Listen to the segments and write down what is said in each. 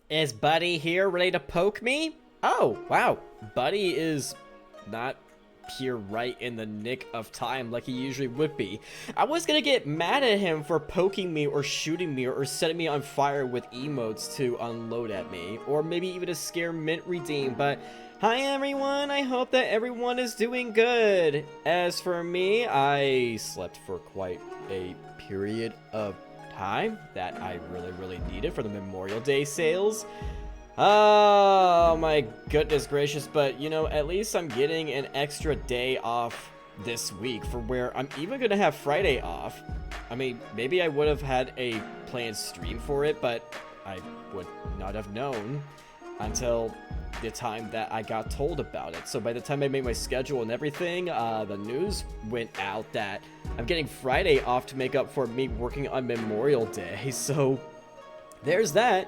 Is Buddy here ready to poke me? Oh, wow. Buddy is not here right in the nick of time like he usually would be. I was gonna get mad at him for poking me or shooting me or setting me on fire with emotes to unload at me, or maybe even to scare Mint Redeem, but hi everyone, I hope that everyone is doing good. As for me, I slept for quite a period of time that I really needed for the Memorial Day sales. Oh my goodness gracious, but you know, at least I'm getting an extra day off this week for where I'm even gonna have Friday off. I mean, maybe I would have had a planned stream for it, but I would not have known until the time that I got told about it. So by the time I made my schedule and everything, the news went out that I'm getting Friday off to make up for me working on Memorial Day. So there's that.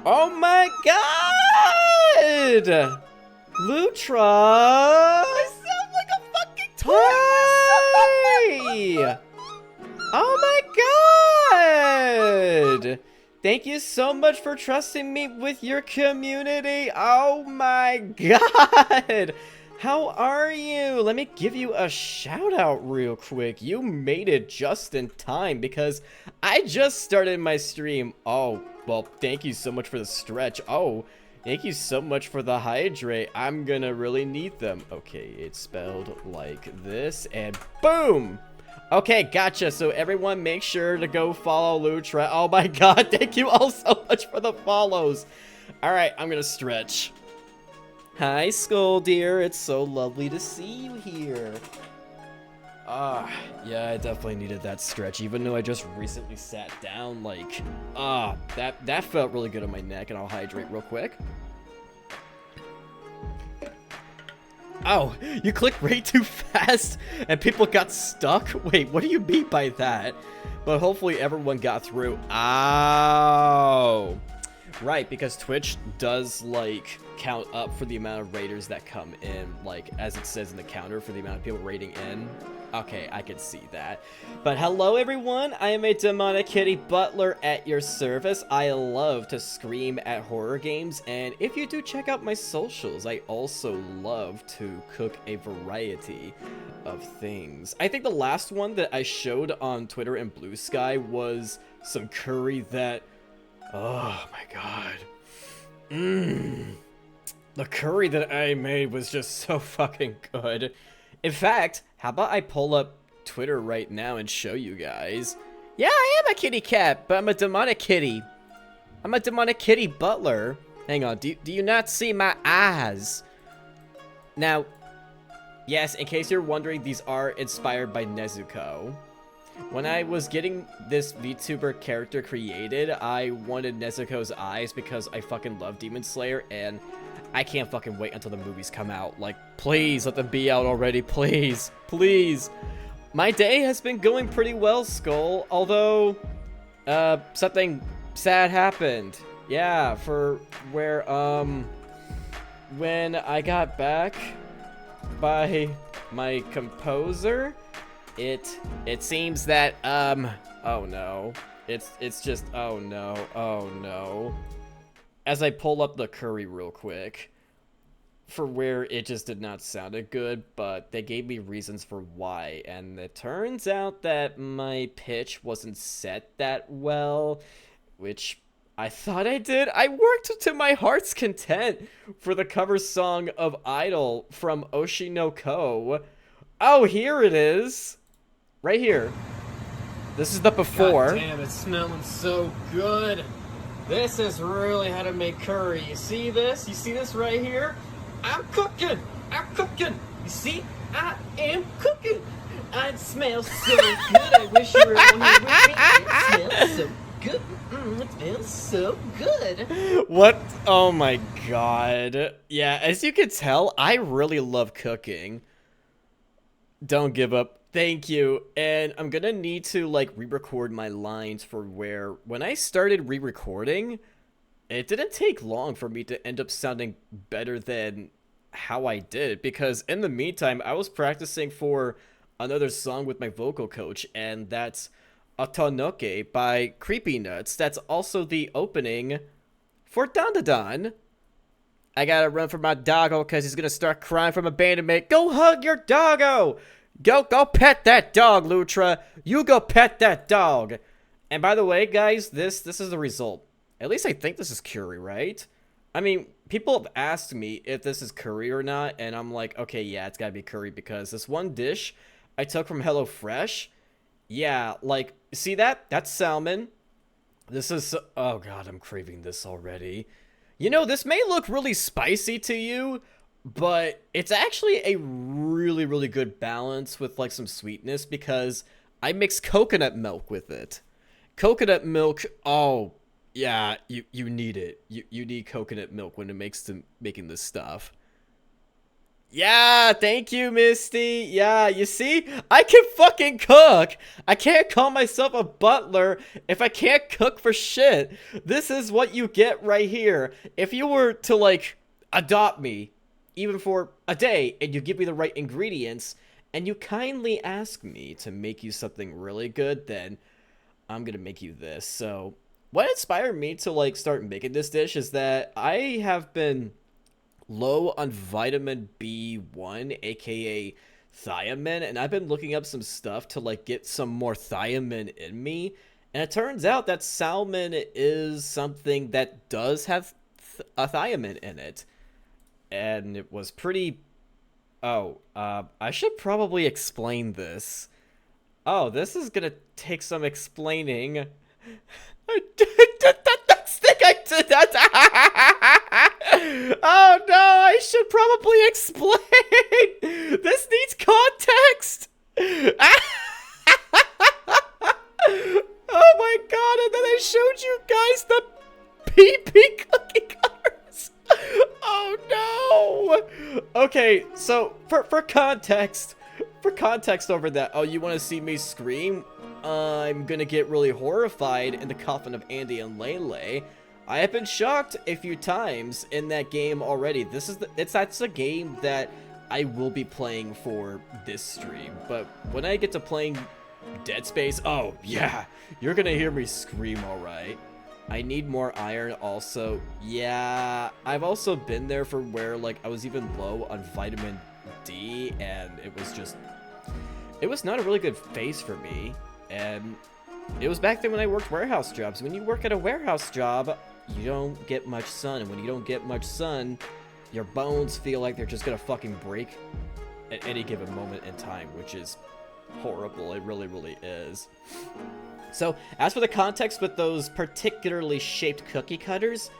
Oh my god! Lutra! I sound like a fucking toy! Hi! Oh my god! Thank you so much for trusting me with your community. Oh my god! How are you? Let me give you a shout out real quick. You made it just in time because I just started my stream. Oh, well, thank you so much for the stretch. Oh, thank you so much for the hydrate. I'm gonna really need them. Okay, it's spelled like this and boom! Okay, gotcha. So everyone make sure to go follow Lutra. Oh my god, thank you all so much for the follows. Alright, I'm gonna stretch. Hi, Skull dear. It's so lovely to see you here. Yeah, I definitely needed that stretch, even though I just recently sat down, like, that felt really good on my neck, and I'll hydrate real quick. Oh, you clicked way too fast, and people got stuck? Wait, what do you mean by that? But hopefully everyone got through. Oh. Right, because Twitch does, like, count up for the amount of raiders that come in, like, as it says in the counter for the amount of people raiding in. Okay, I can see that. But hello, everyone. I am a demonic kitty butler at your service. I love to scream at horror games, and if you do check out my socials, I also love to cook a variety of things. I think the last one that I showed on Twitter and Blue Sky was some curry that... Oh my god. The curry that I made was just so fucking good. In fact, how about I pull up Twitter right now and show you guys? Yeah, I am a kitty cat, but I'm a demonic kitty. I'm a demonic kitty butler. Hang on, do you not see my eyes? Now, yes, in case you're wondering, these are inspired by Nezuko. When I was getting this VTuber character created, I wanted Nezuko's eyes because I fucking love Demon Slayer, and I can't fucking wait until the movies come out. Like, please, let them be out already, please, please. My day has been going pretty well, Skull, although, something sad happened. Yeah, for where, when I got back by my composer, it seems that, oh no. It's just, oh no. As I pull up the curry real quick, for where it just did not sound good, but they gave me reasons for why, and it turns out that my pitch wasn't set that well, which I thought I did. I worked to my heart's content for the cover song of Idol from Oshinoko. Oh, here it is. Right here. This is the before. God damn, it's smelling so good. This is really how to make curry. You see this? You see this right here? I'm cooking. You see? I am cooking. It smells so good. I wish you were on here with me. It smells so good. It smells so good. What? Oh my god. Yeah, as you can tell, I really love cooking. Don't give up. Thank you. And I'm gonna need to, like, re-record my lines for where, when I started re-recording, it didn't take long for me to end up sounding better than how I did, because in the meantime, I was practicing for another song with my vocal coach, and that's Otonoke by Creepy Nuts. That's also the opening for Dandadan. I gotta run for my doggo because he's gonna start crying from abandonment. Go hug your doggo! Go pet that dog, Lutra. You go pet that dog. And by the way, guys, this is the result. At least I think this is curry, right? I mean, people have asked me if this is curry or not, and I'm like, okay, yeah, it's gotta be curry because this one dish I took from HelloFresh, yeah, like, see that? That's salmon. This is, oh god, I'm craving this already. You know, this may look really spicy to you, but it's actually a really, really good balance with like some sweetness because I mix coconut milk with it. Coconut milk, oh, yeah, you need it. You need coconut milk when it makes to making this stuff. Yeah, thank you, Misty. Yeah, you see? I can fucking cook. I can't call myself a butler if I can't cook for shit. This is what you get right here. If you were to, like, adopt me, even for a day, and you give me the right ingredients, and you kindly ask me to make you something really good, then I'm gonna make you this. So, what inspired me to, like, start making this dish is that I have been low on vitamin B1, aka thiamine, and I've been looking up some stuff to like get some more thiamine in me, and it turns out that salmon is something that does have a thiamine in it, and it was pretty. Oh, I should probably explain this. Oh, this is gonna take some explaining. Stick, I did that. Oh no, I should probably explain. This needs context. Oh my god, and then I showed you guys the PP cookie cutters. Oh no. Okay, so for context, over that, oh, you want to see me scream? I'm gonna get really horrified in the coffin of Andy and Lele. I have been shocked a few times in that game already. That's a game that I will be playing for this stream. But when I get to playing Dead Space, oh yeah, you're gonna hear me scream, alright. I need more iron also. Yeah, I've also been there for where like I was even low on vitamin D, and it was not a really good phase for me. And it was back then when I worked warehouse jobs. When you work at a warehouse job, you don't get much sun, and when you don't get much sun, your bones feel like they're just gonna fucking break at any given moment in time, which is horrible. It really, really is. So, as for the context with those particularly shaped cookie cutters,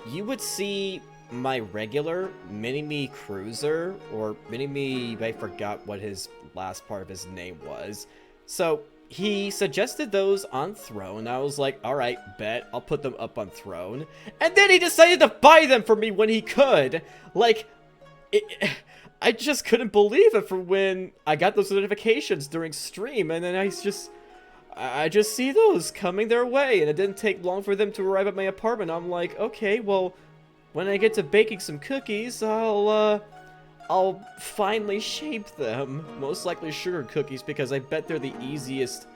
you would see my regular Mini-Me Cruiser, or Mini-Me, I forgot what his last part of his name was. So, he suggested those on Throne. I was like, alright, bet, I'll put them up on Throne. And then he decided to buy them for me when he could. Like, I just couldn't believe it for when I got those notifications during stream, and then I just see those coming their way, and it didn't take long for them to arrive at my apartment. I'm like, okay, well, when I get to baking some cookies, I'll finally shape them. Most likely sugar cookies, because I bet they're the easiest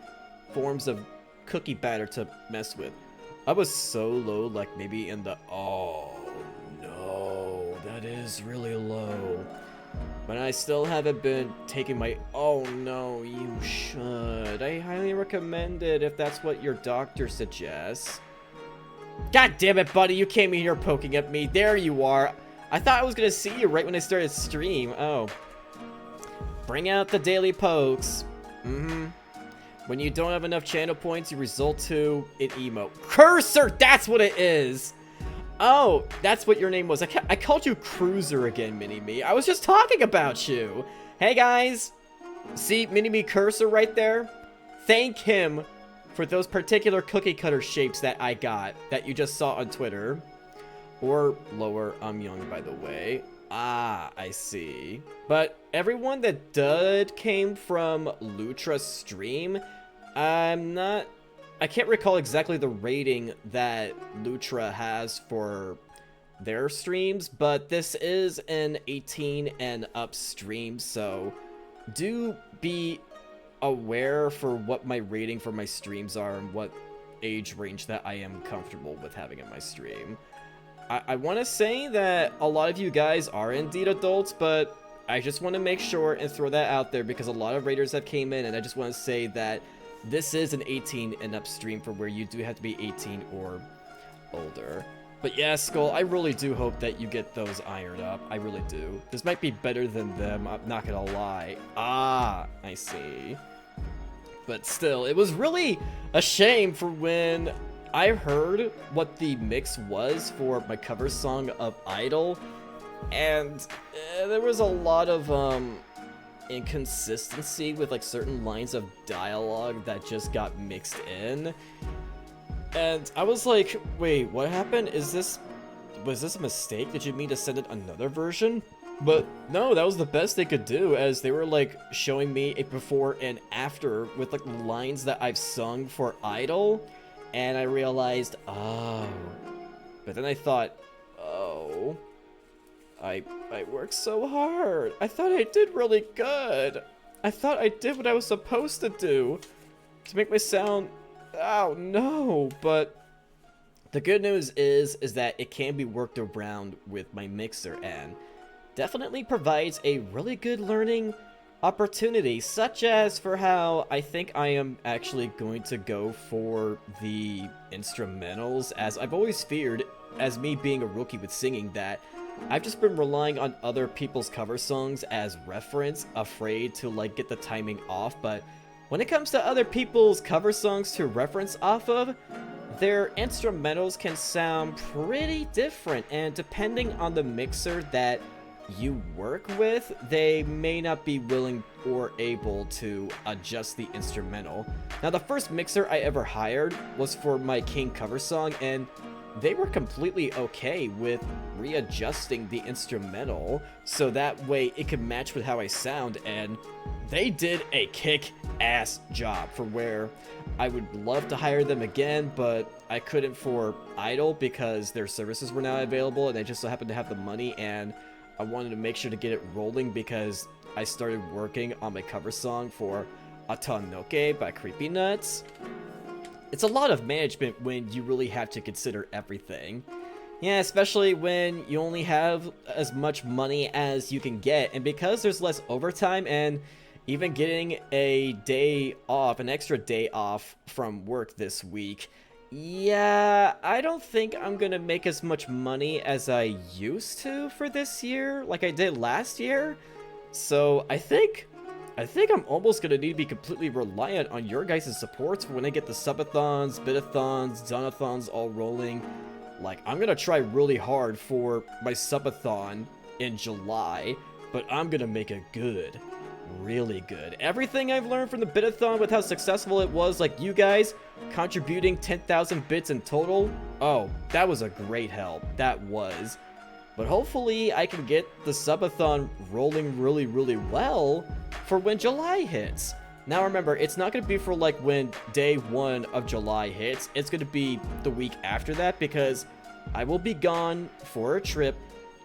forms of cookie batter to mess with. I was so low, like maybe in the, oh no, that is really low. But I still haven't been taking my, oh no, you should. I highly recommend it if that's what your doctor suggests. God damn it, buddy, you came in here poking at me. There you are. I thought I was gonna see you right when I started stream. Oh. Bring out the daily pokes. When you don't have enough channel points, you result to an emote. Cursor! That's what it is! Oh, that's what your name was. I called you Cruiser again, Mini-Me. I was just talking about you. Hey, guys. See Mini-Me Cursor right there? Thank him for those particular cookie cutter shapes that I got that you just saw on Twitter. Or lower, I'm young, by the way. Ah, I see. But everyone that did came from Lutra's stream, I can't recall exactly the rating that Lutra has for their streams, but this is an 18 and up stream, so do be aware for what my rating for my streams are and what age range that I am comfortable with having in my stream. I want to say that a lot of you guys are indeed adults, but I just want to make sure and throw that out there because a lot of raiders have came in, and I just want to say that this is an 18 and up stream for where you do have to be 18 or older. But yeah, Skull, I really do hope that you get those ironed up. I really do. This might be better than them, I'm not gonna lie. Ah, I see. But still, it was really a shame for when I heard what the mix was for my cover song of Idol, and there was a lot of inconsistency with like certain lines of dialogue that just got mixed in. And I was like, wait, what happened? Was this a mistake? Did you mean to send it another version? But no, that was the best they could do, as they were like showing me a before and after with like lines that I've sung for Idol, and I realized, oh. But then I thought, oh, I worked so hard. I thought I did really good. I thought I did what I was supposed to do to make my sound. Oh no, but the good news is that it can be worked around with my mixer, and definitely provides a really good learning opportunity, such as for how I think I am actually going to go for the instrumentals, as I've always feared, as me being a rookie with singing, that I've just been relying on other people's cover songs as reference, afraid to like get the timing off. But when it comes to other people's cover songs to reference off of, their instrumentals can sound pretty different, and depending on the mixer that you work with, they may not be willing or able to adjust the instrumental. Now, the first mixer I ever hired was for my King cover song, and they were completely okay with readjusting the instrumental so that way it could match with how I sound, and they did a kick-ass job for where I would love to hire them again, but I couldn't for Idol because their services were not available, and they just so happened to have the money, and I wanted to make sure to get it rolling because I started working on my cover song for Atanoke by Creepy Nuts. It's a lot of management when you really have to consider everything. Yeah, especially when you only have as much money as you can get, and because there's less overtime and even getting a day off, an extra day off from work this week, yeah, I don't think I'm gonna make as much money as I used to for this year, like I did last year. So I think I'm almost gonna need to be completely reliant on your guys' supports for when I get the subathons, bitathons, donathons all rolling. Like, I'm gonna try really hard for my subathon in July, but I'm gonna make it good. Really good. Everything I've learned from the bitathon with how successful it was, like you guys contributing 10,000 bits in total, oh, that was a great help. That was. But hopefully I can get the subathon rolling really, really well for when July hits. Now remember, it's not going to be for like when day 1 of July hits. It's going to be the week after that, because I will be gone for a trip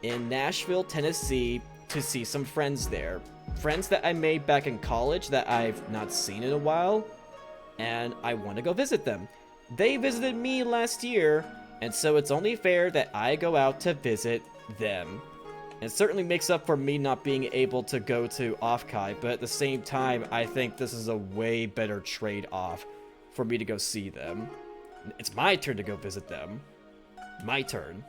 in Nashville, Tennessee to see some friends there. Friends that I made back in college that I've not seen in a while, and I want to go visit them. They visited me last year, and so it's only fair that I go out to visit them. It certainly makes up for me not being able to go to Offkai, but at the same time, I think this is a way better trade-off for me to go see them. It's my turn to go visit them. My turn.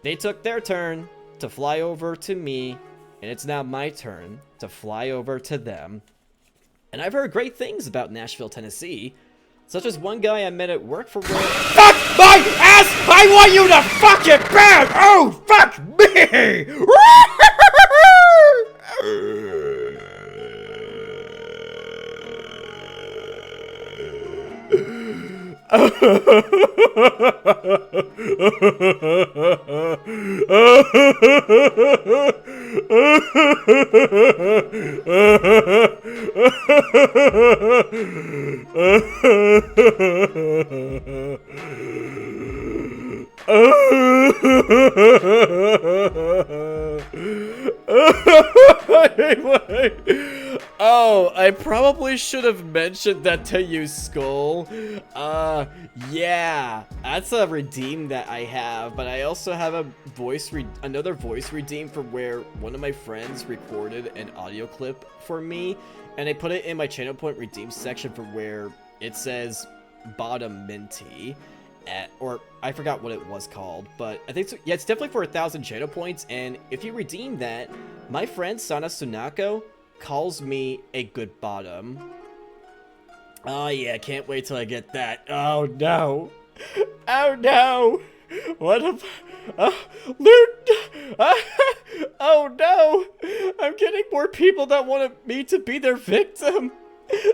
They took their turn to fly over to me, and it's now my turn to fly over to them. And I've heard great things about Nashville, Tennessee, such as one guy I met at work for where— Fuck my ass! I want you to fuck it bad! Oh, fuck me! Oh, I probably should have mentioned that to you, Skull. Yeah, that's a redeem that I have, but I also have a another voice redeem for where one of my friends recorded an audio clip for me, and I put it in my channel point redeem section for where it says bottom minty. Or I forgot what it was called, but I think so, yeah, it's definitely for 1,000 channel points, and if you redeem that, my friend Sana Sunako calls me a good bottom. Oh yeah, can't wait till I get that. Oh no. Oh no. What a... loot! Oh no! I'm getting more people that want me to be their victim.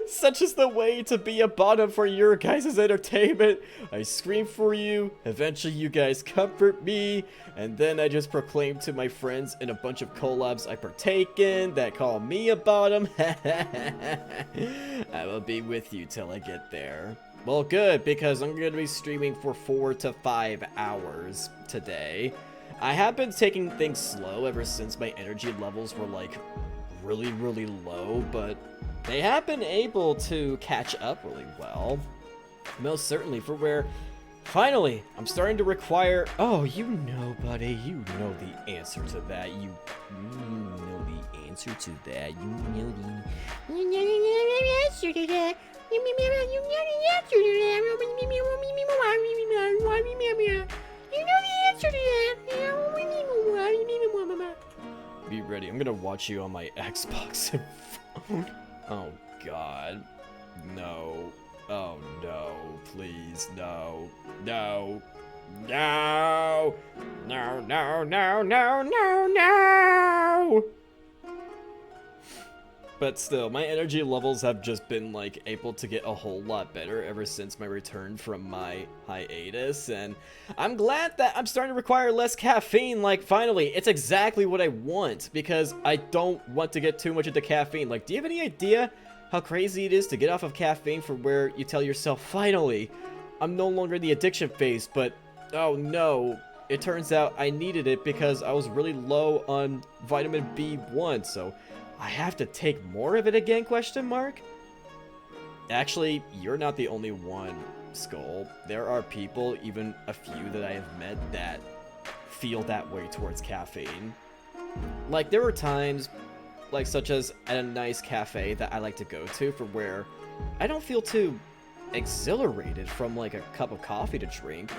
Such is the way to be a bottom for your guys' entertainment. I scream for you, eventually you guys comfort me, and then I just proclaim to my friends in a bunch of collabs I partake in that call me a bottom. I will be with you till I get there. Well, good, because I'm going to be streaming for 4 to 5 hours today. I have been taking things slow ever since my energy levels were like really, really low, but they have been able to catch up really well. Most certainly, for where finally I'm starting to require... Oh, you know, buddy, you know the answer to that. You know the answer to that. You know the answer to that. Be ready. I'm gonna watch you on my Xbox phone. Oh god. No. Oh no. Please, no. No. No. No, no, no, no, no, no. But still, my energy levels have just been, like, able to get a whole lot better ever since my return from my hiatus, and I'm glad that I'm starting to require less caffeine. Like, finally, it's exactly what I want, because I don't want to get too much into caffeine. Like, do you have any idea how crazy it is to get off of caffeine from where you tell yourself, finally, I'm no longer in the addiction phase, but, oh no, it turns out I needed it because I was really low on vitamin B1, so I have to take more of it again, question mark? Actually, you're not the only one, Skull. There are people, even a few that I have met, that feel that way towards caffeine. Like, there are times, like, such as at a nice cafe that I like to go to for where I don't feel too exhilarated from, like, a cup of coffee to drink,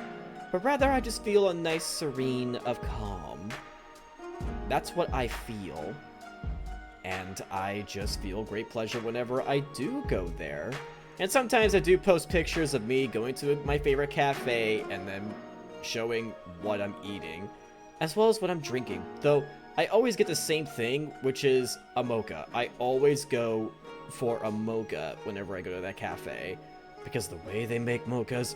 but rather I just feel a nice serene of calm. That's what I feel. And I just feel great pleasure whenever I do go there. And sometimes I do post pictures of me going to my favorite cafe and then showing what I'm eating, as well as what I'm drinking. Though, I always get the same thing, which is a mocha. I always go for a mocha whenever I go to that cafe, because the way they make mochas,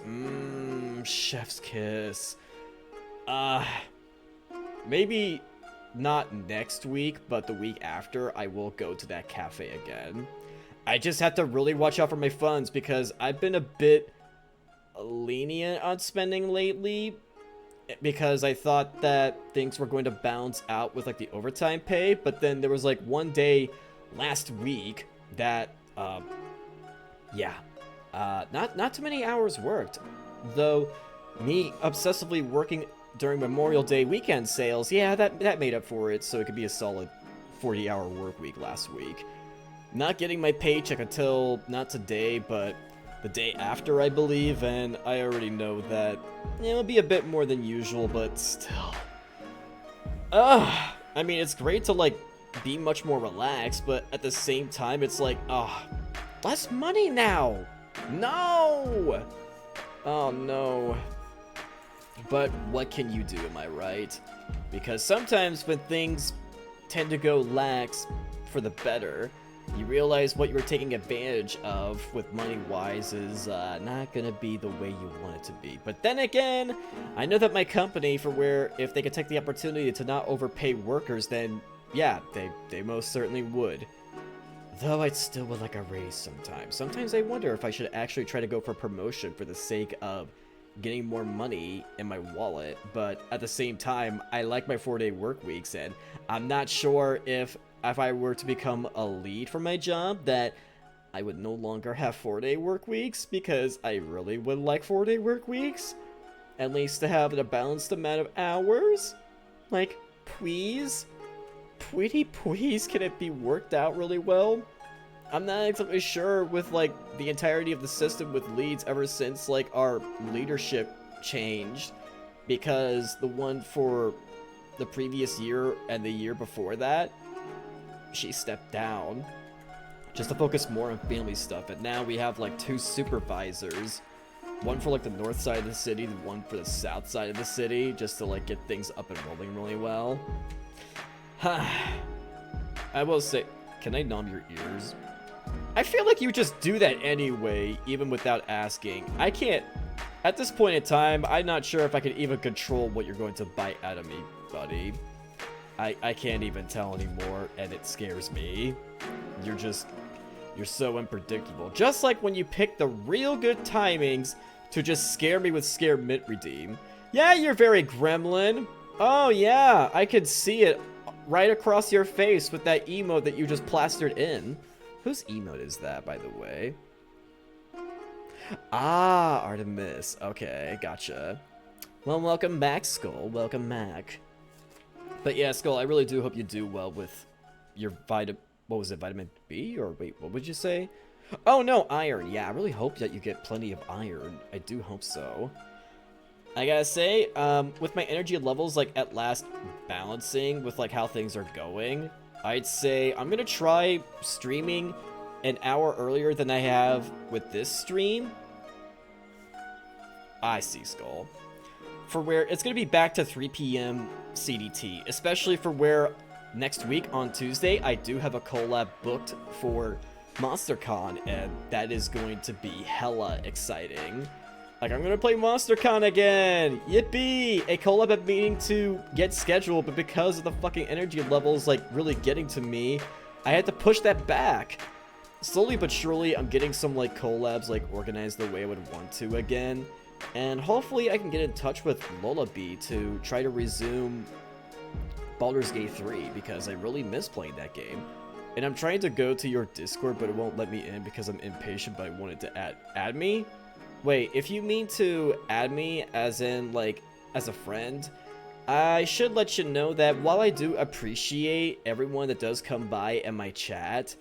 chef's kiss. Maybe not next week, but the week after, I will go to that cafe again. I just have to really watch out for my funds, because I've been a bit lenient on spending lately, because I thought that things were going to balance out with, like, the overtime pay, but then there was, like, one day last week that, not too many hours worked, though me obsessively working during Memorial Day weekend sales, yeah, that made up for it, so it could be a solid 40-hour work week last week. Not getting my paycheck until, not today, but the day after, I believe, and I already know that it'll be a bit more than usual, but still. I mean, it's great to, like, be much more relaxed, but at the same time, it's like, less money now! No! Oh, no. But what can you do, am I right? Because sometimes when things tend to go lax for the better, you realize what you were taking advantage of with money-wise is not gonna be the way you want it to be. But then again, I know that my company, for where if they could take the opportunity to not overpay workers, then yeah, they most certainly would. Though I still would like a raise sometimes. Sometimes I wonder if I should actually try to go for promotion for the sake of getting more money in my wallet, but at the same time, I like my 4-day work weeks, and I'm not sure if I were to become a lead for my job, that I would no longer have 4-day work weeks, because I really would like 4-day work weeks. At least to have a balanced amount of hours. Like, please? Pretty please, can it be worked out really well? I'm not exactly sure with, like, the entirety of the system with leads ever since, like, our leadership changed. Because the one for the previous year and the year before that, she stepped down. Just to focus more on family stuff. And now we have, like, 2 supervisors. One for, like, the north side of the city, the one for the south side of the city. Just to, like, get things up and rolling really well. I will say, can I numb your ears? I feel like you just do that anyway, even without asking. I can't, at this point in time, I'm not sure if I can even control what you're going to bite out of me, buddy. I can't even tell anymore, and it scares me. You're so unpredictable. Just like when you pick the real good timings to just scare me with Scare Mint Redeem. Yeah, you're very gremlin. Oh yeah, I could see it right across your face with that emote that you just plastered in. Whose emote is that, by the way? Ah, Artemis. Okay, gotcha. Well, welcome back, Skull. Welcome back. But yeah, Skull, I really do hope you do well with your what was it, vitamin B? Or wait, what would you say? Oh no, iron. Yeah, I really hope that you get plenty of iron. I do hope so. I gotta say, with my energy levels, like, at last balancing with, like, how things are going, I'd say I'm gonna try streaming an hour earlier than I have with this stream. I see, Skull. For where it's gonna be back to 3 p.m. CDT, especially for where next week on Tuesday, I do have a collab booked for MonsterCon, and that is going to be hella exciting. Like, I'm gonna play MonsterCon again! Yippee! A collab I'm meaning to get scheduled, but because of the fucking energy levels, like, really getting to me, I had to push that back. Slowly but surely, I'm getting some, like, collabs, like, organized the way I would want to again. And hopefully I can get in touch with Lullaby to try to resume Baldur's Gate 3, because I really miss playing that game. And I'm trying to go to your Discord, but it won't let me in because I'm impatient, but I wanted to add me? Wait, if you mean to add me as in, like, as a friend, I should let you know that while I do appreciate everyone that does come by in my chat,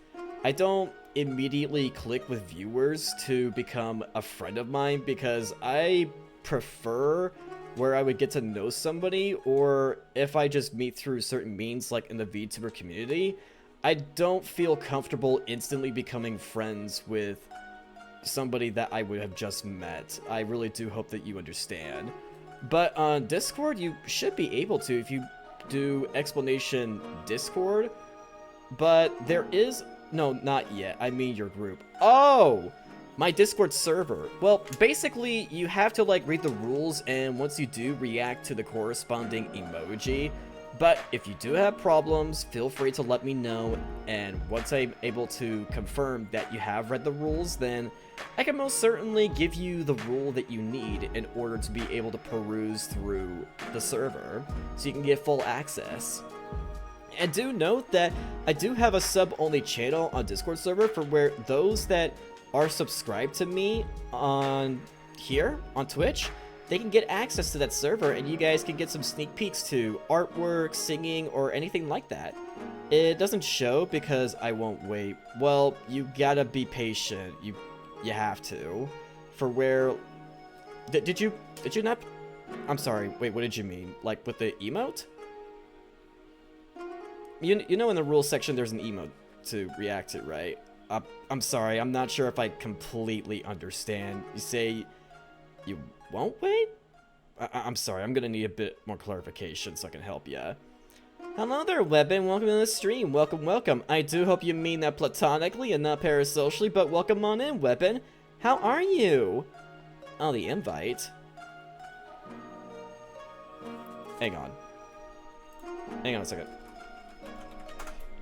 I don't immediately click with viewers to become a friend of mine, because I prefer where I would get to know somebody, or if I just meet through certain means, like in the VTuber community, I don't feel comfortable instantly becoming friends with somebody that I would have just met. I really do hope that you understand. But on Discord, you should be able to if you do explanation Discord. But there is... No, not yet. I mean your group. Oh! My Discord server. Well, basically, you have to, like, read the rules, and once you do, react to the corresponding emoji. But if you do have problems, feel free to let me know, and once I'm able to confirm that you have read the rules, then I can most certainly give you the rule that you need in order to be able to peruse through the server, so you can get full access. And do note that I do have a sub-only channel on Discord server for where those that are subscribed to me on here, on Twitch, they can get access to that server, and you guys can get some sneak peeks to artwork, singing, or anything like that. It doesn't show because I won't wait. Well, you gotta be patient. You have to. For where... Did you not... I'm sorry, wait, what did you mean? Like, with the emote? You know in the rules section there's an emote to react to, right? I'm sorry, I'm not sure if I completely understand. You say you won't wait? I'm sorry, I'm gonna need a bit more clarification so I can help ya. Hello there, Weapon. Welcome to the stream. Welcome, welcome. I do hope you mean that platonically and not parasocially, but welcome on in, Weapon. How are you? Oh, the invite. Hang on. Hang on a second.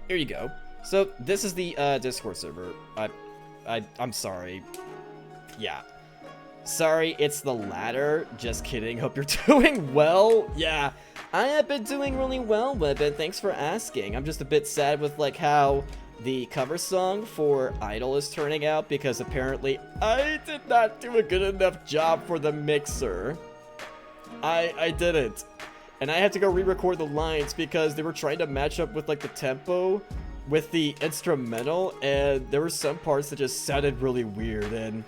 Here you go. So, this is the Discord server. I'm sorry. Yeah. Sorry, it's the latter. Just kidding. Hope you're doing well. Yeah, I have been doing really well, Weapon. Thanks for asking. I'm just a bit sad with, like, how the cover song for Idol is turning out because apparently I did not do a good enough job for the mixer. I didn't. And I had to go re-record the lines because they were trying to match up with like the tempo with the instrumental, and there were some parts that just sounded really weird. And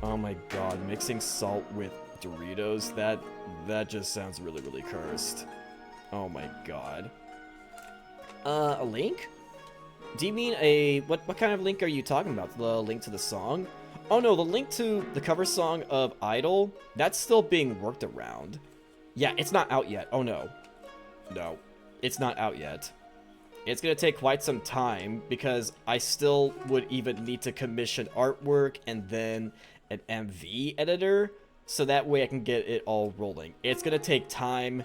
oh my god, mixing salt with Doritos, that just sounds really cursed. Oh my god. A link? Do you mean a what kind of link are you talking about? The link to the song? Oh no, the link to the cover song of Idol, that's still being worked around. Yeah, it's not out yet. Oh no. No, it's not out yet. It's gonna take quite some time because I still would even need to commission artwork and then an MV editor so that way I can get it all rolling. It's gonna take time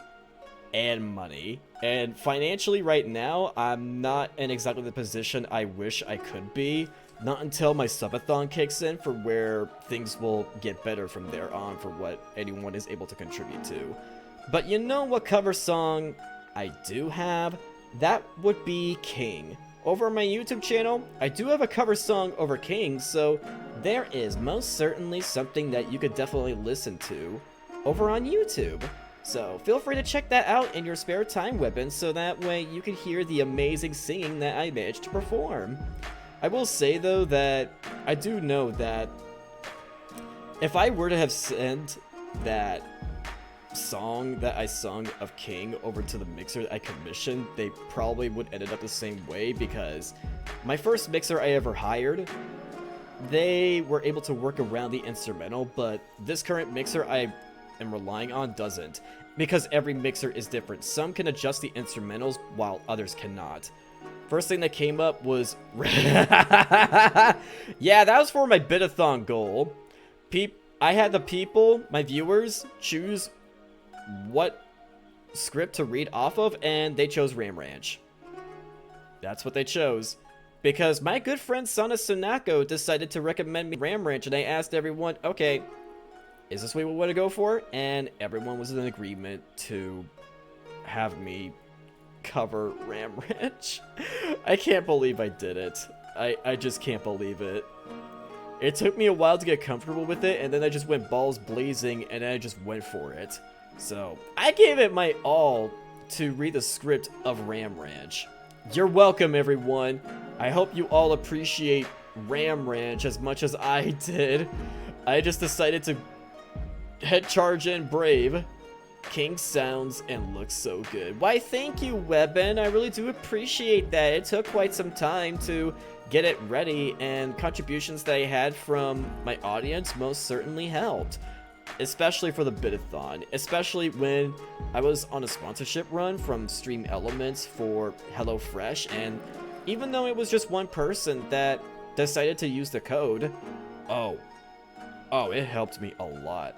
and money, and financially right now I'm not in exactly the position I wish I could be. Not until my subathon kicks in for where things will get better from there on for what anyone is able to contribute to. But you know what cover song I do have? That would be King. Over on my YouTube channel, I do have a cover song over King, so there is most certainly something that you could definitely listen to over on YouTube. So feel free to check that out in your spare time, Weapon, so that way you can hear the amazing singing that I managed to perform. I will say though that I do know that if I were to have sent that song that I sung of King over to the mixer that I commissioned, they probably would end up the same way, because my first mixer I ever hired, they were able to work around the instrumental, but this current mixer I am relying on doesn't, because every mixer is different. Some can adjust the instrumentals while others cannot. First thing that came up was yeah, that was for my bitathon goal. I had the people, my viewers, choose what script to read off of, and they chose Ram Ranch. That's what they chose. Because my good friend Sana Sunako decided to recommend me Ram Ranch, and I asked everyone, okay, is this what we want to go for? And everyone was in agreement to have me cover Ram Ranch. I can't believe I did it. I just can't believe it. It took me a while to get comfortable with it, and then I just went balls blazing, and I just went for it. So, I gave it my all to read the script of Ram Ranch. You're welcome, everyone. I hope you all appreciate Ram Ranch as much as I did. I just decided to head charge in brave. King sounds and looks so good. Why, thank you, Webben. I really do appreciate that. It took quite some time to get it ready, and contributions that I had from my audience most certainly helped. Especially for the bitathon, especially when I was on a sponsorship run from Stream Elements for HelloFresh, and even though it was just one person that decided to use the code, oh, it helped me a lot.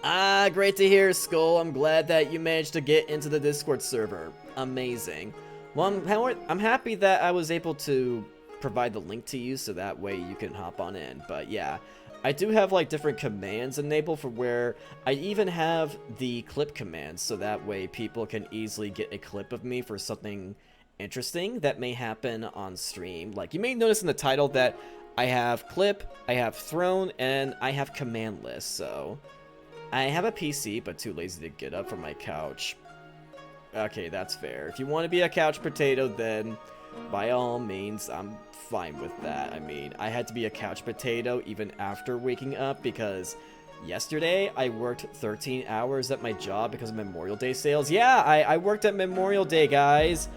Ah, great to hear, Skull. I'm glad that you managed to get into the Discord server. Amazing. Well, I'm happy that I was able to provide the link to you so that way you can hop on in. But yeah, I do have like different commands enabled for where I even have the clip commands, so that way people can easily get a clip of me for something interesting that may happen on stream. Like you may notice in the title that I have clip, I have throne, and I have command list. So I have a PC, but too lazy to get up from my couch. Okay, that's fair. If you want to be a couch potato, then by all means, I'm fine with that. I mean, I had to be a couch potato even after waking up because yesterday I worked 13 hours at my job because of Memorial Day sales. Yeah, I worked at Memorial Day, guys,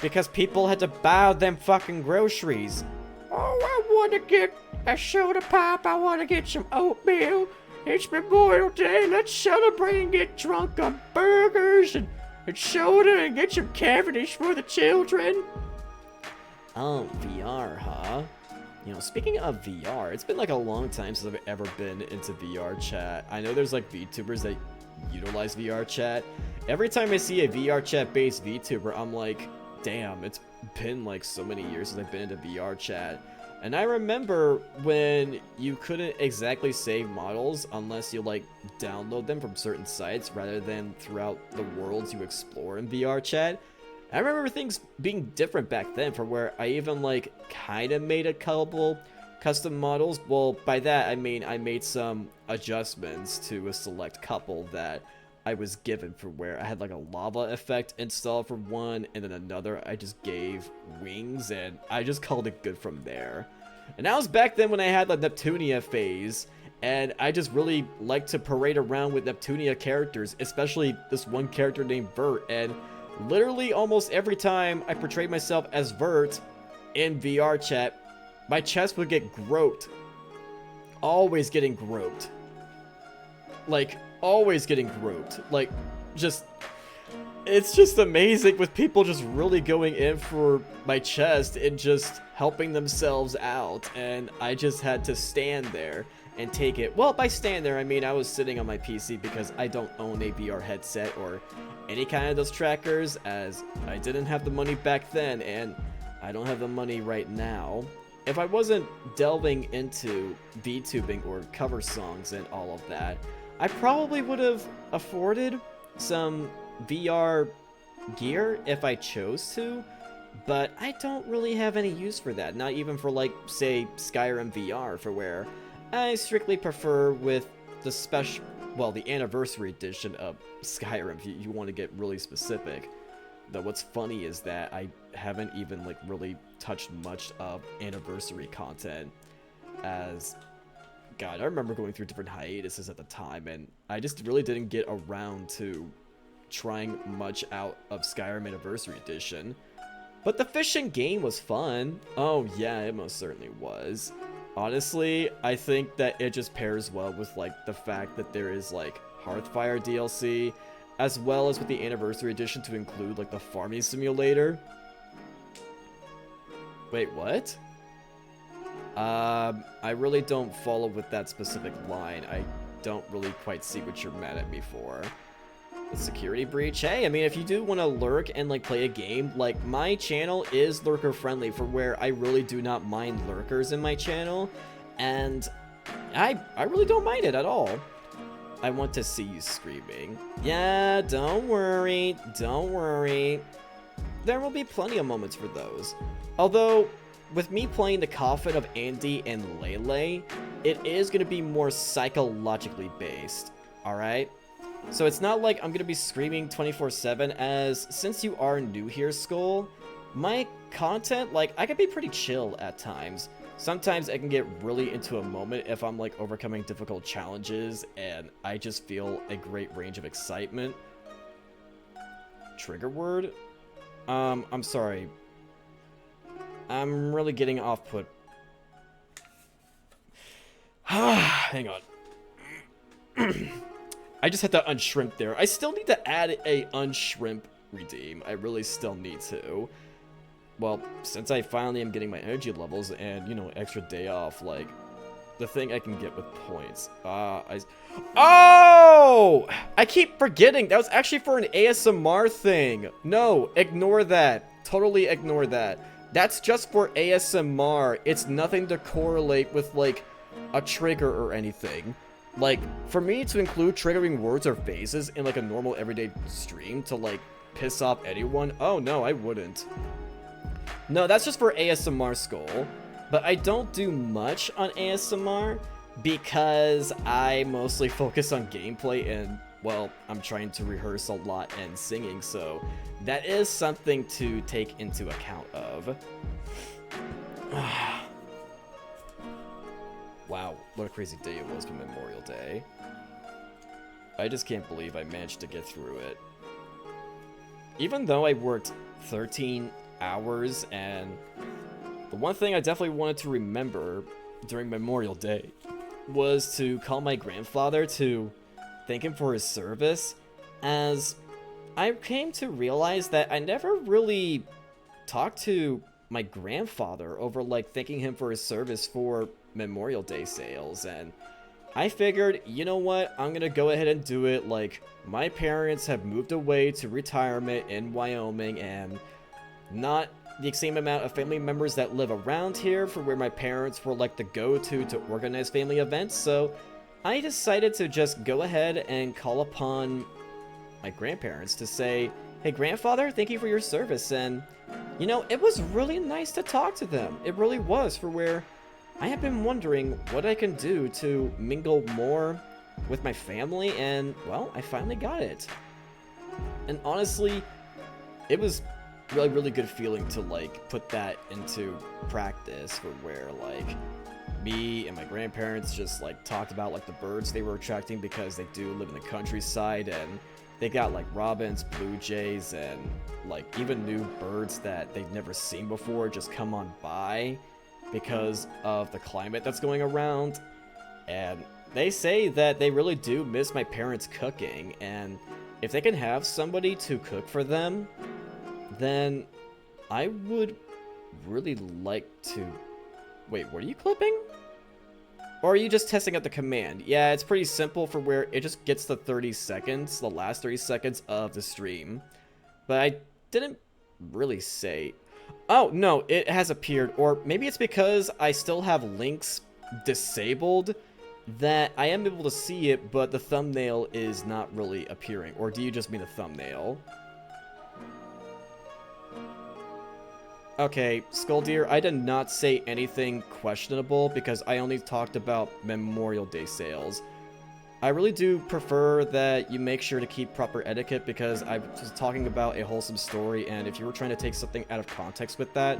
because people had to buy them fucking groceries. Oh, I want to get a soda pop. I want to get some oatmeal. It's Memorial Day. Let's celebrate and get drunk on burgers and soda and get some Cavendish for the children. Oh, VR, huh? You know, speaking of VR, it's been like a long time since I've ever been into VR chat. I know there's like VTubers that utilize VR chat. Every time I see a VR chat based VTuber, I'm like, damn, it's been like so many years since I've been into VR chat. And I remember when you couldn't exactly save models unless you like download them from certain sites rather than throughout the worlds you explore in VR chat. I remember things being different back then, for where I even like kind of made a couple custom models. Well, by that I mean I made some adjustments to a select couple that I was given, for where I had like a lava effect installed for one, and then another I just gave wings, and I just called it good from there. And that was back then when I had the Neptunia phase, and I just really liked to parade around with Neptunia characters, especially this one character named Vert, and literally almost every time I portrayed myself as Vert in VR chat, my chest would get groped. Always getting groped. Like, always getting groped. Like, just... It's just amazing with people just really going in for my chest and just helping themselves out. And I just had to stand there and take it. Well, by stand there, I mean I was sitting on my PC because I don't own a VR headset or any kind of those trackers, as I didn't have the money back then, and I don't have the money right now. If I wasn't delving into VTubing or cover songs and all of that, I probably would have afforded some VR gear if I chose to, but I don't really have any use for that, not even for like, say, Skyrim VR, for where I strictly prefer with the special, well, the anniversary edition of Skyrim, if you want to get really specific. Though what's funny is that I haven't even like really touched much of anniversary content, as God, I remember going through different hiatuses at the time, and I just really didn't get around to trying much out of Skyrim Anniversary Edition. But the fishing game was fun. Oh yeah, it most certainly was. Honestly, I think that it just pairs well with like the fact that there is like Hearthfire DLC, as well as with the Anniversary Edition to include like the farming simulator. Wait, what? I really don't follow with that specific line. I don't really quite see what you're mad at me for. The security breach? Hey, I mean, if you do want to lurk and like play a game, like my channel is lurker friendly, for where I really do not mind lurkers in my channel, and I really don't mind it at all. I want to see you screaming. Yeah, don't worry, don't worry. There will be plenty of moments for those. Although, with me playing the coffin of Andy and Lele, it is going to be more psychologically based, alright? So it's not like I'm going to be screaming 24/7, as since you are new here, Skull, my content, like, I can be pretty chill at times. Sometimes I can get really into a moment if I'm like overcoming difficult challenges and I just feel a great range of excitement. Trigger word? I'm sorry. I'm really getting off put. Hang on. I just had to unshrimp there. I still need to add a unshrimp redeem. I really still need to. Well, since I finally am getting my energy levels and, you know, extra day off, like, the thing I can get with points. Oh! I keep forgetting. That was actually for an ASMR thing. No, ignore that. Totally ignore that. That's just for ASMR. It's nothing to correlate with, like, a trigger or anything. Like, for me to include triggering words or phrases in, like, a normal everyday stream to, like, piss off anyone, oh, no, I wouldn't. No, that's just for ASMR, Skull. But I don't do much on ASMR because I mostly focus on gameplay and, well, I'm trying to rehearse a lot and singing, so that is something to take into account of. Wow, what a crazy day it was for Memorial Day. I just can't believe I managed to get through it. Even though I worked 13 hours, and the one thing I definitely wanted to remember during Memorial Day was to call my grandfather to thank him for his service, as I came to realize that I never really talked to my grandfather over, like, thanking him for his service for Memorial Day sales, and I figured, you know what, I'm gonna go ahead and do it. Like, my parents have moved away to retirement in Wyoming, and not the same amount of family members that live around here for where my parents were like the go-to to organize family events, so I decided to just go ahead and call upon my grandparents to say, Hey, grandfather, thank you for your service, and, you know, it was really nice to talk to them. It really was, for where I have been wondering what I can do to mingle more with my family, and, well, I finally got it. And honestly, it was really good feeling to, like, put that into practice, for where, like, me and my grandparents just, like, talked about, like, the birds they were attracting because they do live in the countryside, and they got, like, robins, blue jays, and, like, even new birds that they've never seen before just come on by because of the climate that's going around. And they say that they really do miss my parents cooking, and if they can have somebody to cook for them, then I would really like to... Wait, what are you clipping? Or are you just testing out the command? Yeah, it's pretty simple, for where it just gets the 30 seconds, the last 30 seconds of the stream. But I didn't really say... Oh, no, it has appeared. Or maybe it's because I still have links disabled that I am able to see it, but the thumbnail is not really appearing. Or do you just mean the thumbnail? Okay, Skulldeer, I did not say anything questionable because I only talked about Memorial Day sales. I really do prefer that you make sure to keep proper etiquette because I was talking about a wholesome story, and if you were trying to take something out of context with that,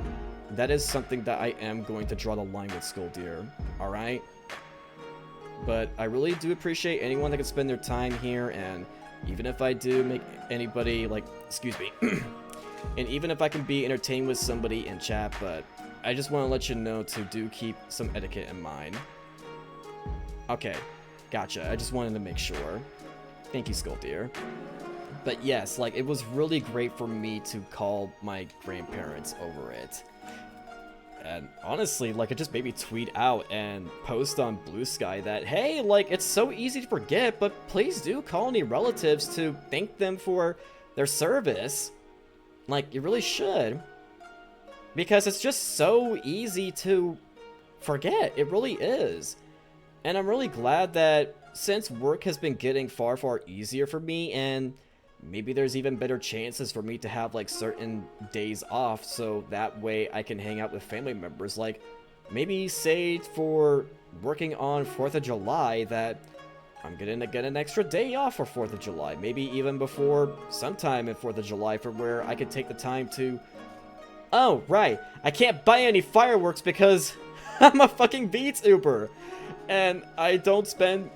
that is something that I am going to draw the line with, Skulldeer, alright? But I really do appreciate anyone that can spend their time here, and even if I do make anybody, like, excuse me, and even if I can be entertained with somebody in chat, but I just want to let you know to do keep some etiquette in mind. Okay, gotcha. I just wanted to make sure. Thank you, Skulldeer. But yes, like, it was really great for me to call my grandparents over it. And honestly, like, it just made me tweet out and post on Blue Sky that, hey, like, it's so easy to forget, but please do call any relatives to thank them for their service. Like, you really should. Because it's just so easy to forget. It really is. And I'm really glad that since work has been getting far easier for me, and maybe there's even better chances for me to have, like, certain days off, so that way I can hang out with family members. Like, maybe say for working on 4th of July that I'm gonna get an extra day off for 4th of July. Maybe even before sometime in 4th of July, for where I could take the time to... Oh, right. I can't buy any fireworks because I'm a fucking VTuber. And I don't spend...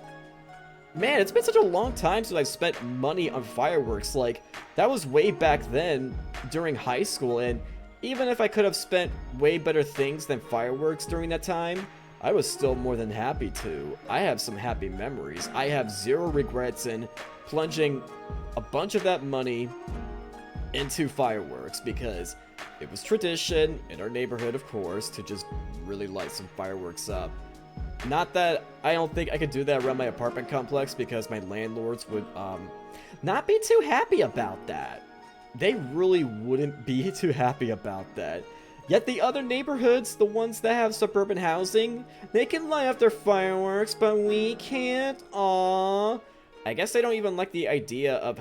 Man, it's been such a long time since I've spent money on fireworks. Like, that was way back then during high school. And even if I could have spent way better things than fireworks during that time, I was still more than happy to. I have some happy memories. I have zero regrets in plunging a bunch of that money into fireworks because it was tradition in our neighborhood, of course, to just really light some fireworks up. Not that I don't think I could do that around my apartment complex because my landlords would not be too happy about that. They really wouldn't be too happy about that. Yet the other neighborhoods, the ones that have suburban housing, they can light up their fireworks, but we can't. Aww. I guess they don't even like the idea of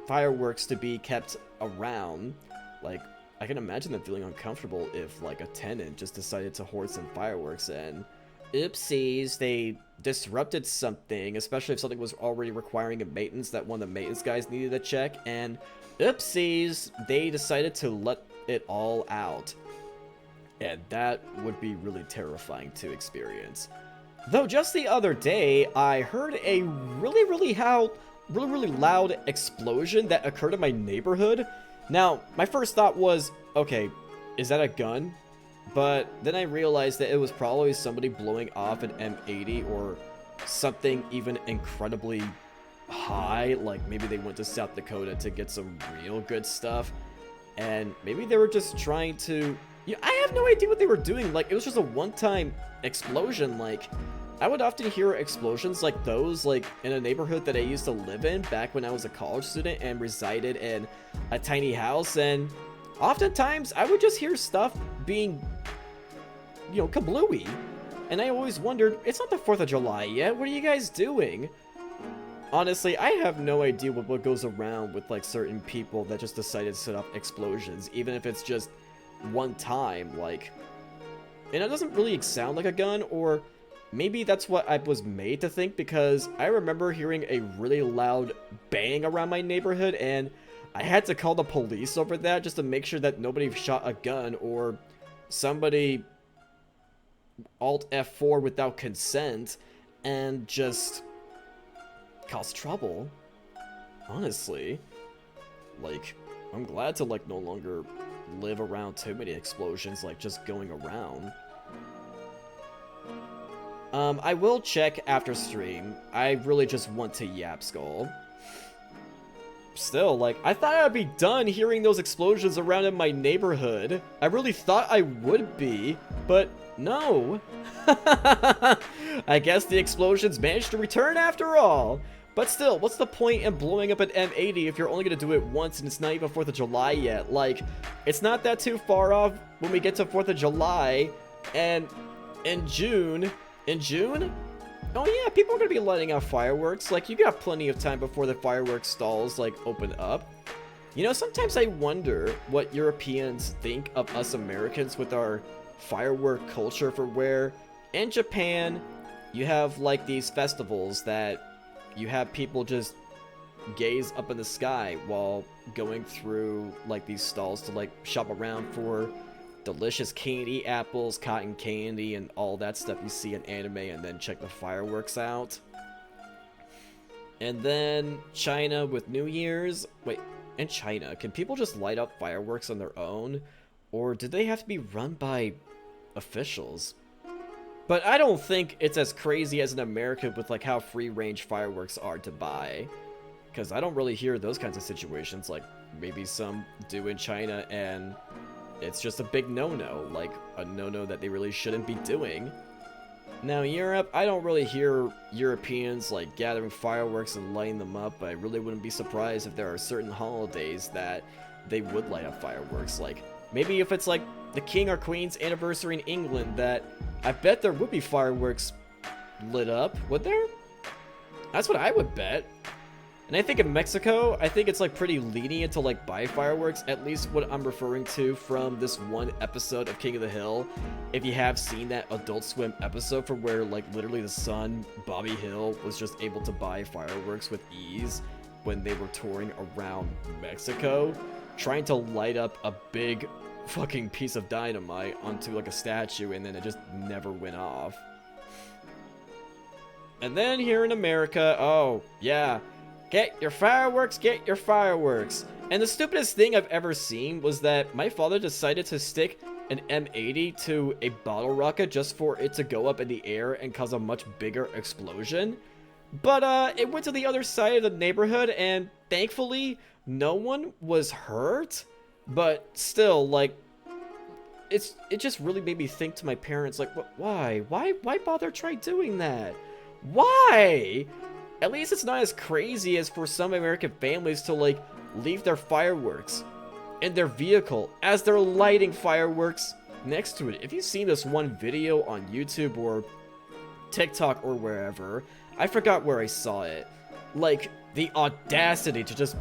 fireworks to be kept around. Like, I can imagine them feeling uncomfortable if, like, a tenant just decided to hoard some fireworks and... Oopsies, they disrupted something, especially if something was already requiring a maintenance that one of the maintenance guys needed to check, and oopsies, they decided to let it all out. And that would be really terrifying to experience. Though just the other day, I heard a really loud explosion that occurred in my neighborhood. Now, my first thought was, okay, is that a gun? But then I realized that it was probably somebody blowing off an M80 or something even incredibly high. Like, maybe they went to South Dakota to get some real good stuff. And maybe they were just trying to... Yeah, I have no idea what they were doing. Like, it was just a one-time explosion. Like, I would often hear explosions like those, like, in a neighborhood that I used to live in back when I was a college student and resided in a tiny house. And oftentimes, I would just hear stuff being, you know, kablooey. And I always wondered, it's not the 4th of July yet. What are you guys doing? Honestly, I have no idea what goes around with like certain people that just decided to set off explosions, even if it's just one time, like, and it doesn't really sound like a gun, or maybe that's what I was made to think, because I remember hearing a really loud bang around my neighborhood, and I had to call the police over that just to make sure that nobody shot a gun or somebody Alt F4 without consent and just cause trouble. Honestly, like, I'm glad to like no longer live around too many explosions like just going around. I will check after stream. I really just want to yap skull. Still, like, I thought I'd be done hearing those explosions around in my neighborhood. I really thought I would be, but no. I guess the explosions managed to return after all. But still, what's the point in blowing up an M80 if you're only going to do it once and it's not even 4th of July yet? Like, it's not that too far off when we get to 4th of July, and in June... Oh yeah, people are going to be lighting out fireworks. Like, you got plenty of time before the fireworks stalls, like, open up. You know, sometimes I wonder what Europeans think of us Americans with our firework culture, for where in Japan, you have, like, these festivals that you have people just gaze up in the sky while going through, like, these stalls to, like, shop around for delicious candy, apples, cotton candy, and all that stuff you see in anime, and then check the fireworks out. And then China with New Year's. Wait, in China, can people just light up fireworks on their own? Or do they have to be run by officials? But I don't think it's as crazy as in America with like how free-range fireworks are to buy. Because I don't really hear those kinds of situations, like maybe some do in China, and it's just a big no-no, like a no-no that they really shouldn't be doing. Now Europe, I don't really hear Europeans like gathering fireworks and lighting them up, but I really wouldn't be surprised if there are certain holidays that they would light up fireworks. Like maybe if it's like the King or Queen's anniversary in England, that I bet there would be fireworks lit up, would there? That's what I would bet. And I think in Mexico, I think it's like pretty lenient to like buy fireworks, at least what I'm referring to from this one episode of King of the Hill. If you have seen that Adult Swim episode from where like literally the son, Bobby Hill, was just able to buy fireworks with ease when they were touring around Mexico, trying to light up a big fucking piece of dynamite onto like a statue, and then it just never went off. And then here in America, oh yeah, get your fireworks, get your fireworks. And the stupidest thing I've ever seen was that my father decided to stick an M80 to a bottle rocket just for it to go up in the air and cause a much bigger explosion. But it went to the other side of the neighborhood, and thankfully no one was hurt. But still, like, it just really made me think to my parents, like, why bother try doing that? Why? At least it's not as crazy as for some American families to, like, leave their fireworks in their vehicle as they're lighting fireworks next to it. If you've seen this one video on YouTube or TikTok or wherever, I forgot where I saw it, like, the audacity to just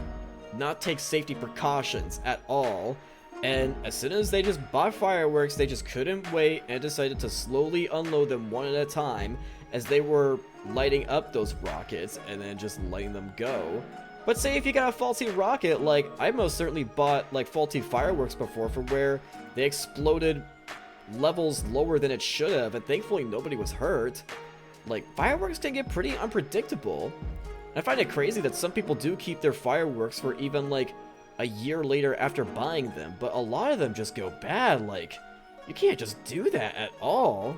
not take safety precautions at all, and as soon as they just bought fireworks, they just couldn't wait and decided to slowly unload them one at a time as they were lighting up those rockets and then just letting them go. But say if you got a faulty rocket, like, I most certainly bought like faulty fireworks before for where they exploded levels lower than it should have, and thankfully nobody was hurt. Like, fireworks can get pretty unpredictable. I find it crazy that some people do keep their fireworks for even like a year later after buying them, but a lot of them just go bad. Like, you can't just do that at all.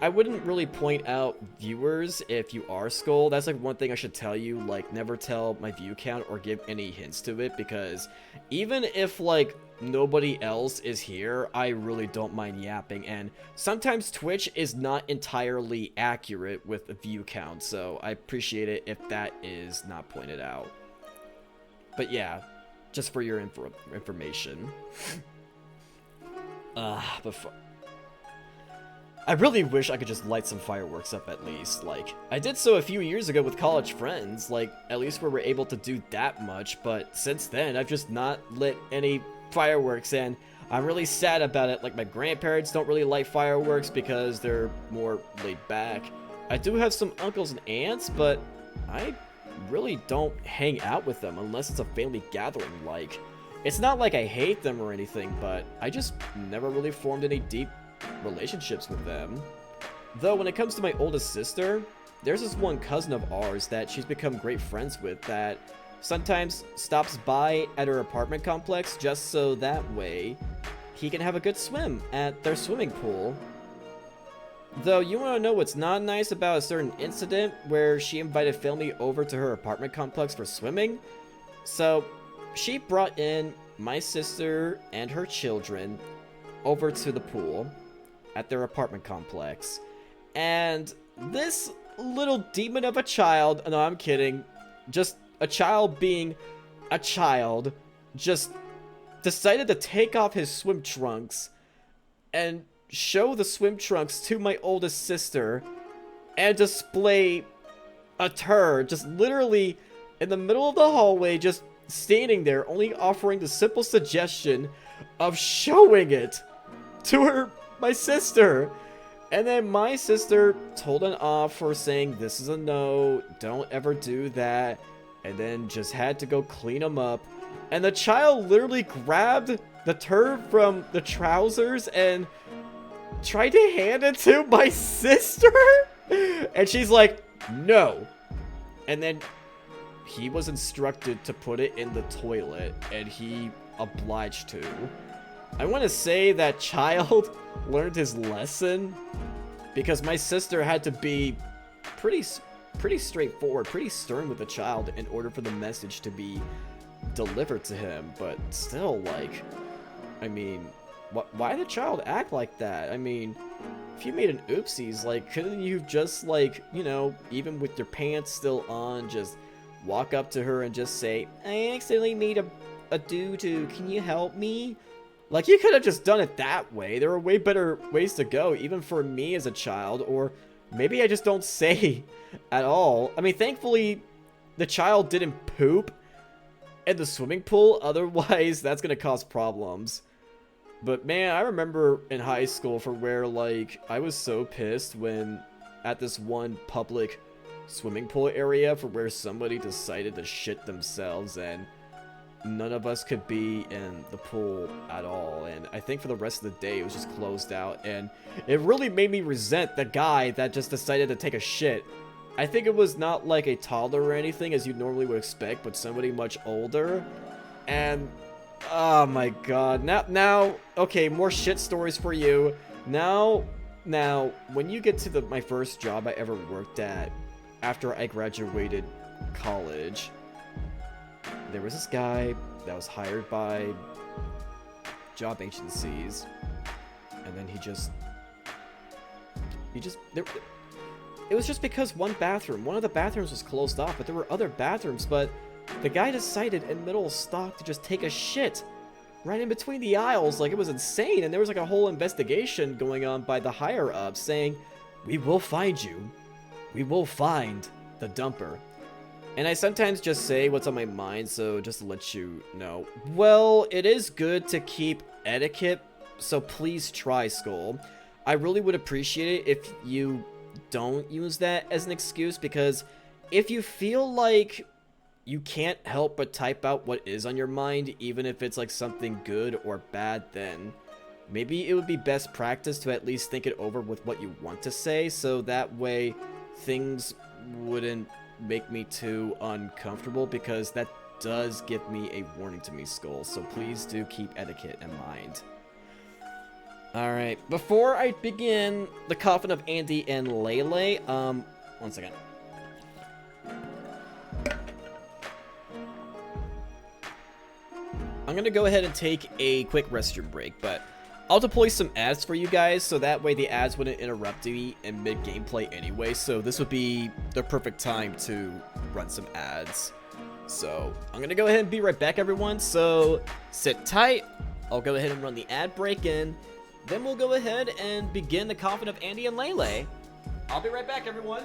I wouldn't really point out viewers if you are Skull. That's like one thing I should tell you, like, never tell my view count or give any hints to it, because even if like nobody else is here, I really don't mind yapping, and sometimes Twitch is not entirely accurate with the view count, so I appreciate it if that is not pointed out. But yeah, just for your information. I really wish I could just light some fireworks up at least. Like, I did so a few years ago with college friends, like, at least we were able to do that much, but since then, I've just not lit any fireworks, and I'm really sad about it. Like, my grandparents don't really light fireworks because they're more laid back. I do have some uncles and aunts, but I really don't hang out with them unless it's a family gathering. Like, it's not like I hate them or anything, but I just never really formed any deep relationships with them. Though when it comes to my oldest sister, there's this one cousin of ours that she's become great friends with that sometimes stops by at her apartment complex just so that way he can have a good swim at their swimming pool. Though, you want to know what's not nice about a certain incident where she invited family over to her apartment complex for swimming? So, she brought in my sister and her children over to the pool at their apartment complex. And this little demon of a child, no, I'm kidding, just a child being a child, just decided to take off his swim trunks and show the swim trunks to my oldest sister and display a turd just literally in the middle of the hallway, just standing there, only offering the simple suggestion of showing it to my sister. And then my sister told him off for saying this is a no, don't ever do that, and then just had to go clean him up. And the child literally grabbed the turd from the trousers and tried to hand it to my sister, and she's like, no. And then he was instructed to put it in the toilet, and he obliged to. I want to say that child learned his lesson, because my sister had to be pretty straightforward, pretty stern with the child in order for the message to be delivered to him. But still, like, I mean, why the child act like that? I mean, if you made an oopsies, like, couldn't you just, like, you know, even with your pants still on, just walk up to her and just say, I accidentally made a doo-doo, can you help me? Like, you could have just done it that way. There are way better ways to go, even for me as a child, or maybe I just don't say at all. I mean, thankfully, the child didn't poop in the swimming pool, otherwise that's gonna cause problems. But man, I remember in high school for where, like, I was so pissed when at this one public swimming pool area for where somebody decided to shit themselves and none of us could be in the pool at all. And I think for the rest of the day it was just closed out, and it really made me resent the guy that just decided to take a shit. I think it was not like a toddler or anything as you normally would expect, but somebody much older. And oh my god. Now, okay, more shit stories for you. Now, when you get to my first job I ever worked at after I graduated college, there was this guy that was hired by job agencies, and then it was just because one of the bathrooms was closed off, but there were other bathrooms, but the guy decided in middle of stock to just take a shit right in between the aisles. Like, it was insane, and there was like a whole investigation going on by the higher-ups saying, we will find you. We will find the dumper. And I sometimes just say what's on my mind, so just to let you know. Well, it is good to keep etiquette, so please try, Skull. I really would appreciate it if you don't use that as an excuse, because if you feel like you can't help but type out what is on your mind, even if it's like something good or bad, then maybe it would be best practice to at least think it over with what you want to say, so that way things wouldn't make me too uncomfortable, because that does give me a warning to me, Skull. So please do keep etiquette in mind. Alright, before I begin the coffin of Andy and Lele, one second. I'm gonna go ahead and take a quick restroom break, but I'll deploy some ads for you guys, so that way the ads wouldn't interrupt me in mid-gameplay anyway, so this would be the perfect time to run some ads. So, I'm gonna go ahead and be right back, everyone, so sit tight. I'll go ahead and run the ad break in then we'll go ahead and begin the coffin of Andy and Lele. I'll be right back, everyone.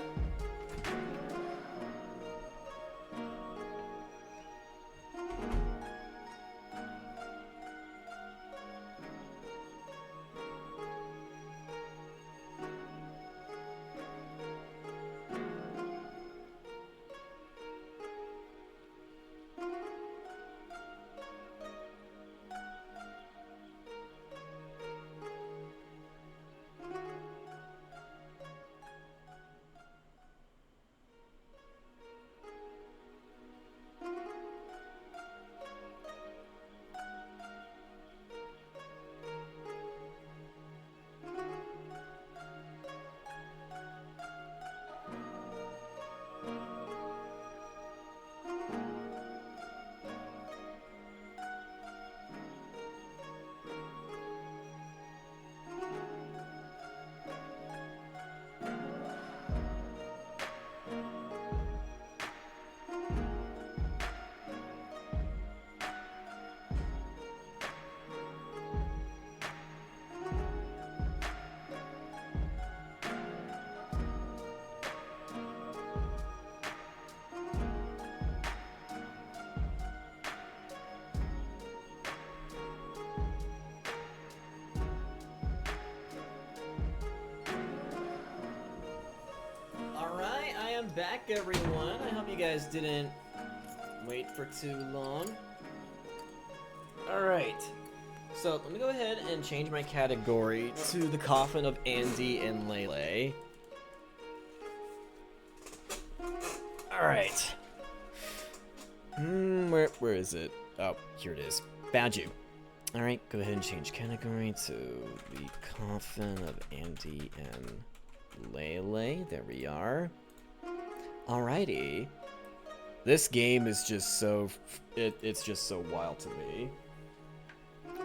Alright, I am back, everyone. I hope you guys didn't wait for too long. Alright, so let me go ahead and change my category to the coffin of Andy and Lele. Alright. Where is it? Oh, here it is. Found you. Alright, go ahead and change category to the coffin of Andy and Lele. There we are. Alrighty. This game is just so... It's just so wild to me.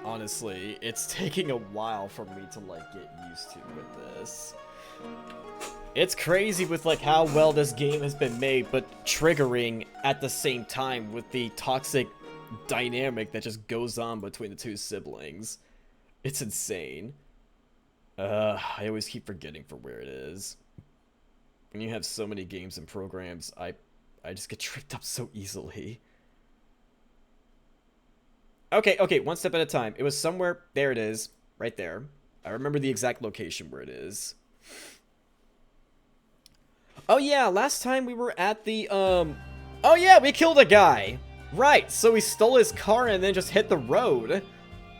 Honestly, it's taking a while for me to, like, get used to with this. It's crazy with, like, how well this game has been made, but triggering at the same time with the toxic dynamic that just goes on between the two siblings. It's insane. I always keep forgetting for where it is. When you have so many games and programs, I just get tripped up so easily. Okay, one step at a time. It was somewhere, there it is, right there. I remember the exact location where it is. Oh yeah, last time we were at the, oh yeah, we killed a guy! Right, so we stole his car and then just hit the road.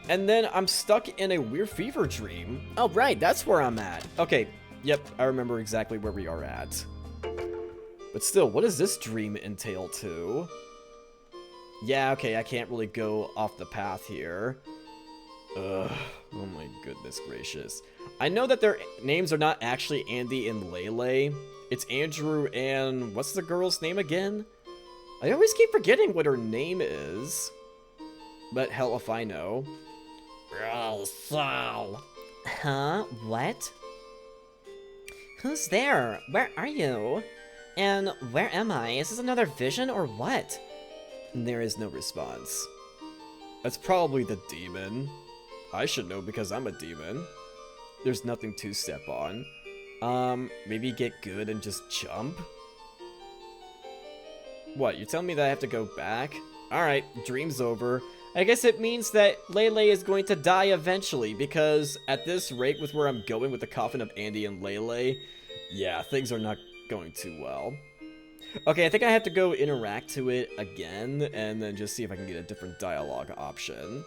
And then I'm stuck in a weird fever dream. Oh right, that's where I'm at. Okay, yep, I remember exactly where we are at. But still, what does this dream entail too? Yeah, okay, I can't really go off the path here. Ugh, oh my goodness gracious. I know that their names are not actually Andy and Lele. It's Andrew and... what's the girl's name again? I always keep forgetting what her name is. But hell if I know. Oh, Sal. Huh? What? Who's there? Where are you? And where am I? Is this another vision or what? There is no response. That's probably the demon. I should know because I'm a demon. There's nothing to step on. Maybe get good and just jump? What, you telling me that I have to go back? Alright, dream's over. I guess it means that Lele is going to die eventually, because at this rate with where I'm going with the coffin of Andy and Lele, yeah, things are not going too well. Okay, I think I have to go interact to it again, and then just see if I can get a different dialogue option.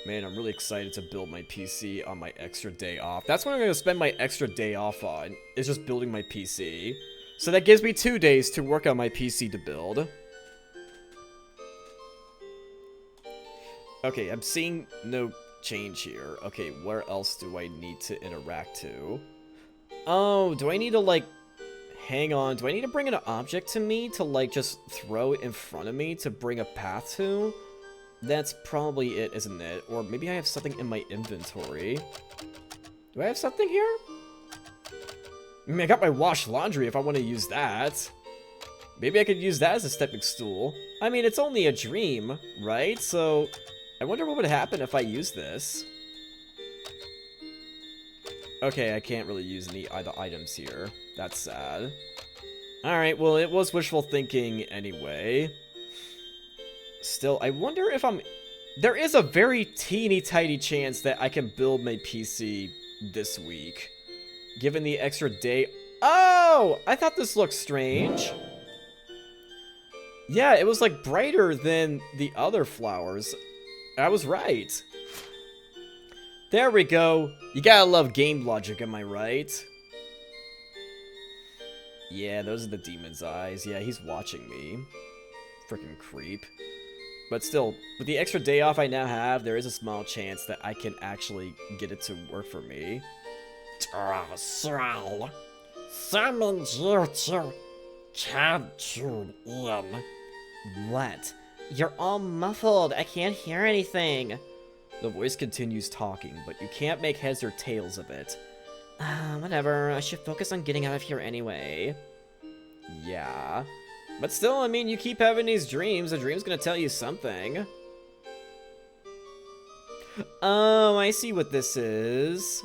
Man, I'm really excited to build my PC on my extra day off. That's what I'm going to spend my extra day off on, is just building my PC. So that gives me 2 days to work on my PC to build. Okay, I'm seeing no change here. Okay, where else do I need to interact to? Oh, do I need to, like... hang on, do I need to bring an object to me to, like, just throw it in front of me to bring a path to? That's probably it, isn't it? Or maybe I have something in my inventory. Do I have something here? I mean, I got my wash laundry if I want to use that. Maybe I could use that as a stepping stool. I mean, it's only a dream, right? So, I wonder what would happen if I use this. Okay, I can't really use any other items here. That's sad. Alright, well, it was wishful thinking anyway. Still, I wonder if I'm... There is a very teeny tiny chance that I can build my PC this week. Given the extra day... Oh! I thought this looked strange. Yeah, it was like brighter than the other flowers. I was right. There we go. You gotta love game logic, am I right? Yeah, those are the demon's eyes. Yeah, he's watching me. Freaking creep. But still, with the extra day off I now have, there is a small chance that I can actually get it to work for me. Summons you to can't you in. What? You're all muffled. I can't hear anything. The voice continues talking, but you can't make heads or tails of it. Whatever. I should focus on getting out of here anyway. Yeah. But still, I mean, you keep having these dreams. The dream's gonna tell you something. Oh, I see what this is.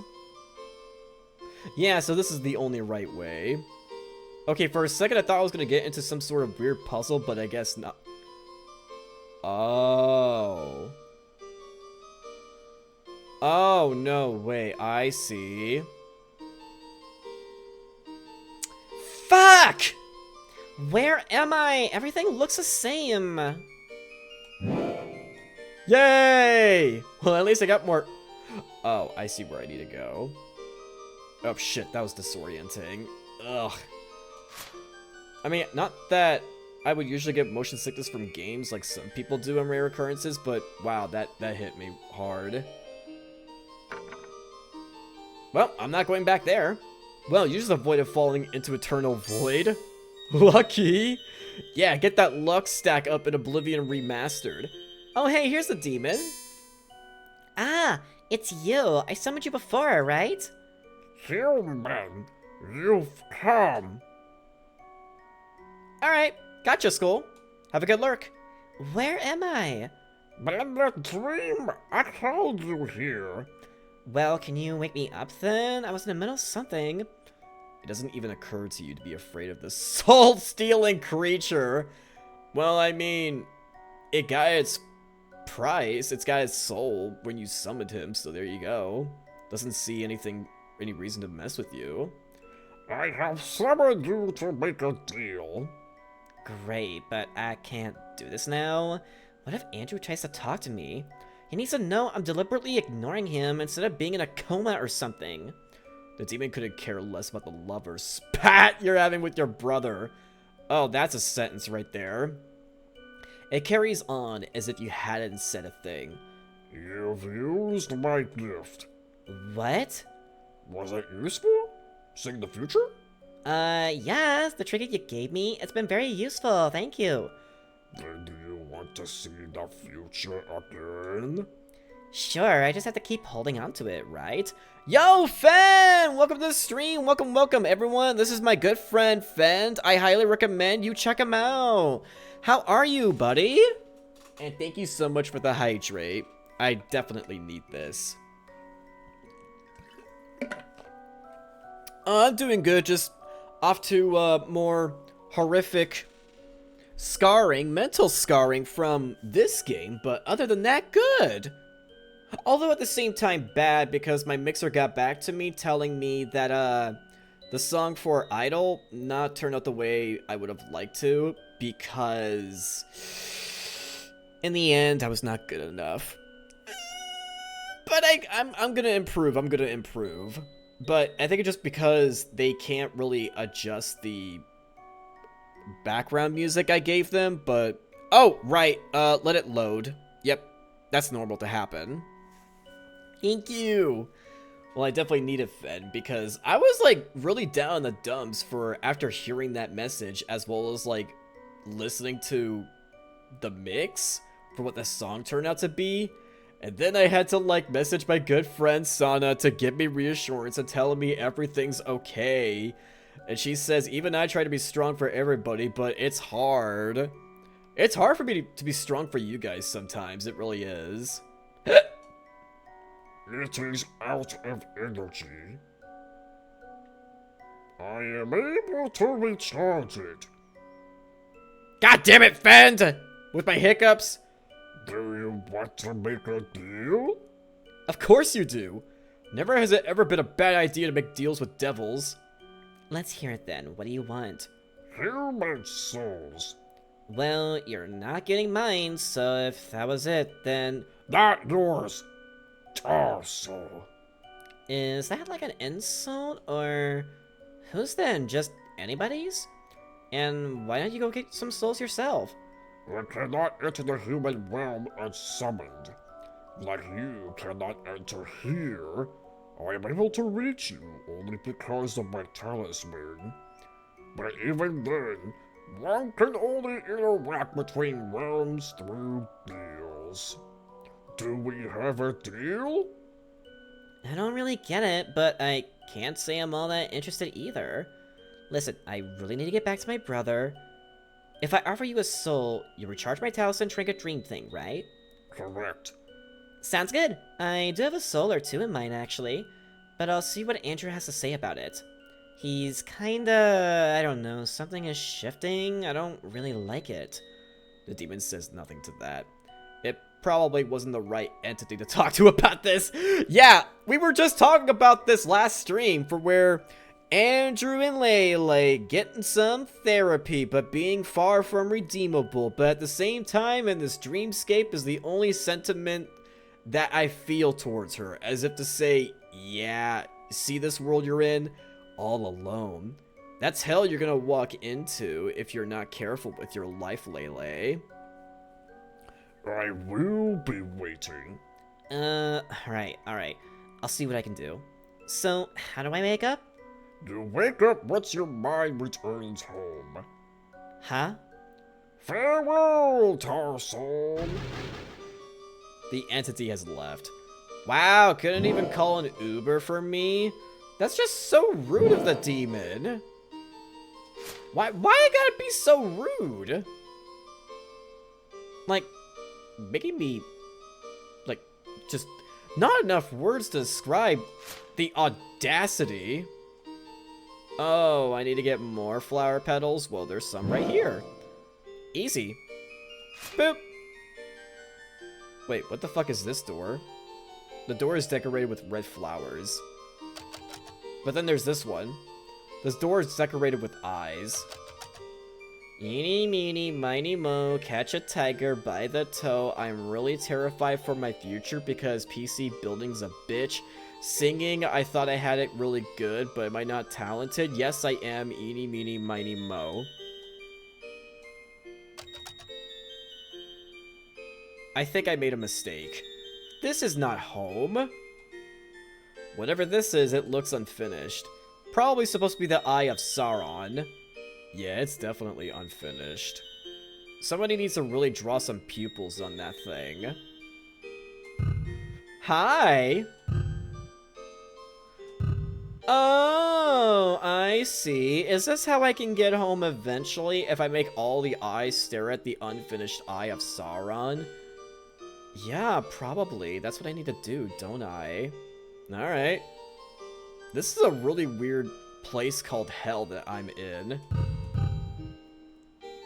Yeah, so this is the only right way. Okay, for a second I thought I was gonna get into some sort of weird puzzle, but I guess not. Oh. Oh, no, wait, I see. Fuck! Where am I? Everything looks the same. Yay! Well, at least I got more... Oh, I see where I need to go. Oh, shit, that was disorienting. Ugh. I mean, not that I would usually get motion sickness from games like some people do in rare occurrences, but wow, that hit me hard. Well, I'm not going back there. Well, you just avoided falling into eternal void. Lucky. Yeah, get that luck stack up in Oblivion Remastered. Oh, hey, here's the demon. Ah, it's you. I summoned you before, right? Human, you've come. Alright, gotcha, Skull. Have a good lurk. Where am I? But in the dream, I called you here. Well, can you wake me up then? I was in the middle of something. It doesn't even occur to you to be afraid of this soul-stealing creature. Well, I mean, it got its price. It's got its soul when you summoned him, so there you go. Doesn't see any reason to mess with you. I have summoned you to make a deal. Great, but I can't do this now. What if Andrew tries to talk to me? He needs to know I'm deliberately ignoring him instead of being in a coma or something. The demon couldn't care less about the lover spat you're having with your brother. Oh, that's a sentence right there. It carries on as if you hadn't said a thing. You've used my gift. What? Was it useful? Seeing the future? Yes, the trinket you gave me, it's been very useful, thank you. Then do you want to see the future again? Sure, I just have to keep holding on to it, right? Yo, Fen! Welcome to the stream. Welcome, everyone. This is my good friend, Fen. I highly recommend you check him out. How are you, buddy? And thank you so much for the hydrate. I definitely need this. I'm doing good. Just off to more horrific scarring, mental scarring from this game. But other than that, good. Although at the same time bad, because my mixer got back to me telling me that the song for Idol not turned out the way I would have liked to, because in the end I was not good enough. But I'm gonna improve. But I think it's just because they can't really adjust the background music I gave them, but oh right, let it load. Yep, that's normal to happen. Thank you. Well, I definitely need it fed because I was like really down in the dumps for after hearing that message, as well as like listening to the mix for what the song turned out to be. And then I had to like message my good friend Sana to give me reassurance and telling me everything's okay. And she says, even I try to be strong for everybody, but it's hard. It's hard for me to be strong for you guys sometimes. It really is. It is out of energy. I am able to recharge it. God damn it, Fend! With my hiccups. Do you want to make a deal? Of course you do. Never has it ever been a bad idea to make deals with devils. Let's hear it then. What do you want? Human souls. Well, you're not getting mine, so if that was it, then... Not yours. Torso. Is that like an insult, or... Who's then? Just anybody's? And why don't you go get some souls yourself? I cannot enter the human realm unsummoned. Like you cannot enter here. I am able to reach you only because of my talisman. But even then, one can only interact between realms through deals. Do we have a deal? I don't really get it, but I can't say I'm all that interested either. Listen, I really need to get back to my brother. If I offer you a soul, you recharge my talisman trinket dream thing, right? Correct. Sounds good. I do have a soul or two in mind, actually. But I'll see what Andrew has to say about it. He's kinda... I don't know, something is shifting. I don't really like it. The demon says nothing to that. It probably wasn't the right entity to talk to about this. Yeah, we were just talking about this last stream for where Andrew and Lele getting some therapy, but being far from redeemable. But at the same time, in this dreamscape is the only sentiment that I feel towards her. As if to say, yeah, see this world you're in? All alone. That's hell you're gonna walk into if you're not careful with your life, Lele. I will be waiting. Alright. I'll see what I can do. So, how do I make up? You wake up once your mind returns home. Huh? Farewell, Tarzan. The entity has left. Wow, couldn't even call an Uber for me? That's just so rude of the demon. Why it gotta be so rude? Like, making me, like, just not enough words to describe the audacity. Oh, I need to get more flower petals? Well, there's some right here. Easy. Boop. Wait, what the fuck is this door? The door is decorated with red flowers. But then there's this one. This door is decorated with eyes. Eeny, meeny, miny, mo, catch a tiger by the toe. I'm really terrified for my future because PC building's a bitch. Singing, I thought I had it really good, but am I not talented? Yes, I am. Eeny, meeny, miny, mo. I think I made a mistake. This is not home. Whatever this is, it looks unfinished. Probably supposed to be the Eye of Sauron. Yeah, it's definitely unfinished. Somebody needs to really draw some pupils on that thing. Hi! Oh, I see. Is this how I can get home eventually if I make all the eyes stare at the unfinished Eye of Sauron? Yeah, probably. That's what I need to do, don't I? Alright. This is a really weird place called Hell that I'm in.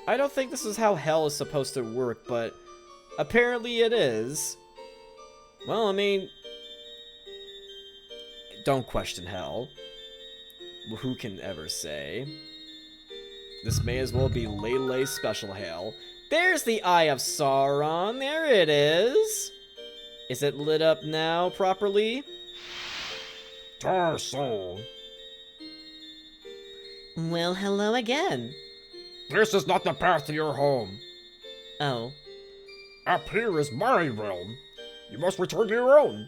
I don't think this is how Hell is supposed to work, but apparently it is. Well, I mean, don't question Hell. Who can ever say? This may as well be Lele's special Hell. There's the Eye of Sauron. There it is. Is it lit up now properly? Tarzan. Well, hello again. This is not the path to your home. Oh, Up here is my realm. You must return to your own.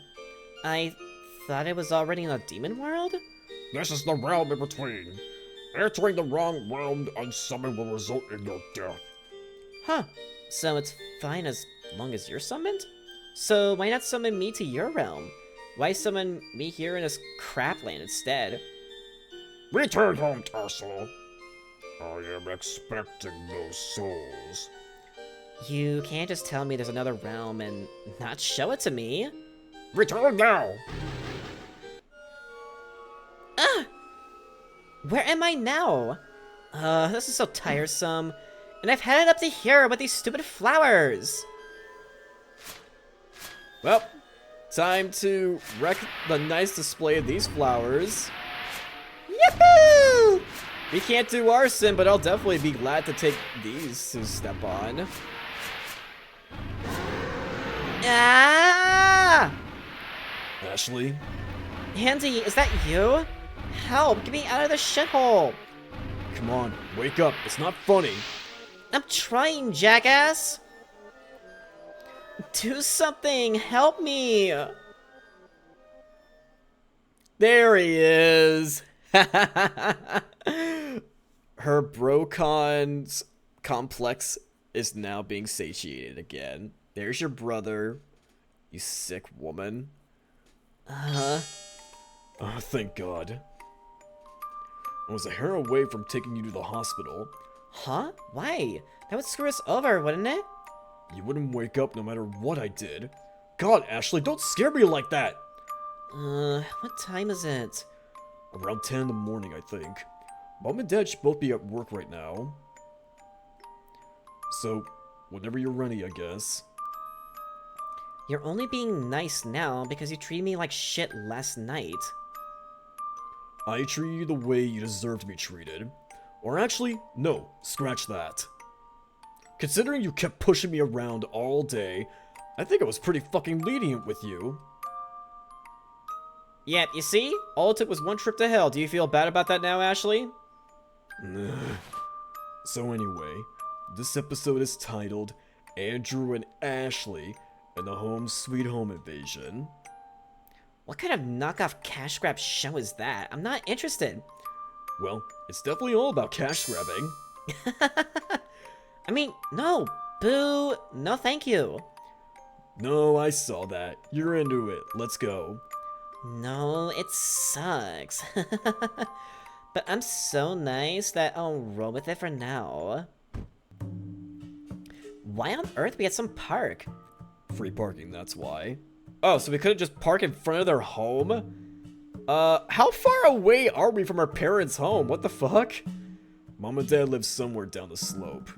I thought I was already in a demon world? This is the realm in between. Entering the wrong realm unsummoned will result in your death. Huh. So it's fine as long as you're summoned? So why not summon me to your realm? Why summon me here in this crapland instead? Return home, Tarzan. I am expecting those souls. You can't just tell me there's another realm and not show it to me. Return now! Where am I now? This is so tiresome. And I've had it up to here with these stupid flowers. Well, time to wreck the nice display of these flowers. Yahoo! We can't do arson, but I'll definitely be glad to take these to step on. Ah! Ashley? Andy, is that you? Help, get me out of this shithole. Come on, wake up. It's not funny. I'm trying, jackass. Do something, help me. There he is. Her Brocon's complex is now being satiated again. There's your brother, you sick woman. Uh-huh. Oh, thank God. I was a hair away from taking you to the hospital. Huh? Why? That would screw us over, wouldn't it? You wouldn't wake up no matter what I did. God, Ashley, don't scare me like that! What time is it? Around 10 in the morning, I think. Mom and Dad should both be at work right now. So, whenever you're ready, I guess. You're only being nice now because you treated me like shit last night. I treat you the way you deserve to be treated. Or actually, no, scratch that. Considering you kept pushing me around all day, I think I was pretty fucking lenient with you. Yeah, you see? All it took was one trip to hell. Do you feel bad about that now, Ashley? So anyway, this episode is titled Andrew and Ashley and the Home Sweet Home Invasion. What kind of knockoff cash grab show is that? I'm not interested. Well, it's definitely all about cash grabbing. I mean, no. Boo. No, thank you. No, I saw that. You're into it. Let's go. No, it sucks. But I'm so nice that I'll roll with it for now. Why on earth we at some park? Free parking, that's why. Oh, so we couldn't just park in front of their home? How far away are we from our parents' home? What the fuck? Mom and Dad live somewhere down the slope.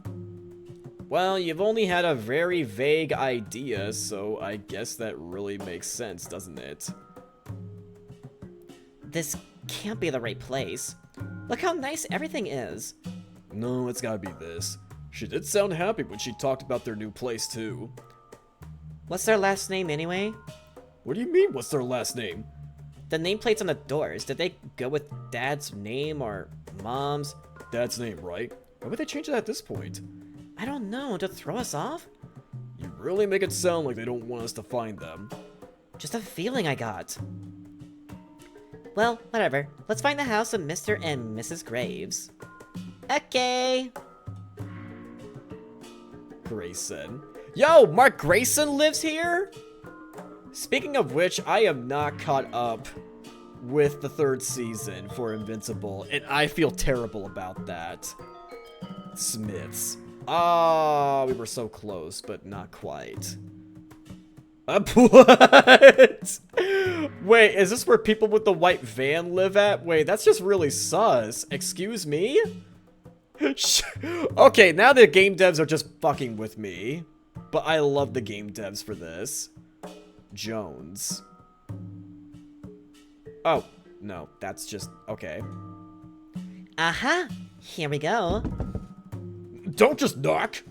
Well, you've only had a very vague idea, so I guess that really makes sense, doesn't it? This can't be the right place. Look how nice everything is. No, it's gotta be this. She did sound happy when she talked about their new place, too. What's their last name anyway? What do you mean, what's their last name? The nameplates on the doors, did they go with Dad's name or Mom's? Dad's name, right? Why would they change it at this point? I don't know, to throw us off? You really make it sound like they don't want us to find them. Just a feeling I got. Well, whatever. Let's find the house of Mr. and Mrs. Graves. Okay. Grayson. Yo, Mark Grayson lives here? Speaking of which, I am not caught up with the 3rd season for Invincible, and I feel terrible about that. Smiths. Ah, we were so close, but not quite. What? Wait, is this where people with the white van live at? Wait, that's just really sus. Excuse me? Okay, now the game devs are just fucking with me. But I love the game devs for this. Jones. Oh, no, that's just... okay. Aha! Here we go. Don't just knock!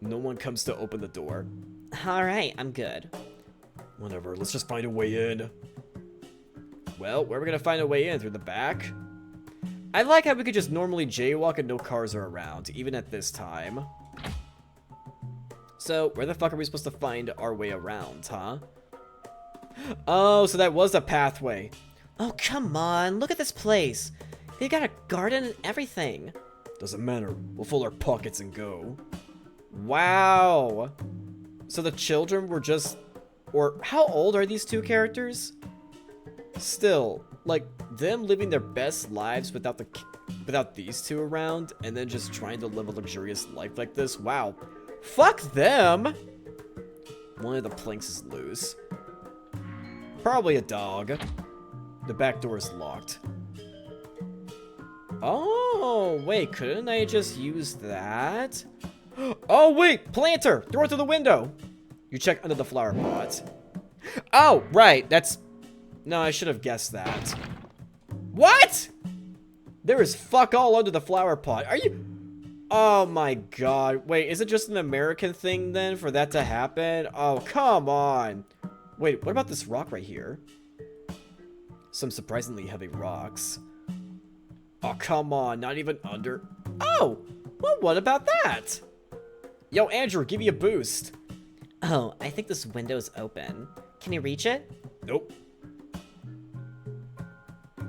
No one comes to open the door. Alright, I'm good. Whatever, let's just find a way in. Well, where are we gonna find a way in? Through the back? I like how we could just normally jaywalk and no cars are around, even at this time. So, where the fuck are we supposed to find our way around, huh? Oh, so that was a pathway. Oh, come on. Look at this place. They got a garden and everything. Doesn't matter, we'll fill our pockets and go. Wow. So the children were just... or how old are these two characters? Still, like, them living their best lives without these two around, and then just trying to live a luxurious life like this. Wow. Fuck them! One of the planks is loose. Probably a dog. The back door is locked. Oh, wait, couldn't I just use that? Oh, wait, planter! Throw it through the window! You check under the flower pot. Oh, right, that's... No, I should have guessed that. What? There is fuck all under the flower pot. Are you... Oh my god. Wait, is it just an American thing then for that to happen? Oh, come on. Wait, what about this rock right here? Some surprisingly heavy rocks. Oh, come on. Not even under... Oh, well, what about that? Yo, Andrew, give me a boost. Oh, I think this window's open. Can you reach it? Nope.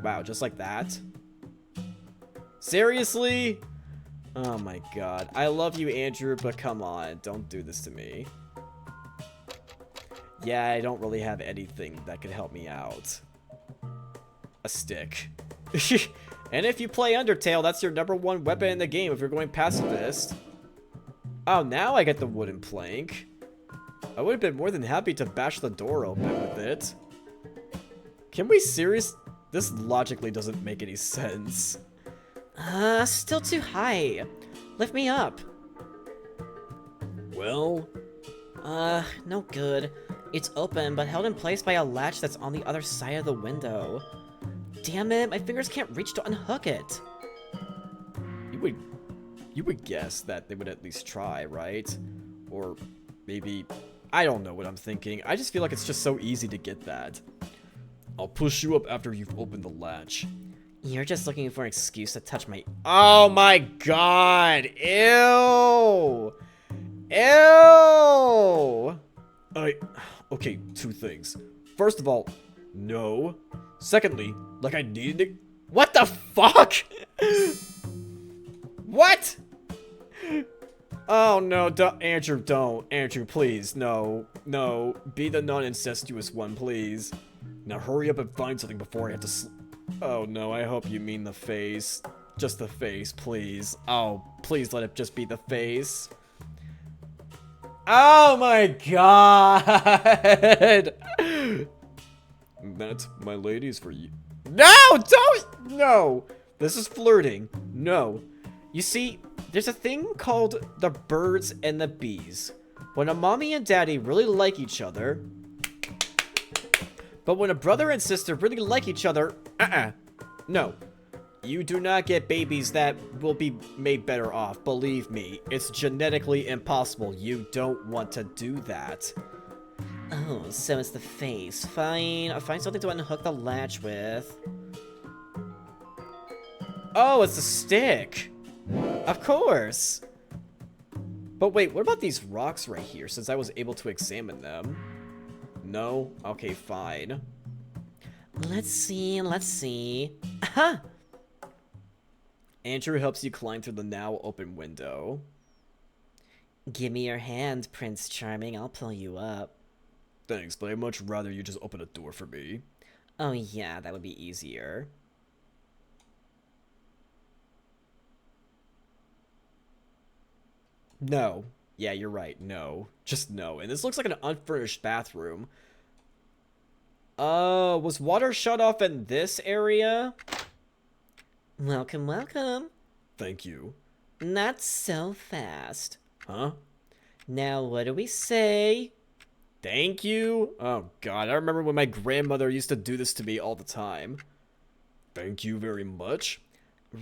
Wow, just like that? Seriously? Oh my god. I love you, Andrew, but come on. Don't do this to me. Yeah, I don't really have anything that could help me out. A stick. And if you play Undertale, that's your #1 weapon in the game if you're going pacifist. Oh, now I get the wooden plank. I would have been more than happy to bash the door open with it. Can we This logically doesn't make any sense. Still too high. Lift me up. Well... No good. It's open, but held in place by a latch that's on the other side of the window. Damn it, my fingers can't reach to unhook it. You would guess that they would at least try, right? Or maybe... I don't know what I'm thinking. I just feel like it's just so easy to get that. I'll push you up after you've opened the latch. You're just looking for an excuse to touch my... Oh my god! Ew! Ew! Okay, two things. First of all, no. Secondly, like I needed it. What the fuck? What? Oh no, Andrew, don't. Andrew, please, no. No, be the non-incestuous one, please. Now hurry up and find something before I have to Oh no, I hope you mean the face. Just the face, please. Oh, please let it just be the face. Oh my god! That's my ladies for you. No, don't! No! This is flirting. No. You see, there's a thing called the birds and the bees. When a mommy and daddy really like each other, but when a brother and sister really like each other, no. You do not get babies that will be made better off. Believe me, it's genetically impossible. You don't want to do that. Oh, so it's the face. Fine, I'll find something to unhook the latch with. Oh, it's a stick. Of course. But wait, what about these rocks right here, since I was able to examine them? No? Okay, fine. Let's see. Aha! Andrew helps you climb through the now open window. Give me your hand, Prince Charming. I'll pull you up. Thanks, but I'd much rather you just open a door for me. Oh yeah, that would be easier. No. Yeah, you're right. No. Just no. And this looks like an unfurnished bathroom. Was water shut off in this area? Welcome, welcome. Thank you. Not so fast. Huh? Now, what do we say? Thank you? Oh, God. I remember when my grandmother used to do this to me all the time. Thank you very much.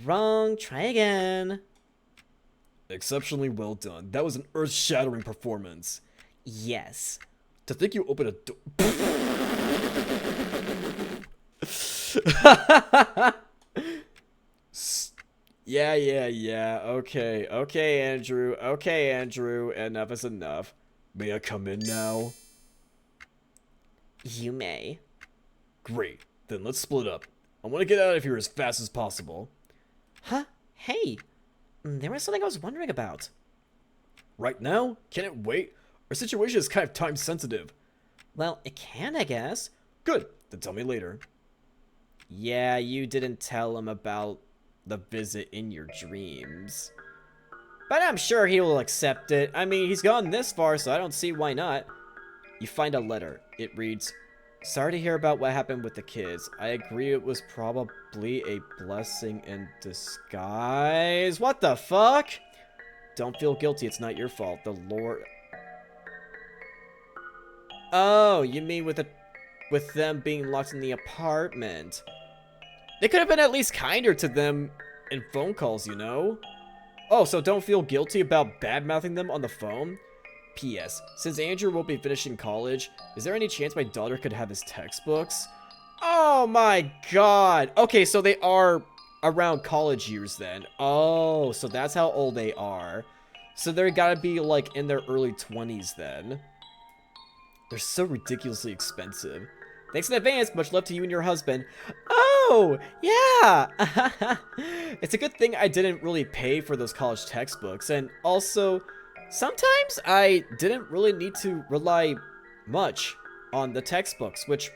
Wrong. Try again. Exceptionally well done. That was an earth-shattering performance. Yes. To think you opened a door... Yeah. Okay, Andrew. Enough is enough. May I come in now? You may. Great. Then let's split up. I want to get out of here as fast as possible. Huh? Hey. There was something I was wondering about. Right now? Can it wait? Our situation is kind of time sensitive. Well, it can, I guess. Good. Then tell me later. Yeah, you didn't tell him about the visit in your dreams. But I'm sure he will accept it. I mean, he's gone this far, so I don't see why not. You find a letter. It reads, Sorry to hear about what happened with the kids. I agree it was probably a blessing in disguise. What the fuck? Don't feel guilty, it's not your fault. The Lord... Oh, you mean with them being locked in the apartment. They could have been at least kinder to them in phone calls, you know? Oh, so don't feel guilty about bad-mouthing them on the phone? P.S. Since Andrew won't be finishing college, is there any chance my daughter could have his textbooks? Oh my god! Okay, so they are around college years then. Oh, so that's how old they are. So they're gotta be, like, in their early 20s then. They're so ridiculously expensive. Thanks in advance. Much love to you and your husband. Oh, yeah! It's a good thing I didn't really pay for those college textbooks. And also, sometimes I didn't really need to rely much on the textbooks, which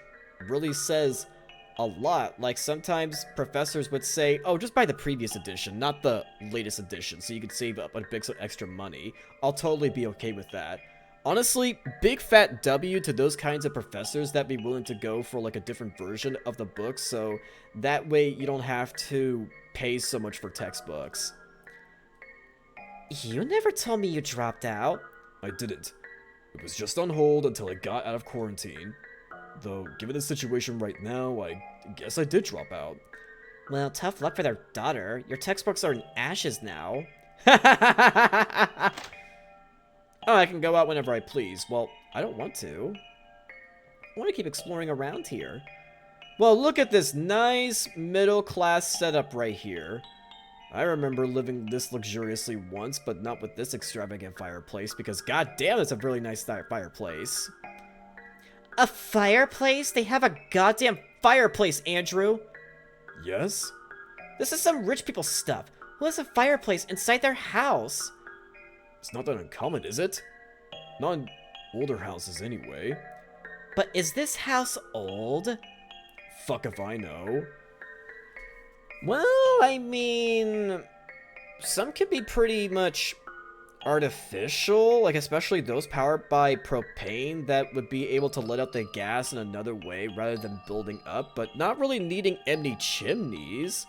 really says a lot. Like, sometimes professors would say, oh, just buy the previous edition, not the latest edition, so you could save up a big extra money. I'll totally be okay with that. Honestly, big fat W to those kinds of professors that be willing to go for like a different version of the book, so that way you don't have to pay so much for textbooks. You never told me you dropped out. I didn't. It was just on hold until I got out of quarantine. Though, given the situation right now, I guess I did drop out. Well, tough luck for their daughter. Your textbooks are in ashes now. Oh, I can go out whenever I please. Well, I don't want to. I want to keep exploring around here. Well, look at this nice middle-class setup right here. I remember living this luxuriously once, but not with this extravagant fireplace, because goddamn, it's a really nice fireplace. A fireplace? They have a goddamn fireplace, Andrew! Yes? This is some rich people stuff. Who has a fireplace inside their house? It's not that uncommon, is it? Not in older houses, anyway. But is this house old? Fuck if I know. Well, I mean... some could be pretty much artificial, like especially those powered by propane that would be able to let out the gas in another way rather than building up, but not really needing any chimneys.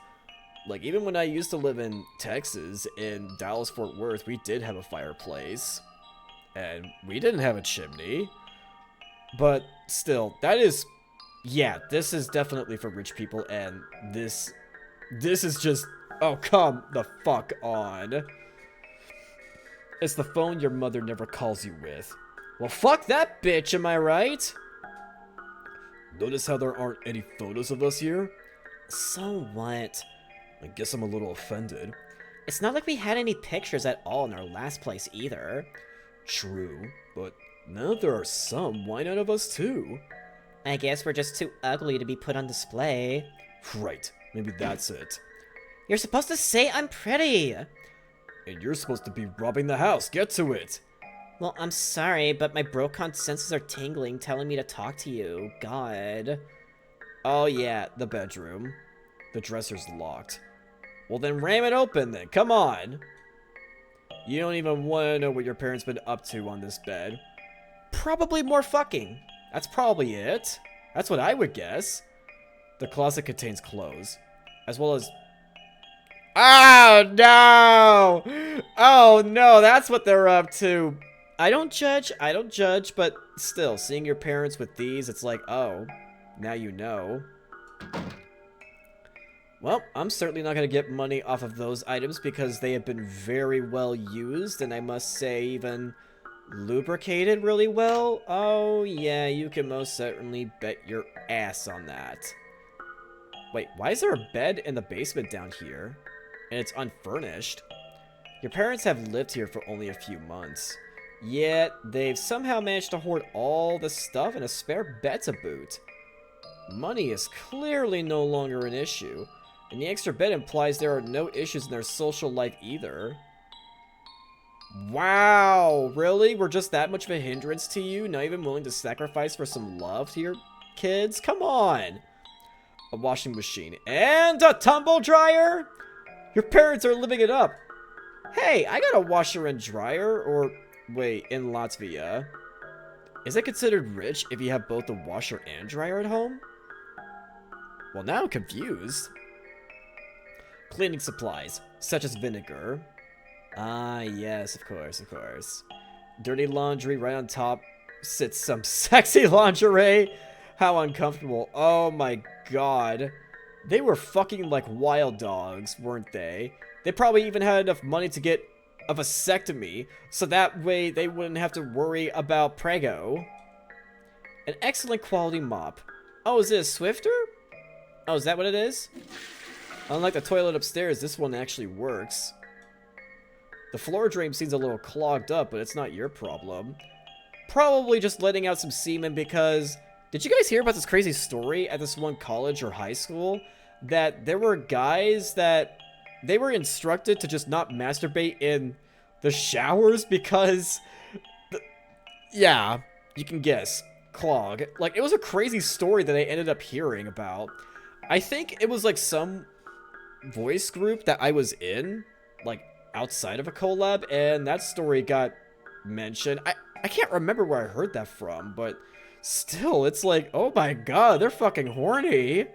Like, even when I used to live in Texas, in Dallas-Fort Worth, we did have a fireplace. And we didn't have a chimney. But still, that is... yeah, this is definitely for rich people, and this is just... oh, come the fuck on. It's the phone your mother never calls you with. Well, fuck that bitch, am I right? Notice how there aren't any photos of us here? So what? I guess I'm a little offended. It's not like we had any pictures at all in our last place either. True, but now there are some, why not of us too? I guess we're just too ugly to be put on display. Right, maybe that's it. You're supposed to say I'm pretty! And you're supposed to be robbing the house, get to it! Well, I'm sorry, but my Brocon senses are tingling, telling me to talk to you. God. Oh yeah, the bedroom. The dresser's locked. Well then ram it open then, come on! You don't even want to know what your parents been up to on this bed. Probably more fucking. That's probably it. That's what I would guess. The closet contains clothes, as well as... oh no! Oh no, that's what they're up to. I don't judge, but still, seeing your parents with these, it's like, oh, now you know. Well, I'm certainly not going to get money off of those items because they have been very well used, and I must say even lubricated really well. Oh yeah, you can most certainly bet your ass on that. Wait, why is there a bed in the basement down here? And it's unfurnished? Your parents have lived here for only a few months. Yet, they've somehow managed to hoard all the stuff and a spare bed to boot. Money is clearly no longer an issue. And the extra bed implies there are no issues in their social life either. Wow, really? We're just that much of a hindrance to you? Not even willing to sacrifice for some love to your kids? Come on! A washing machine and a tumble dryer? Your parents are living it up. Hey, I got a washer and dryer, or wait, in Latvia. Is it considered rich if you have both a washer and dryer at home? Well, now I'm confused. Cleaning supplies, such as vinegar. Ah, yes, of course, of course. Dirty laundry, right on top sits some sexy lingerie. How uncomfortable. Oh my god. They were fucking like wild dogs, weren't they? They probably even had enough money to get a vasectomy, so that way they wouldn't have to worry about Prego. An excellent quality mop. Oh, is it a Swifter? Oh, is that what it is? Unlike the toilet upstairs, this one actually works. The floor drain seems a little clogged up, but it's not your problem. Probably just letting out some semen because... Did you guys hear about this crazy story at this one college or high school? That there were guys that... They were instructed to just not masturbate in the showers because... Yeah, you can guess. Clog. Like, it was a crazy story that I ended up hearing about. I think it was like some voice group that I was in, like, outside of a collab, and that story got mentioned. I can't remember where I heard that from, but still, it's like, oh my god, they're fucking horny.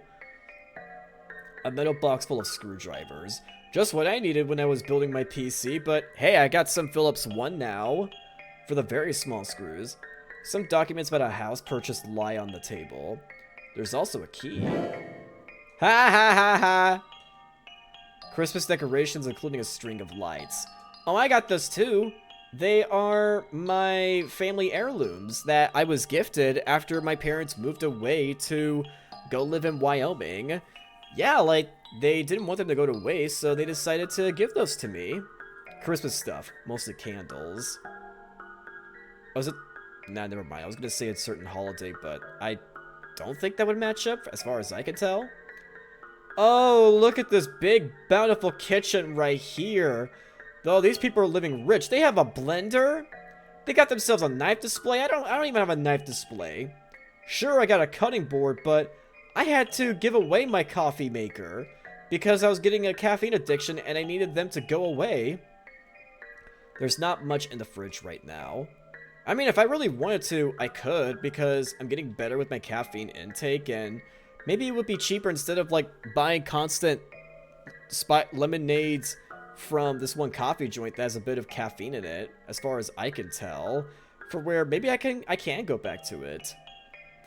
A metal box full of screwdrivers. Just what I needed when I was building my PC, but hey, I got some Phillips 1 now for the very small screws. Some documents about a house purchased lie on the table. There's also a key. Ha ha ha ha! Christmas decorations, including a string of lights. Oh, I got those too. They are my family heirlooms that I was gifted after my parents moved away to go live in Wyoming. Yeah, like, they didn't want them to go to waste, so they decided to give those to me. Christmas stuff, mostly candles. Was it? Nah, never mind. I was gonna say it's a certain holiday, but I don't think that would match up as far as I can tell. Oh, look at this big, bountiful kitchen right here. Though these people are living rich. They have a blender. They got themselves a knife display. I don't even have a knife display. Sure, I got a cutting board, but I had to give away my coffee maker because I was getting a caffeine addiction and I needed them to go away. There's not much in the fridge right now. I mean, if I really wanted to, I could because I'm getting better with my caffeine intake and maybe it would be cheaper instead of like buying constant lemonades from this one coffee joint that has a bit of caffeine in it, as far as I can tell, for where maybe I can go back to it.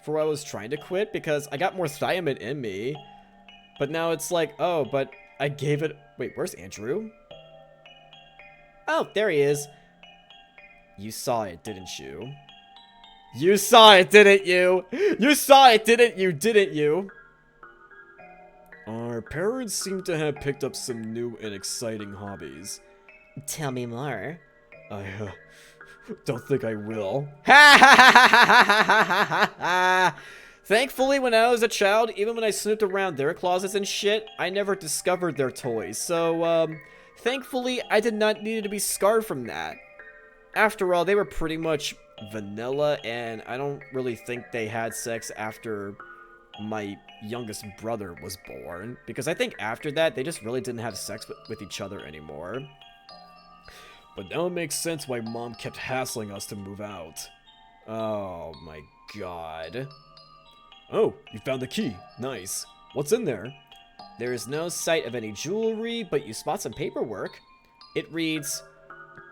For what I was trying to quit because I got more thiamine in me, but now it's like, oh, but I gave it. Wait, where's Andrew? Oh, there he is. You saw it, didn't you? You saw it, didn't you? You saw it, didn't you? Didn't you? Our parents seem to have picked up some new and exciting hobbies. Tell me more. I don't think I will. Ha ha ha ha ha ha! Thankfully, when I was a child, even when I snooped around their closets and shit, I never discovered their toys. So, thankfully, I did not need to be scarred from that. After all, they were pretty much vanilla, and I don't really think they had sex after my youngest brother was born. Because I think after that, they just really didn't have sex with each other anymore. But now it makes sense why Mom kept hassling us to move out. Oh my god. Oh, you found the key. Nice. What's in there? There is no sight of any jewelry, but you spot some paperwork. It reads,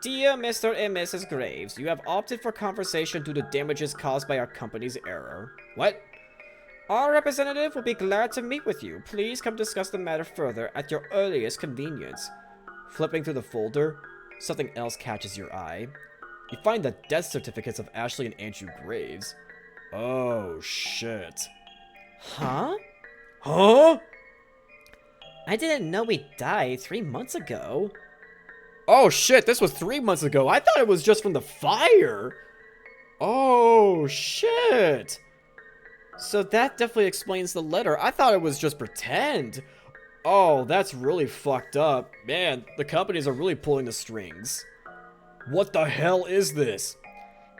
Dear Mr. and Mrs. Graves, you have opted for conversation due to damages caused by our company's error. What? Our representative will be glad to meet with you. Please come discuss the matter further at your earliest convenience. Flipping through the folder, something else catches your eye. You find the death certificates of Ashley and Andrew Graves. Oh, shit. Huh? Huh? I didn't know we died 3 months ago. Oh, shit, this was 3 months ago. I thought it was just from the fire. Oh, shit. So that definitely explains the letter. I thought it was just pretend. Oh, that's really fucked up. Man, the companies are really pulling the strings. What the hell is this?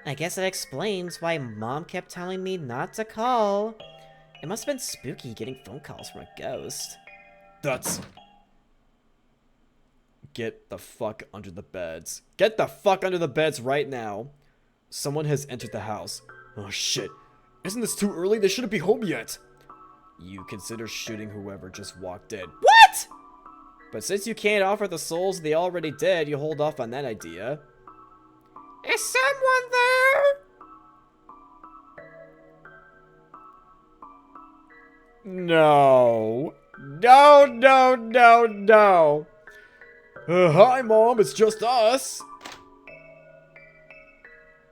I guess that explains why Mom kept telling me not to call. It must have been spooky getting phone calls from a ghost. That's... Get the fuck under the beds. Get the fuck under the beds right now. Someone has entered the house. Oh shit. Isn't this too early? They shouldn't be home yet. You consider shooting whoever just walked in. What? But since you can't offer the souls they already did, you hold off on that idea. Is someone there? No. No, no, no, no. Hi, Mom. It's just us.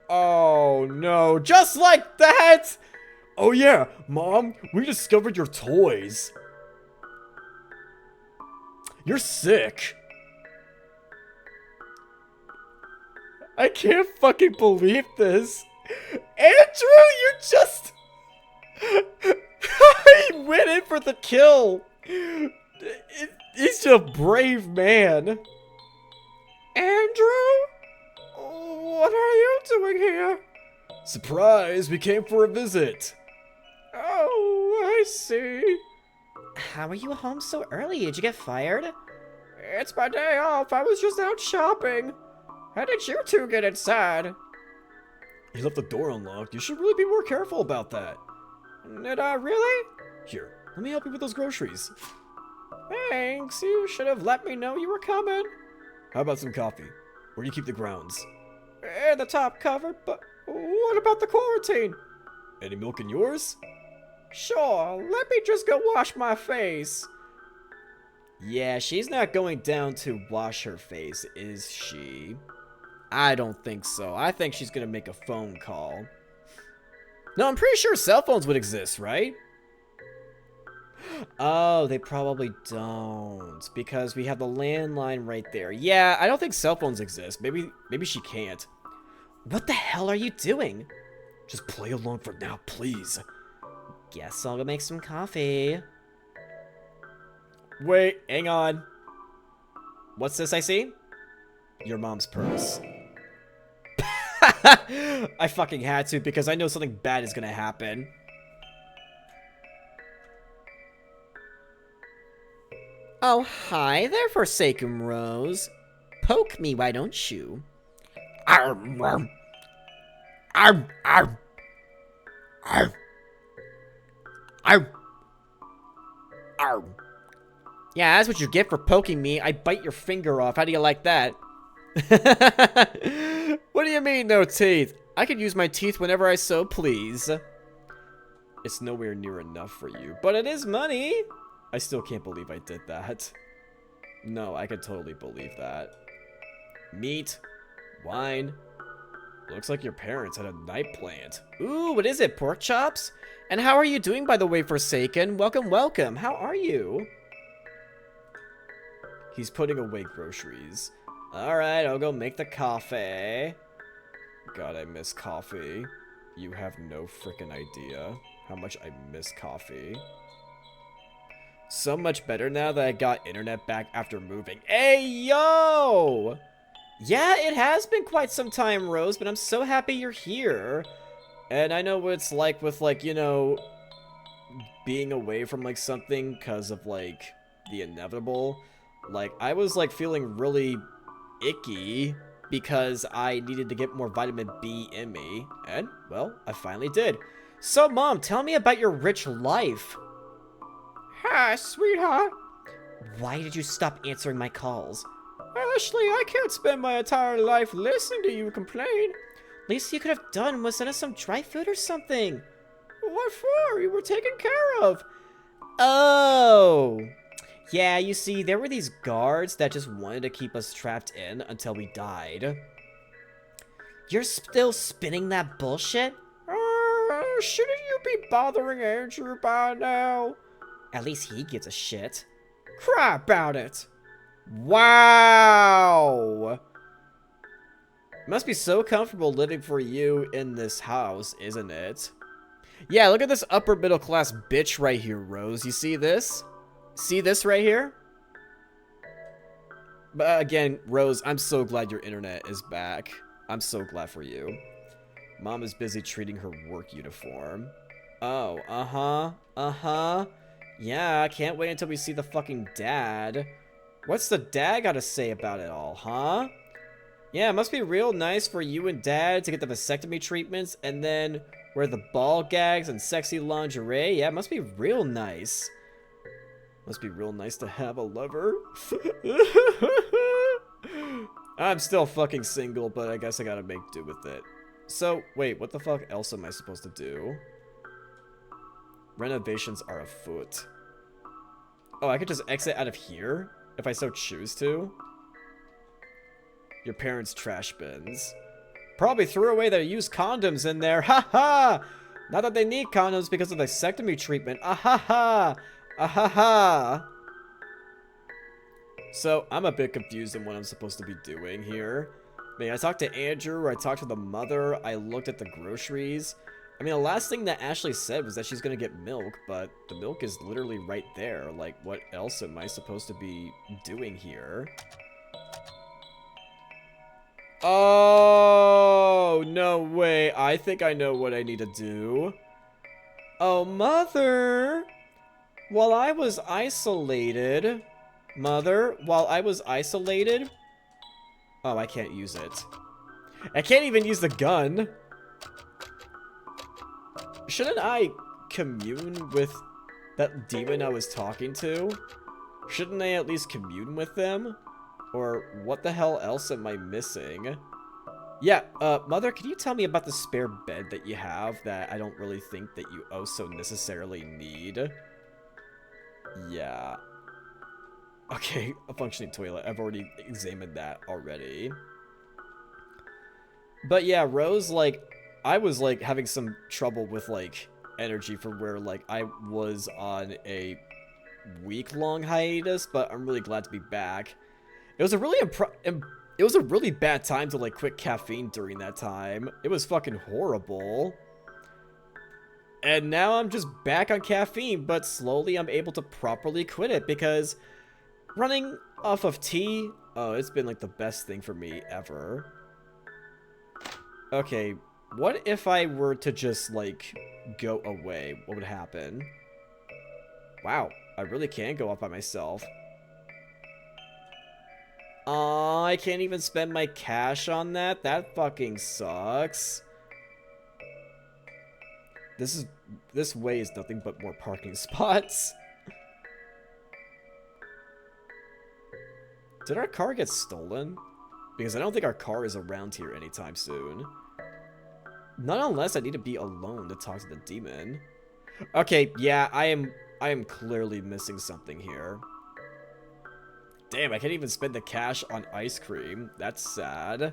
Oh, no. Just like that? Oh, yeah. Mom, we discovered your toys. You're sick. I can't fucking believe this. Andrew, you just... he went in for the kill. He's a brave man. Andrew? What are you doing here? Surprise, we came for a visit. Oh, I see. How are you home so early? Did you get fired? It's my day off. I was just out shopping. How did you two get inside? You left the door unlocked. You should really be more careful about that. Did I really? Here, let me help you with those groceries. Thanks. You should have let me know you were coming. How about some coffee? Where do you keep the grounds? In the top cupboard, but what about the quarantine? Any milk in yours? Sure, let me just go wash my face. Yeah, she's not going down to wash her face, is she? I don't think so. I think she's gonna make a phone call. No, I'm pretty sure cell phones would exist, right? Oh, they probably don't. Because we have the landline right there. Yeah, I don't think cell phones exist. Maybe she can't. What the hell are you doing? Just play along for now, please. Guess I'll go make some coffee. Wait, hang on. What's this I see? Your mom's purse. I fucking had to because I know something bad is gonna happen. Oh, hi there, Forsaken Rose. Poke me, why don't you? Arr, arr. Arr, arr. Arr. Arr. Arr. Yeah, that's what you get for poking me. I bite your finger off. How do you like that? What do you mean, no teeth? I can use my teeth whenever I so please. It's nowhere near enough for you, but it is money. I still can't believe I did that. No, I could totally believe that. Meat, wine. Looks like your parents had a night plant. Ooh, what is it, pork chops? And how are you doing, by the way, Forsaken? Welcome, welcome. How are you? He's putting away groceries. Alright, I'll go make the coffee. God, I miss coffee. You have no freaking idea how much I miss coffee. So much better now that I got internet back after moving. Hey, yo! Yeah, it has been quite some time, Rose, but I'm so happy you're here. And I know what it's like with, like, you know, being away from, like, something because of, like, the inevitable. Like, I was, like, feeling really icky because I needed to get more vitamin B in me. And, well, I finally did. So, Mom, tell me about your rich life. Hi, sweetheart. Why did you stop answering my calls? Ashley, I can't spend my entire life listening to you complain. Least you could have done was send us some dry food or something. What for? You were taken care of. Oh. Yeah, you see, there were these guards that just wanted to keep us trapped in until we died. You're still spinning that bullshit? Shouldn't you be bothering Andrew by now? At least he gives a shit. Cry about it. Wow. Must be so comfortable living for you in this house, isn't it? Yeah, look at this upper middle class bitch right here, Rose. You see this? See this right here? But again, Rose, I'm so glad your internet is back. I'm so glad for you. Mom is busy treating her work uniform. Oh, uh-huh. Yeah, I can't wait until we see the fucking dad. What's the dad gotta say about it all, huh? Yeah, it must be real nice for you and Dad to get the vasectomy treatments and then Wear the ball gags and sexy lingerie. Yeah, it must be real nice. Must be real nice to have a lover. I'm still fucking single, but I guess I gotta make do with it. So, wait, what the fuck else am I supposed to do? Renovations are afoot. Oh, I could just exit out of here? If I so choose to? Your parents' trash bins. Probably threw away their used condoms in there. Ha ha! Not that they need condoms because of the vasectomy treatment. Ah ha ha! Ah ha ha! So, I'm a bit confused in what I'm supposed to be doing here. I mean, I talked to Andrew, I talked to the mother, I looked at the groceries. I mean, the last thing that Ashley said was that she's gonna get milk, but the milk is literally right there. Like, what else am I supposed to be doing here? Oh, no way. I think I know what I need to do. Oh, Mother! While I was isolated... Mother, while I was isolated... Oh, I can't use it. I can't even use the gun. Shouldn't I commune with that demon I was talking to? Shouldn't I at least commune with them? Or what the hell else am I missing? Yeah, Mother, can you tell me about the spare bed that you have that I don't really think that you oh so necessarily need? Yeah. Okay, a functioning toilet. I've already examined that already. But yeah, Rose, like, I was, like, having some trouble with, like, energy for where, like, I was on a week-long hiatus, but I'm really glad to be back. It was a really it was a really bad time to, like, quit caffeine during that time. It was fucking horrible. And now I'm just back on caffeine, but slowly I'm able to properly quit it because running off of tea, oh, it's been, like, the best thing for me ever. Okay, what if I were to just, like, go away? What would happen? Wow, I really can go off by myself. Aw, I can't even spend my cash on that? That fucking sucks. This way is nothing but more parking spots. Did our car get stolen? Because I don't think our car is around here anytime soon. Not unless I need to be alone to talk to the demon. Okay, yeah, I am clearly missing something here. Damn, I can't even spend the cash on ice cream. That's sad.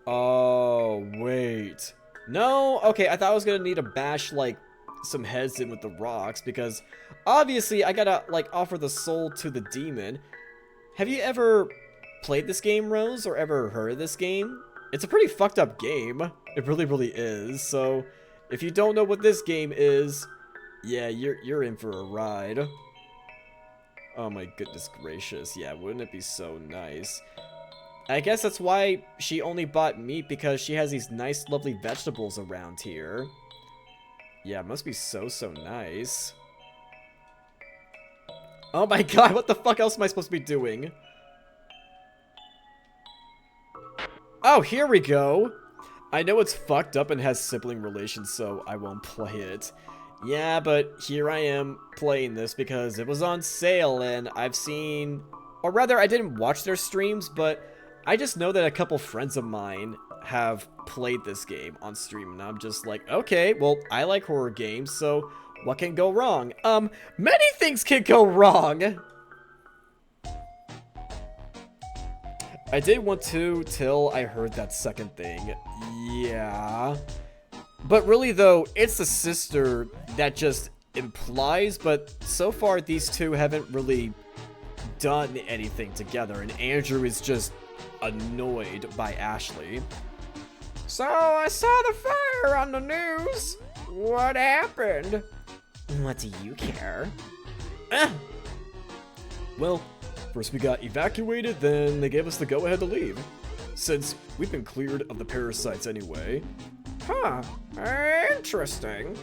Oh, wait. No? Okay, I thought I was gonna need to bash, like, some heads in with the rocks, because obviously I gotta, like, offer the soul to the demon. Have you ever played this game, Rose, or ever heard of this game? It's a pretty fucked up game. It really, really is. So, if you don't know what this game is, yeah, you're in for a ride. Oh my goodness gracious. Yeah, wouldn't it be so nice? I guess that's why she only bought meat, because she has these nice, lovely vegetables around here. Yeah, it must be so, so nice. Oh my god, what the fuck else am I supposed to be doing? Oh, here we go! I know it's fucked up and has sibling relations, so I won't play it. Yeah, but here I am playing this because it was on sale and I've seen... Or rather, I didn't watch their streams, but I just know that a couple friends of mine have played this game on stream, and I'm just like, okay, well, I like horror games, so what can go wrong? Many things can go wrong! I did want to till I heard that second thing. Yeah. But really, though, it's the sister that just implies, but so far these two haven't really done anything together, and Andrew is just annoyed by Ashley. So, I saw the fire on the news. What happened? What do you care? Well, first we got evacuated, then they gave us the go-ahead to leave. Since we've been cleared of the parasites anyway. Huh, interesting.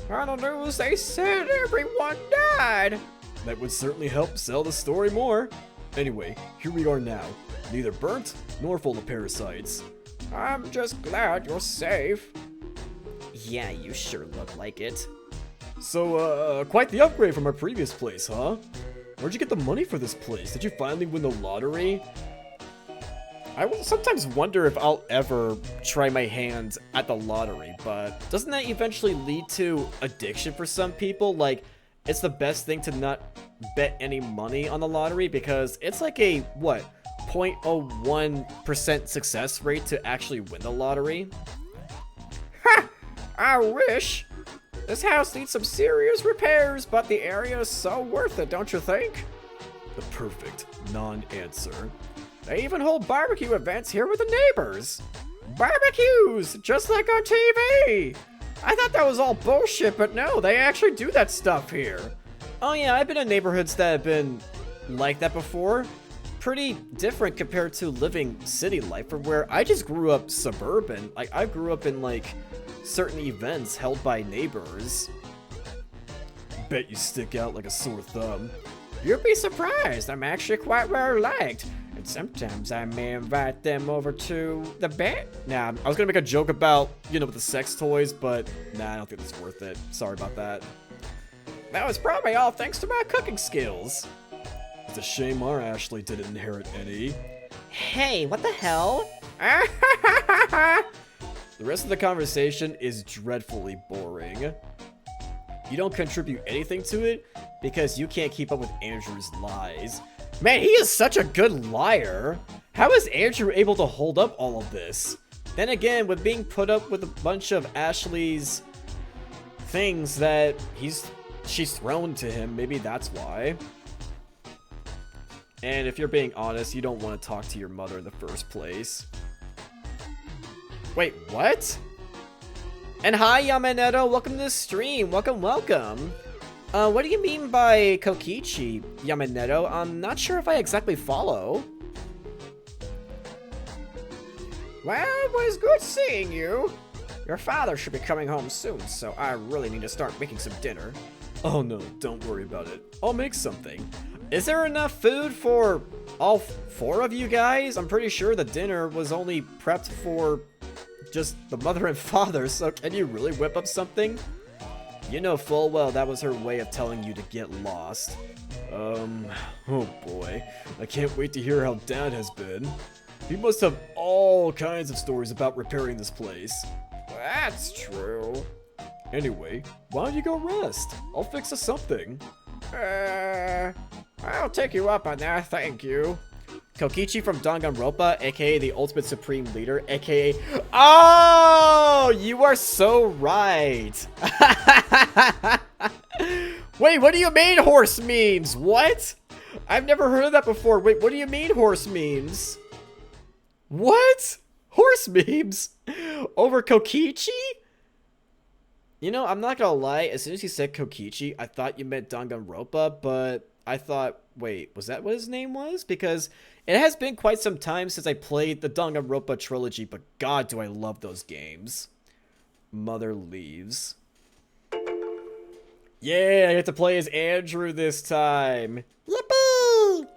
On the news they said everyone died. That would certainly help sell the story more. Anyway, here we are now. Neither burnt nor full of parasites. I'm just glad you're safe. Yeah, you sure look like it. So, quite the upgrade from our previous place, huh? Where'd you get the money for this place? Did you finally win the lottery? I will sometimes wonder if I'll ever try my hand at the lottery, but doesn't that eventually lead to addiction for some people? Like, it's the best thing to not bet any money on the lottery because it's like a, what, 0.01% success rate to actually win the lottery? Ha! I wish! This house needs some serious repairs, but the area is so worth it, don't you think? The perfect non-answer. They even hold barbecue events here with the neighbors. Barbecues, just like on TV. I thought that was all bullshit, but no, they actually do that stuff here. Oh yeah, I've been in neighborhoods that have been like that before. Pretty different compared to living city life, from where I just grew up suburban. Like, I grew up in, like, certain events held by neighbors. Bet you stick out like a sore thumb. You'd be surprised, I'm actually quite well liked. And sometimes I may invite them over to the bed. Nah, I was gonna make a joke about, you know, with the sex toys, but nah, I don't think it's worth it. Sorry about that. That was probably all thanks to my cooking skills. It's a shame our Ashley didn't inherit any. Hey, what the hell? The rest of the conversation is dreadfully boring. You don't contribute anything to it because you can't keep up with Andrew's lies. Man, he is such a good liar. How is Andrew able to hold up all of this? Then again, with being put up with a bunch of Ashley's things that she's thrown to him, maybe that's why. And if you're being honest, you don't want to talk to your mother in the first place. Wait, what? And hi, Yamanetto, welcome to the stream. Welcome, welcome. What do you mean by Kokichi, Yamanetto? I'm not sure if I exactly follow. Well, it was good seeing you. Your father should be coming home soon, so I really need to start making some dinner. Oh no, don't worry about it. I'll make something. Is there enough food for all 4 of you guys? I'm pretty sure the dinner was only prepped for just the mother and father, so can you really whip up something? You know full well that was her way of telling you to get lost. Oh boy. I can't wait to hear how Dad has been. He must have all kinds of stories about repairing this place. That's true. Anyway, why don't you go rest? I'll fix us something. I'll take you up on that, thank you. Kokichi from Danganronpa, aka the Ultimate Supreme Leader, aka... Oh! You are so right! Wait, what do you mean horse memes? What? I've never heard of that before. Wait, what do you mean horse memes? What? Horse memes? Over Kokichi? You know, I'm not gonna lie, as soon as you said Kokichi, I thought you meant Danganronpa, but I thought, wait, was that what his name was? Because it has been quite some time since I played the Danganronpa trilogy, but god do I love those games. Mother leaves. Yeah, I get to play as Andrew this time. Yippee!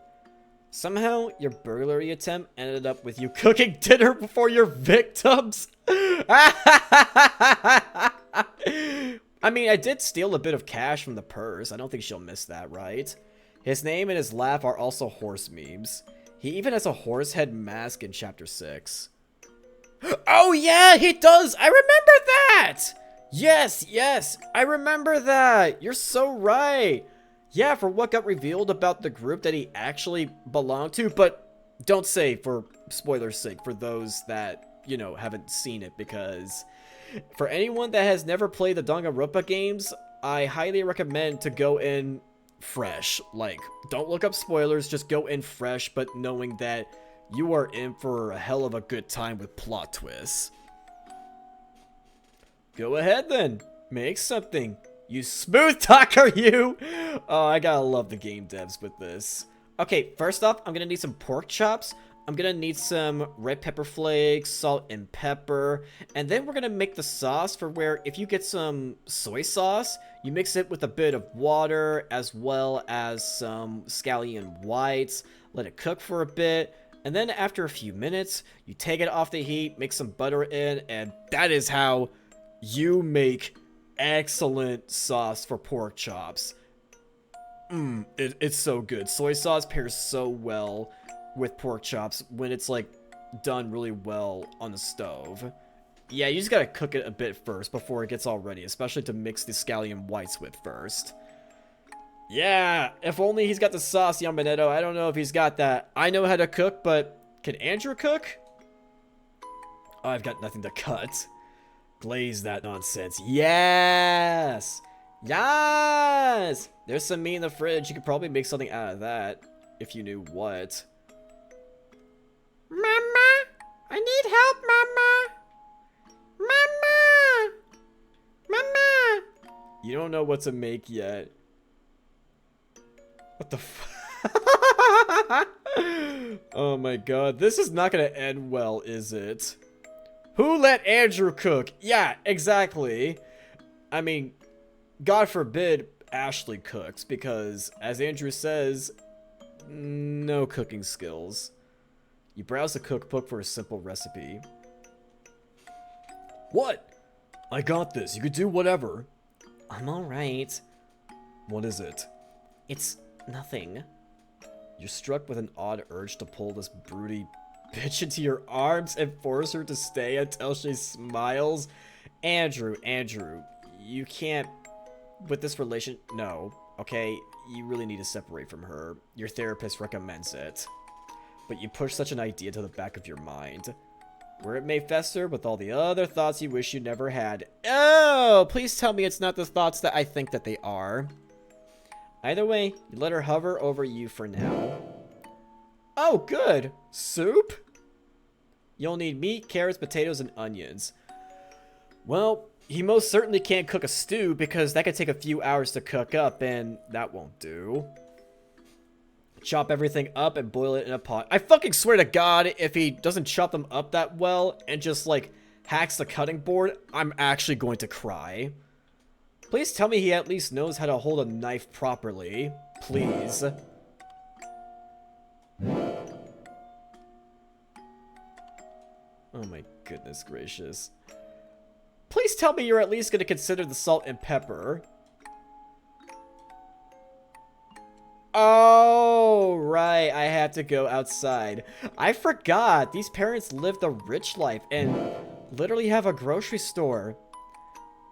Somehow, your burglary attempt ended up with you cooking dinner before your victims. I mean, I did steal a bit of cash from the purse. I don't think she'll miss that, right? His name and his laugh are also horse memes. He even has a horse head mask in chapter 6. Oh yeah, he does! I remember that! Yes, yes, I remember that! You're so right! Yeah, for what got revealed about the group that he actually belonged to, but don't say for spoiler's sake for those that, you know, haven't seen it, because for anyone that has never played the Danganronpa games, I highly recommend to go in fresh. Like, don't look up spoilers, just go in fresh, but knowing that you are in for a hell of a good time with plot twists. Go ahead then, make something. You smooth talker, you! Oh, I gotta love the game devs with this. Okay, first off, I'm gonna need some pork chops. I'm gonna need some red pepper flakes, salt and pepper, and then we're gonna make the sauce for where if you get some soy sauce, you mix it with a bit of water as well as some scallion whites, let it cook for a bit, And then after a few minutes, you take it off the heat, mix some butter in, and that is how you make excellent sauce for pork chops. It's so good. Soy sauce pairs so well with pork chops when it's like done really well on the stove. Yeah, you just gotta cook it a bit first before it gets all ready, especially to mix the scallion whites with first. Yeah, if only he's got the sauce, Yamanetto. I don't know if he's got that. I know how to cook, but can Andrew cook? Oh, I've got nothing to cut. Glaze that nonsense. Yes! Yes! There's some meat in the fridge. You could probably make something out of that. If you knew what. Mama! I need help, Mama! Mama! Mama! You don't know what to make yet. What the Oh my god. This is not gonna end well, is it? Who let Andrew cook? Yeah, exactly. I mean, God forbid Ashley cooks, because, as Andrew says, no cooking skills. You browse the cookbook for a simple recipe. What? I got this. You could do whatever. I'm alright. What is it? It's nothing. You're struck with an odd urge to pull this broody bitch into your arms and force her to stay until she smiles. Andrew, you can't... With this relation... No, okay? You really need to separate from her. Your therapist recommends it. But you push such an idea to the back of your mind, where it may fester with all the other thoughts you wish you never had. Oh, please tell me it's not the thoughts that I think that they are. Either way, you let her hover over you for now. Oh, good. Soup? You'll need meat, carrots, potatoes, and onions. Well, he most certainly can't cook a stew because that could take a few hours to cook up, and that won't do. Chop everything up and boil it in a pot. I fucking swear to God, if he doesn't chop them up that well and just, like, hacks the cutting board, I'm actually going to cry. Please tell me he at least knows how to hold a knife properly. Please. Oh my goodness gracious. Please tell me you're at least going to consider the salt and pepper. Oh, right. I have to go outside. I forgot. These parents live the rich life and literally have a grocery store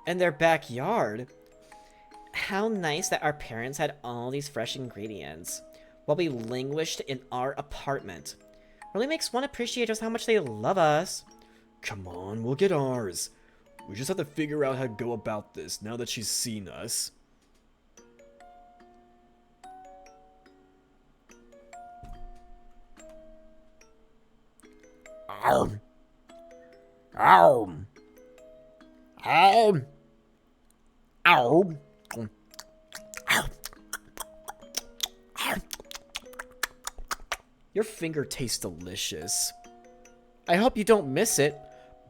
in their backyard. How nice that our parents had all these fresh ingredients while we languished in our apartment. Really makes one appreciate just how much they love us. Come on, we'll get ours. We just have to figure out how to go about this now that she's seen us. Your finger tastes delicious. I hope you don't miss it.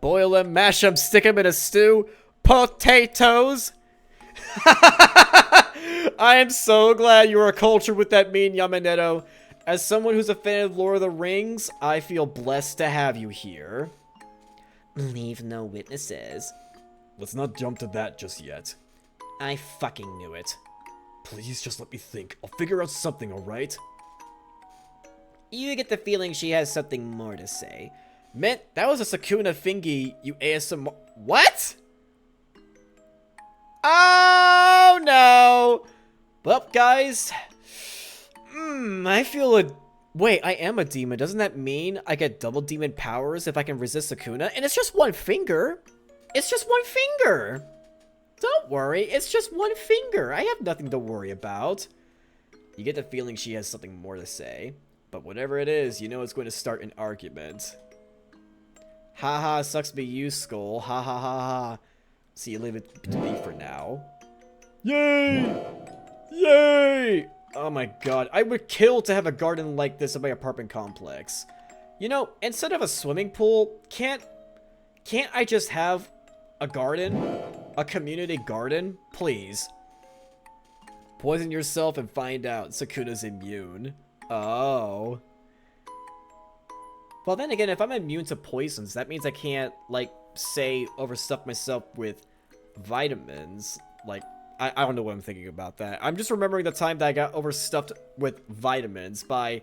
Boil them, mash them, stick them in a stew. Potatoes! I am so glad you are cultured with that mean, Yamanetto. As someone who's a fan of Lord of the Rings, I feel blessed to have you here. Leave no witnesses. Let's not jump to that just yet. I fucking knew it. Please just let me think. I'll figure out something, alright? You get the feeling she has something more to say. Man, that was a Sakuna Fingy, you ASMR. What? Oh, no. Well, guys. I feel a... Wait, I am a demon. Doesn't that mean I get double demon powers if I can resist Sakuna? And it's just one finger. It's just one finger. Don't worry, it's just one finger. I have nothing to worry about. You get the feeling she has something more to say. But whatever it is, you know it's going to start an argument. Haha, sucks to be you, Skull. Ha ha ha ha. So you leave it to be for now. Yay! Yay! Oh my god, I would kill to have a garden like this in my apartment complex. You know, instead of a swimming pool, can't I just have a garden? A community garden? Please. Poison yourself and find out Sakuna's immune. Oh. Well, then again, if I'm immune to poisons, that means I can't, like, say, overstuff myself with vitamins. Like, I don't know what I'm thinking about that. I'm just remembering the time that I got overstuffed with vitamins by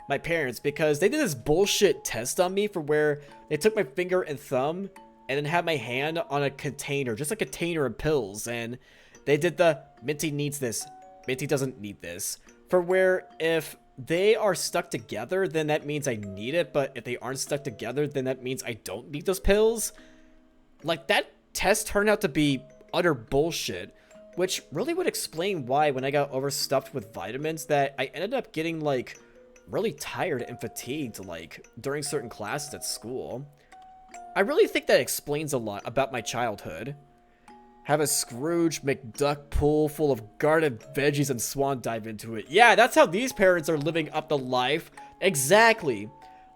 my parents because they did this bullshit test on me for where they took my finger and thumb and then had my hand on a container, just a container of pills, and they did the Minty needs this, Minty doesn't need this, for where if they are stuck together, then that means I need it, but if they aren't stuck together, then that means I don't need those pills. Like, that test turned out to be utter bullshit, which really would explain why when I got overstuffed with vitamins that I ended up getting, like, really tired and fatigued, like, during certain classes at school. I really think that explains a lot about my childhood. Have a Scrooge McDuck pool full of garden veggies and swan dive into it. Yeah, that's how these parents are living up the life. Exactly.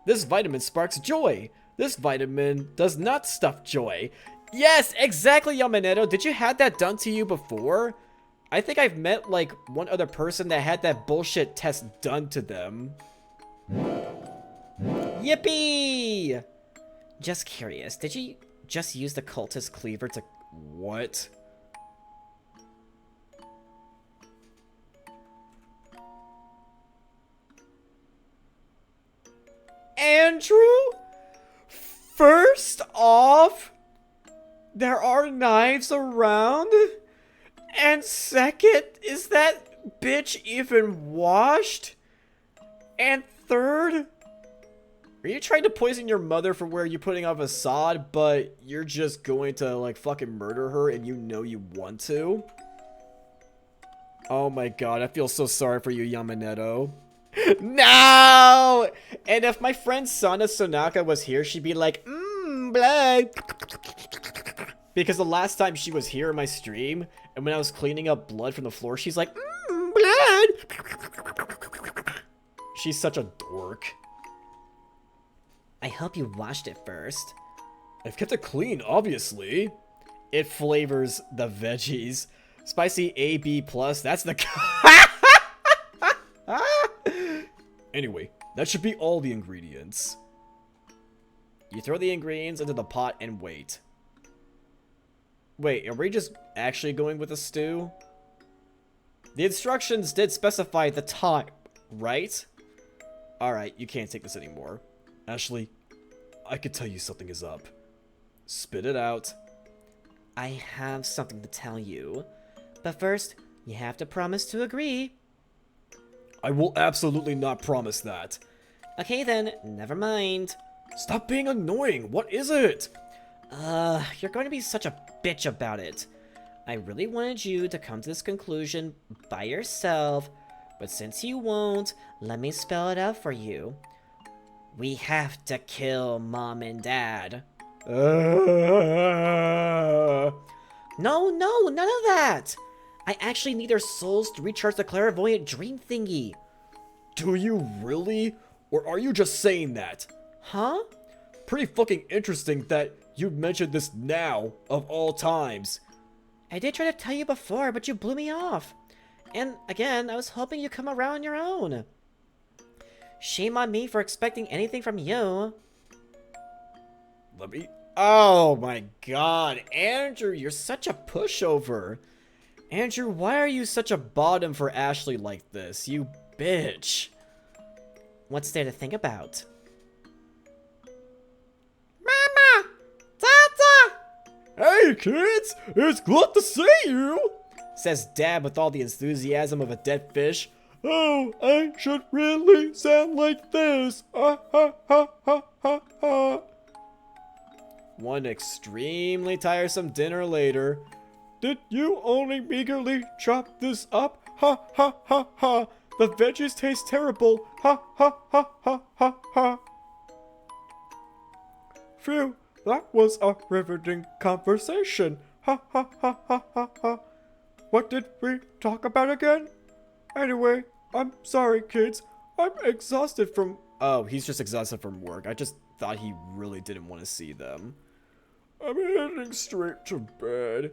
This vitamin sparks joy. This vitamin does not stuff joy. Yes, exactly, Yamanetto. Did you have that done to you before? I think I've met, like, one other person that had that bullshit test done to them. Yippee! Just curious, did you just use the cultist cleaver to... What? Andrew? First off, there are knives around? And second, is that bitch even washed? And third, are you trying to poison your mother for where you're putting off a sod, but you're just going to, like, fucking murder her and you know you want to? Oh my god, I feel so sorry for you, Yamanetto. No! And if my friend Sana Sonaka was here, she'd be like, blood. Because the last time she was here in my stream, and when I was cleaning up blood from the floor, she's like, blood. She's such a dork. I hope you washed it first. I've kept it clean, obviously. It flavors the veggies. Spicy AB+, that's the... Anyway, that should be all the ingredients. You throw the ingredients into the pot and wait. Wait, are we just actually going with a stew? The instructions did specify the time, right? Alright, you can't take this anymore. Ashley, I could tell you something is up. Spit it out. I have something to tell you. But first, you have to promise to agree. I will absolutely not promise that. Okay then, never mind. Stop being annoying. What is it? You're going to be such a bitch about it. I really wanted you to come to this conclusion by yourself, but since you won't, let me spell it out for you. We have to kill Mom and Dad. No, none of that! I actually need their souls to recharge the clairvoyant dream thingy. Do you really? Or are you just saying that? Huh? Pretty fucking interesting that you mentioned this now, of all times. I did try to tell you before, but you blew me off. And again, I was hoping you'd come around on your own. Shame on me for expecting anything from you. Let me... Oh my god, Andrew, you're such a pushover. Andrew, why are you such a bottom for Ashley like this? You bitch. What's there to think about? Mama! Tata! Hey kids, it's good to see you! Says Dad with all the enthusiasm of a dead fish. Oh, I should really sound like this. Ha ha ha ha ha ha. One extremely tiresome dinner later. Did you only meagerly chop this up? Ha ha ha ha. The veggies taste terrible. Ha ha ha ha ha ha. Phew, that was a riveting conversation. Ha ha ha ha ha ha. What did we talk about again? Anyway, I'm sorry, kids. I'm exhausted from... Oh, he's just exhausted from work. I just thought he really didn't want to see them. I'm heading straight to bed.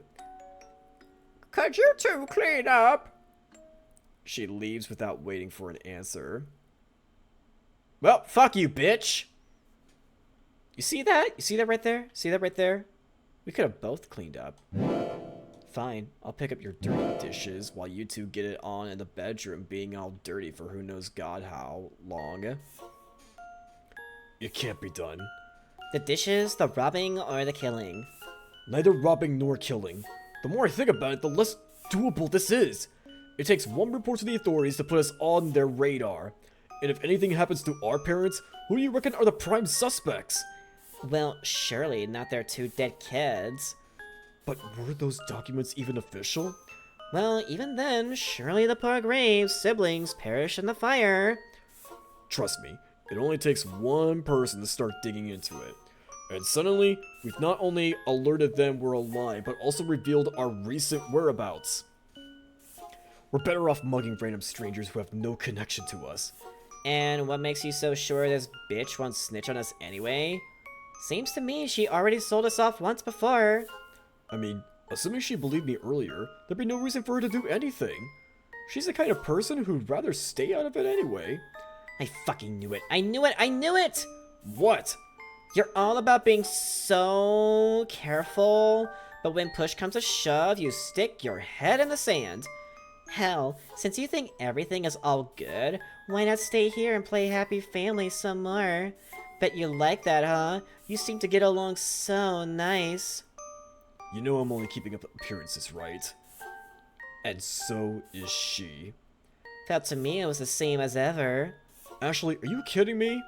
Could you two clean up? She leaves without waiting for an answer. Well, fuck you, bitch. You see that? You see that right there? See that right there? We could have both cleaned up. Fine, I'll pick up your dirty dishes while you two get it on in the bedroom being all dirty for who knows God how long. It can't be done. The dishes, the robbing, or the killing? Neither robbing nor killing. The more I think about it, the less doable this is. It takes one report to the authorities to put us on their radar. And if anything happens to our parents, who do you reckon are the prime suspects? Well, surely not their two dead kids. But were those documents even official? Well, even then, surely the poor Graves siblings perished in the fire. Trust me, it only takes one person to start digging into it. And suddenly, we've not only alerted them we're alive, but also revealed our recent whereabouts. We're better off mugging random strangers who have no connection to us. And what makes you so sure this bitch won't snitch on us anyway? Seems to me she already sold us off once before. I mean, assuming she believed me earlier, there'd be no reason for her to do anything. She's the kind of person who'd rather stay out of it anyway. I fucking knew it. I knew it. I knew it! What? You're all about being so careful, but when push comes to shove, you stick your head in the sand. Hell, since you think everything is all good, why not stay here and play happy family some more? Bet you like that, huh? You seem to get along so nice. You know I'm only keeping up appearances, right? And so is she. Felt to me it was the same as ever. Ashley, are you kidding me?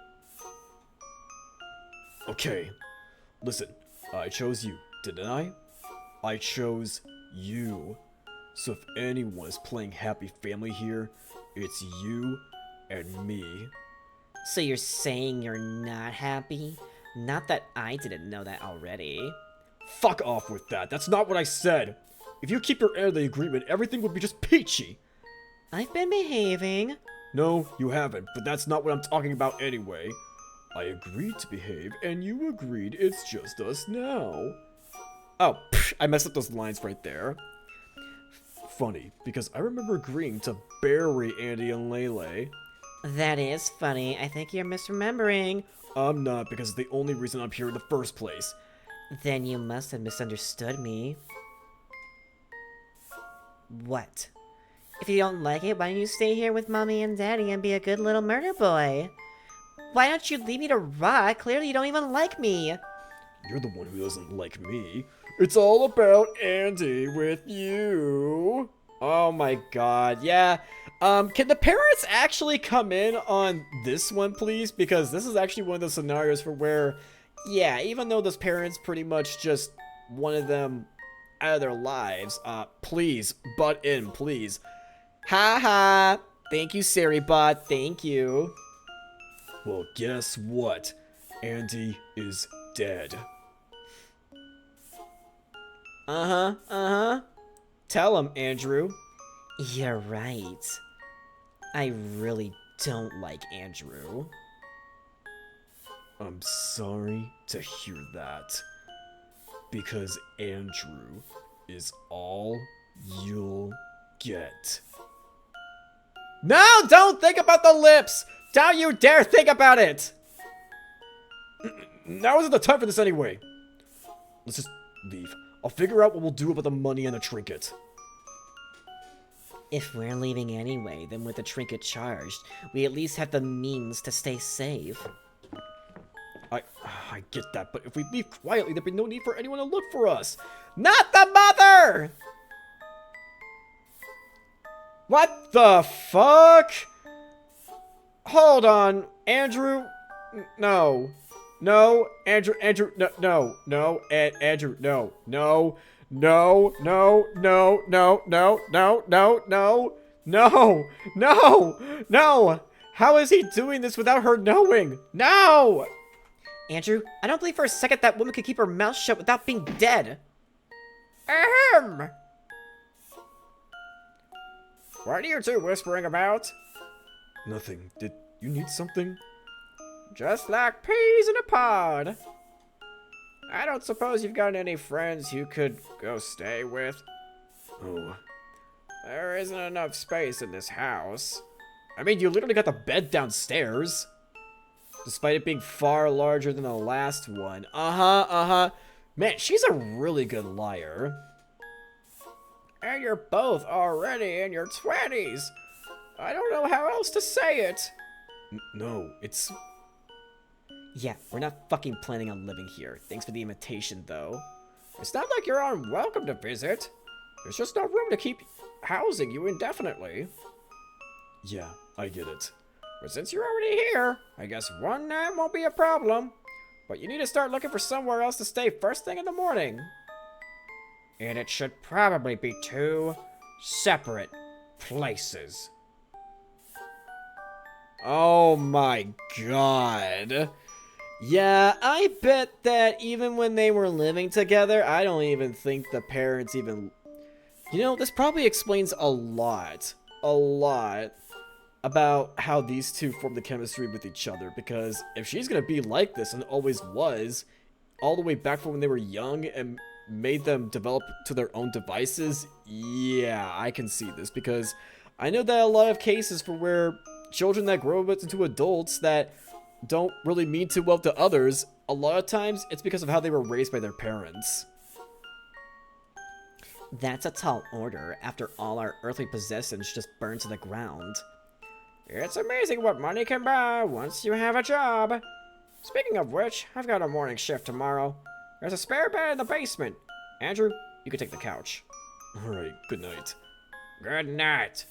Okay, listen, I chose you, didn't I? I chose you. So if anyone is playing happy family here, it's you and me. So you're saying you're not happy? Not that I didn't know that already. Fuck off with that, that's not what I said. If you keep your end of the agreement, everything would be just peachy. I've been behaving. No, you haven't, but that's not what I'm talking about anyway. I agreed to behave, and you agreed it's just us now. Oh, I messed up those lines right there. Funny, because I remember agreeing to bury Andy and Lele. That is funny. I think you're misremembering. I'm not, because it's the only reason I'm here in the first place. Then you must have misunderstood me. What? If you don't like it, why don't you stay here with Mommy and Daddy and be a good little murder boy? Why don't you leave me to rot? Clearly you don't even like me. You're the one who doesn't like me. It's all about Andy with you. Oh my god, yeah. Can the parents actually come in on this one, please? Because this is actually one of those scenarios for where, yeah, even though those parents pretty much just wanted them out of their lives, please, butt in, please. Ha ha! Thank you, Saribot, thank you. Well, guess what? Andy is dead. Uh-huh. Tell him, Andrew. You're right. I really don't like Andrew. I'm sorry to hear that. Because Andrew is all you'll get. No, don't think about the lips! Don't you dare think about it! Now isn't the time for this anyway. Let's just leave. I'll figure out what we'll do about the money and the trinket. If we're leaving anyway, then with the trinket charged, we at least have the means to stay safe. I get that, but if we leave quietly, there'd be no need for anyone to look for us. Not the mother! What the fuck? Hold on, Andrew. No. No, Andrew, Andrew, no, no, no, Andrew, no, no, no, no, no, no, no, no, no, no, no, no, no. How is he doing this without her knowing? No! Andrew, I don't believe for a second that woman could keep her mouth shut without being dead. Ahem. What are you two whispering about? Nothing. Did you need something? Just like peas in a pod. I don't suppose you've got any friends you could go stay with? Oh. There isn't enough space in this house. I mean, you literally got the bed downstairs. despite it being far larger than the last one. Uh-huh. Man, she's a really good liar. And you're both already in your 20s. I don't know how else to say it. No, it's... Yeah, we're not fucking planning on living here. Thanks for the invitation, though. It's not like you're unwelcome to visit. There's just no room to keep housing you indefinitely. Yeah, I get it. But since you're already here, I guess one night won't be a problem. But you need to start looking for somewhere else to stay first thing in the morning. And it should probably be 2 separate places. Oh my god. Yeah, I bet that even when they were living together, I don't even think the parents even... You know, this probably explains a lot about how these two formed the chemistry with each other, because if she's gonna be like this, and always was, all the way back from when they were young and made them develop to their own devices, yeah, I can see this, because I know that a lot of cases for where children that grow up into adults that don't really mean too well to others, a lot of times it's because of how they were raised by their parents. That's a tall order after all our earthly possessions just burned to the ground. It's amazing what money can buy once you have a job. Speaking of which, I've got a morning shift tomorrow. There's a spare bed in the basement. Andrew, you can take the couch. Alright, good night. Good night.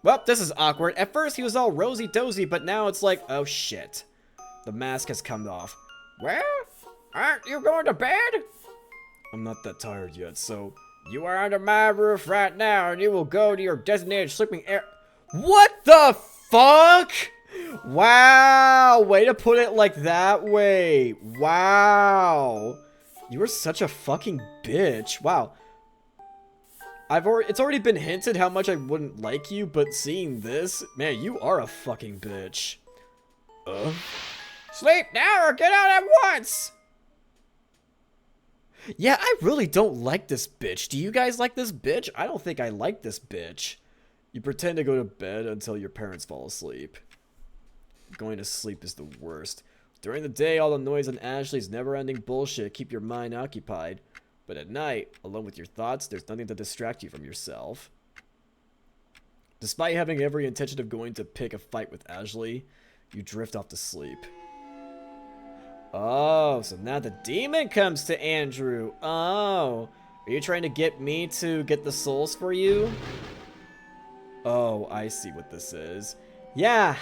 Well, this is awkward. At first he was all rosy-dozy, but now it's like, oh shit. The mask has come off. Well, aren't you going to bed? I'm not that tired yet, so... You are under my roof right now, and you will go to your designated sleeping area. What the fuck? Wow, way to put it like that way. Wow. You are such a fucking bitch. Wow. It's already been hinted how much I wouldn't like you, but seeing this, man, you are a fucking bitch. Sleep now or get out at once! Yeah, I really don't like this bitch. Do you guys like this bitch? I don't think I like this bitch. You pretend to go to bed until your parents fall asleep. Going to sleep is the worst. During the day, all the noise and Ashley's never-ending bullshit keep your mind occupied. But at night, alone with your thoughts, there's nothing to distract you from yourself. Despite having every intention of going to pick a fight with Ashley, you drift off to sleep. Oh, so now the demon comes to Andrew. Oh, are you trying to get me to get the souls for you? Oh, I see what this is. Yeah,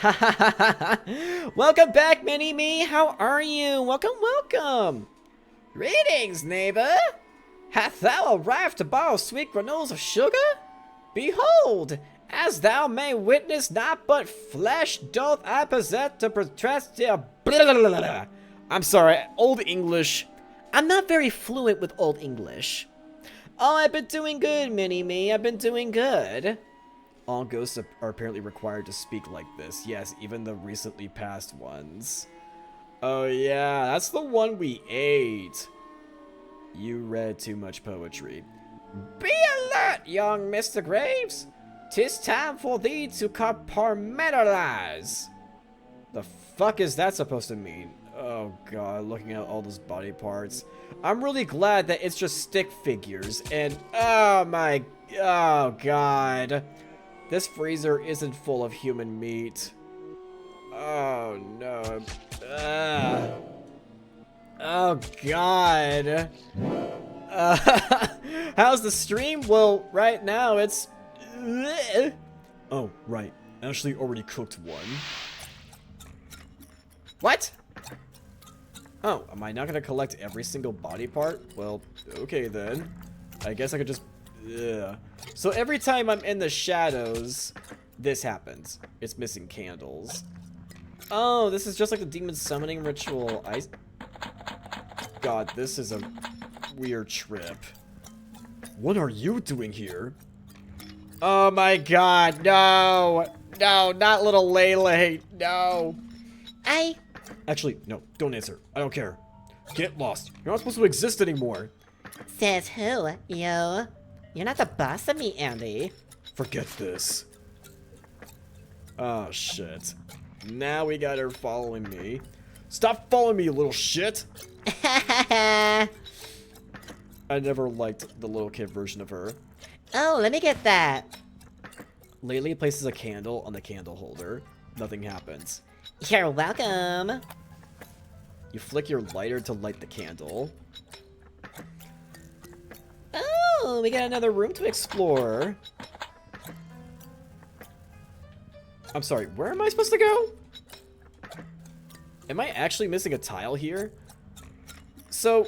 welcome back, Mini-Me. How are you? Welcome. Greetings, neighbor. Hath thou arrived to borrow sweet granules of sugar? Behold, as thou may witness, not but flesh doth I possess to protest the... I'm sorry, Old English. I'm not very fluent with Old English. Oh, I've been doing good, Mini-Me. I've been doing good. All ghosts are apparently required to speak like this. Yes, even the recently passed ones. Oh yeah, that's the one we ate. You read too much poetry. Be alert, young Mr. Graves. 'Tis time for thee to compartmentalize. The fuck is that supposed to mean? Oh god, looking at all those body parts. I'm really glad that it's just stick figures, and oh god. This freezer isn't full of human meat. Oh no. Oh god. How's the stream? Well, right now it's... Oh, right. Ashley already cooked one. What? Oh, am I not gonna collect every single body part? Well, okay then. I guess I could just... Ugh. So every time I'm in the shadows, this happens. It's missing candles. Oh, this is just like the demon summoning ritual. God, this is a weird trip. What are you doing here? Oh my god, no! No, not little Lele, no! Actually, no, don't answer. I don't care. Get lost. You're not supposed to exist anymore. Says who? You? You're not the boss of me, Andy. Forget this. Oh, shit. Now we got her following me. Stop following me, you little shit! I never liked the little kid version of her. Oh, let me get that. Laylee places a candle on the candle holder. Nothing happens. You're welcome. You flick your lighter to light the candle. Oh, we got another room to explore. I'm sorry, where am I supposed to go? Am I actually missing a tile here? So...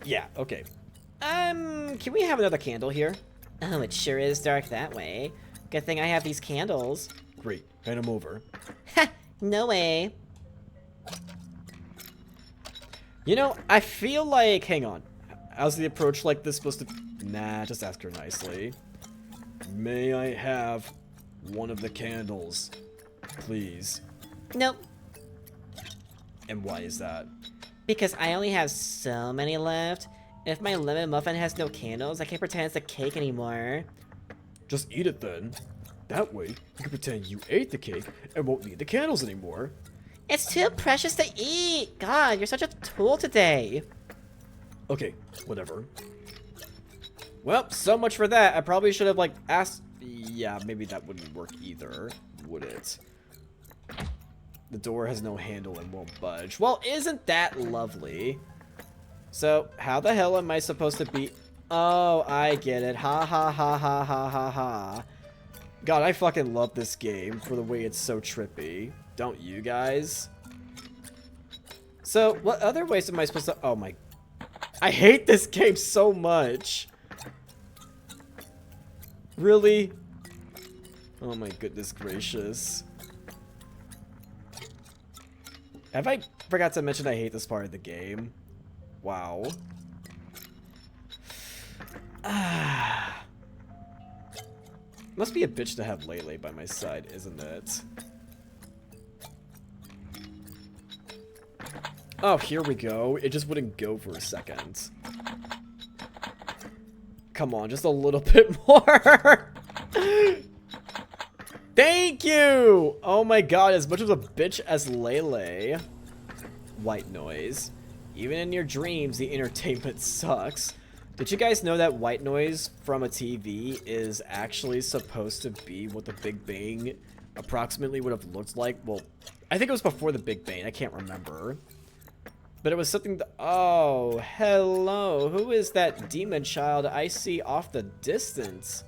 yeah, okay. Can we have another candle here? Oh, it sure is dark that way. Good thing I have these candles. Great, hand them over. Ha! No way. You know, I feel like... hang on. How's the approach like this supposed to... nah, just ask her nicely. May I have one of the candles, please? Nope. And why is that? Because I only have so many left. If my lemon muffin has no candles, I can't pretend it's a cake anymore. Just eat it then. That way, you can pretend you ate the cake and won't need the candles anymore. It's too precious to eat. God, you're such a tool today. Okay, whatever. Well, so much for that. I probably should have, like, asked... yeah, maybe that wouldn't work either, would it? The door has no handle and won't budge. Well, isn't that lovely? So, how the hell am I supposed to be... oh, I get it. Ha ha ha ha ha ha ha. God, I fucking love this game for the way it's so trippy. Don't you guys? So, what other ways am I supposed to... oh my... I hate this game so much. Really? Oh my goodness gracious. Have I forgot to mention I hate this part of the game? Wow. Must be a bitch to have Laylee by my side, isn't it? Oh, here we go. It just wouldn't go for a second. Come on, just a little bit more. Thank you! Oh my god, as much of a bitch as Lele. White noise. Even in your dreams, the entertainment sucks. Did you guys know that white noise from a TV is actually supposed to be what the Big Bang approximately would have looked like? Well, I think it was before the Big Bang. I can't remember. But it was something that... oh, hello. Who is that demon child I see off the distance?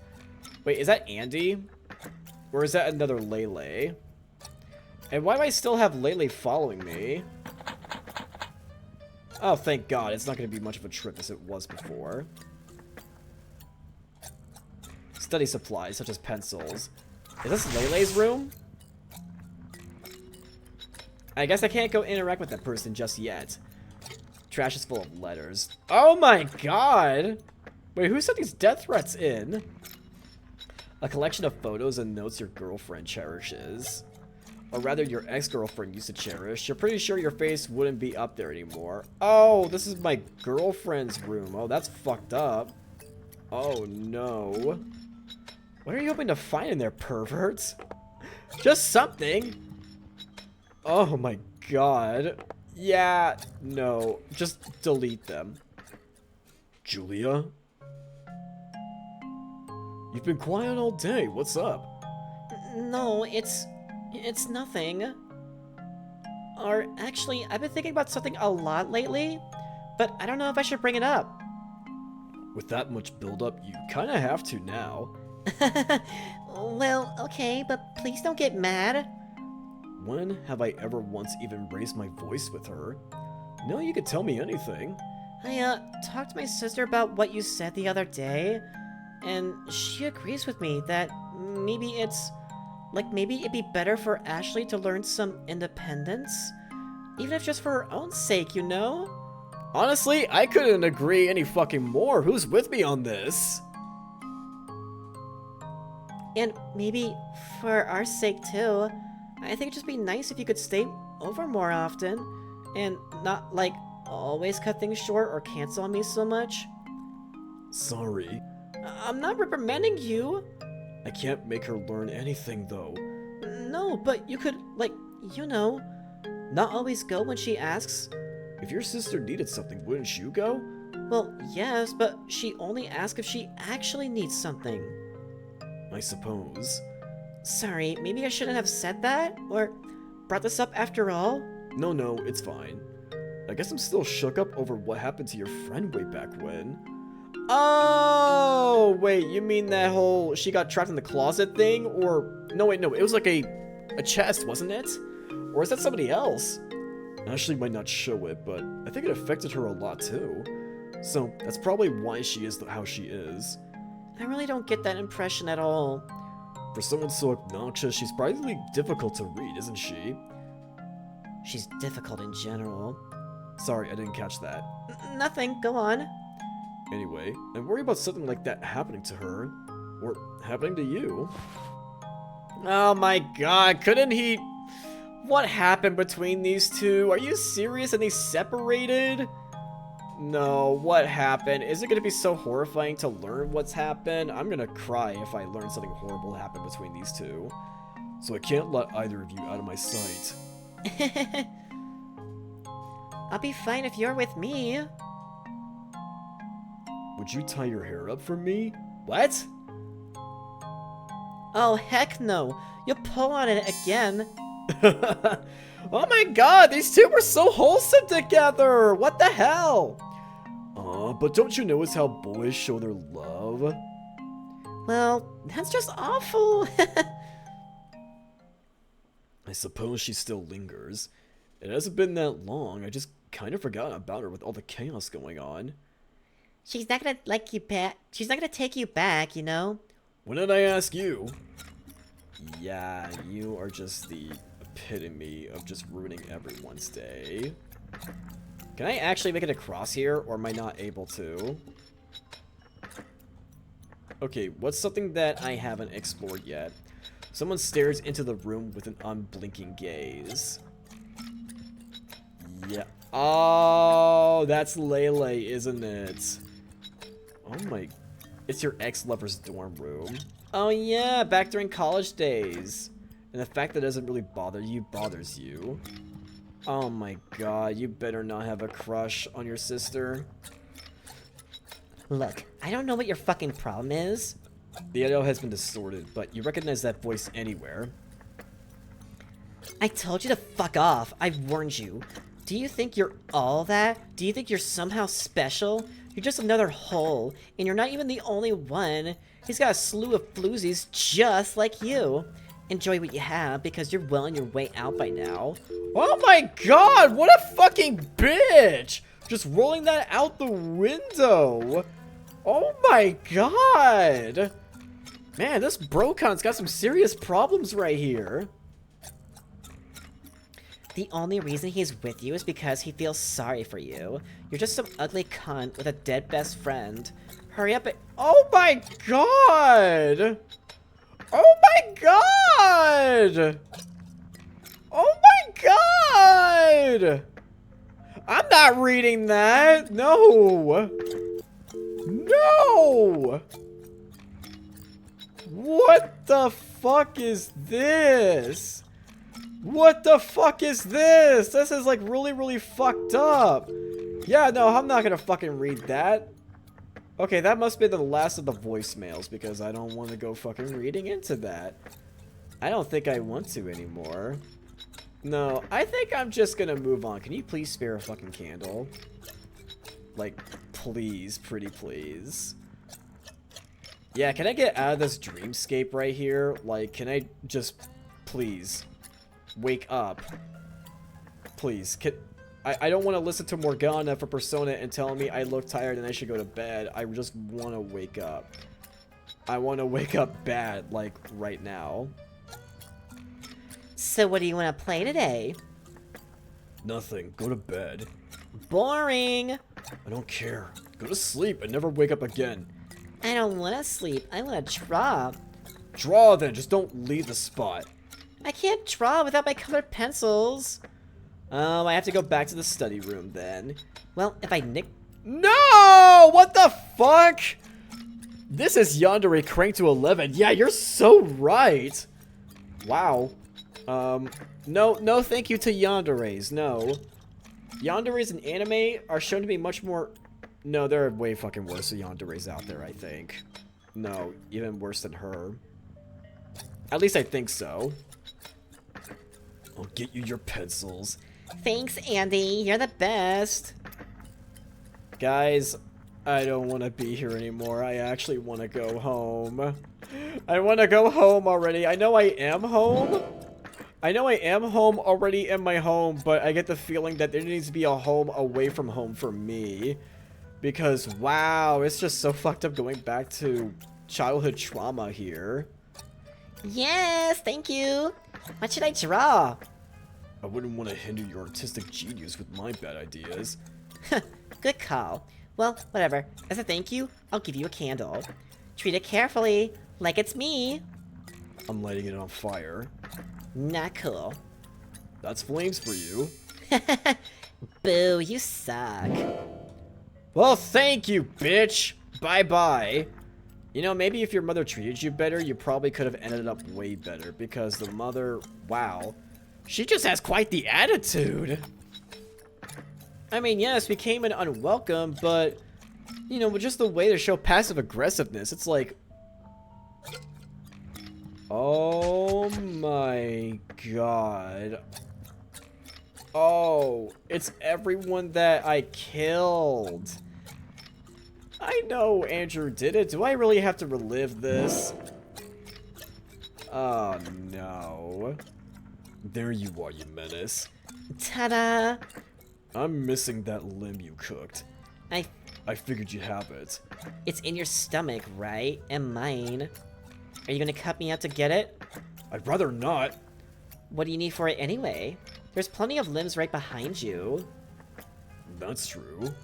Wait, is that Andy? Or is that another Lele? And why do I still have Lele following me? Oh, thank God. It's not going to be much of a trip as it was before. Study supplies, such as pencils. Is this Lele's room? I guess I can't go interact with that person just yet. Trash is full of letters. Oh my God! Wait, who sent these death threats in? A collection of photos and notes your girlfriend cherishes. Or rather, your ex-girlfriend used to cherish. You're pretty sure your face wouldn't be up there anymore. Oh, this is my girlfriend's room. Oh, that's fucked up. Oh, no. What are you hoping to find in there, perverts? Just something. Oh, my God. Yeah, no. Just delete them. Julia? You've been quiet all day. What's up? No, it's nothing. Or actually, I've been thinking about something a lot lately, but I don't know if I should bring it up. With that much buildup, you kind of have to now. Well, okay, but please don't get mad. When have I ever once even raised my voice with her? No, you could tell me anything. I talked to my sister about what you said the other day, and she agrees with me that maybe it'd be better for Ashley to learn some independence, even if just for her own sake, you know? Honestly, I couldn't agree any fucking more. Who's with me on this? And maybe for our sake too. I think it'd just be nice if you could stay over more often and not, like, always cut things short or cancel on me so much. Sorry. I'm not reprimanding you. I can't make her learn anything, though. No, but you could, like, you know, not always go when she asks. If your sister needed something, wouldn't you go? Well, yes, but she only asks if she actually needs something. I suppose. Sorry, maybe I shouldn't have said that? Or brought this up after all? No, it's fine. I guess I'm still shook up over what happened to your friend way back when. Oh, wait, you mean that whole she got trapped in the closet thing? Or, no, wait, no, it was like a chest, wasn't it? Or is that somebody else? Ashley might not show it, but I think it affected her a lot too. So, that's probably why she is how she is. I really don't get that impression at all. For someone so obnoxious, she's probably difficult to read, isn't she? She's difficult in general. Sorry, I didn't catch that. Nothing, go on. Anyway, I worry about something like that happening to her. Or happening to you. Oh my god, couldn't he... What happened between these two? Are you serious? And they separated? No, what happened? Is it gonna be so horrifying to learn what's happened? I'm gonna cry if I learn something horrible happened between these two. So I can't let either of you out of my sight. I'll be fine if you're with me. Would you tie your hair up for me? What? Oh, heck no. You'll pull on it again. Oh my god, these two were so wholesome together! What the hell? But don't you notice how boys show their love? Well, that's just awful. I suppose she still lingers. It hasn't been that long, I just kind of forgot about her with all the chaos going on. She's not gonna like you back. She's not gonna take you back, you know? When did I ask you? Yeah, you are just the epitome of just ruining everyone's day. Can I actually make it across here, or am I not able to? Okay, what's something that I haven't explored yet? Someone stares into the room with an unblinking gaze. Yeah. Oh, that's Lele, isn't it? Oh my... It's your ex-lover's dorm room. Oh yeah, back during college days. And the fact that it doesn't really bother you bothers you. Oh my god, you better not have a crush on your sister. Look, I don't know what your fucking problem is. The audio has been distorted, but you recognize that voice anywhere. I told you to fuck off. I warned you. Do you think you're all that? Do you think you're somehow special? You're just another hole, and you're not even the only one. He's got a slew of floozies just like you. Enjoy what you have, because you're well on your way out by now. Oh my god, what a fucking bitch! Just rolling that out the window. Oh my god! Man, this Brocon's got some serious problems right here. The only reason he's with you is because he feels sorry for you. You're just some ugly cunt with a dead best friend. Hurry up and— Oh my god! Oh my god! Oh my god! I'm not reading that! No! No! What the fuck is this? What the fuck is this? This is like really, really fucked up. Yeah, no, I'm not gonna fucking read that. Okay, that must be the last of the voicemails because I don't want to go fucking reading into that. I don't think I want to anymore. No, I think I'm just gonna move on. Can you please spare a fucking candle? Like, please, pretty please. Yeah, can I get out of this dreamscape right here? Like, can I just, please, wake up? Please, I don't want to listen to Morgana for Persona and telling me I look tired and I should go to bed. I just want to wake up. I want to wake up bad, like, right now. So what do you want to play today? Nothing. Go to bed. Boring. I don't care. Go to sleep and never wake up again. I don't want to sleep. I want to draw. Draw then. Just don't leave the spot. I can't draw without my colored pencils. I have to go back to the study room then. Well, if I nick— No! What the fuck? This is yandere cranked to 11. Yeah, you're so right. Wow. No thank you to yanderes, no. Yanderes in anime are shown to be much more... No, there are way fucking worse yanderes out there, I think. No, even worse than her. At least I think so. I'll get you your pencils. Thanks, Andy. You're the best. Guys, I don't want to be here anymore. I actually want to go home. I want to go home already. I know I am home. I know I am home already in my home, but I get the feeling that there needs to be a home away from home for me. Because, wow, it's just so fucked up going back to childhood trauma here. Yes, thank you. What should I draw? I wouldn't want to hinder your artistic genius with my bad ideas. Good call. Well, whatever. As a thank you, I'll give you a candle. Treat it carefully, like it's me. I'm lighting it on fire. Not cool. That's flames for you. Boo, you suck. Well, thank you, bitch. Bye-bye. You know, maybe if your mother treated you better, you probably could have ended up way better. Because the mother, wow. She just has quite the attitude. I mean, yes, we came in unwelcome, but, you know, just the way to show passive aggressiveness, it's like... Oh my god. Oh, it's everyone that I killed. I know Andrew did it. Do I really have to relive this? Oh no. There you are, you menace. Ta-da! I'm missing that limb you cooked. I figured you'd have it. It's in your stomach, right? And mine. Are you gonna cut me out to get it? I'd rather not. What do you need for it anyway? There's plenty of limbs right behind you. That's true.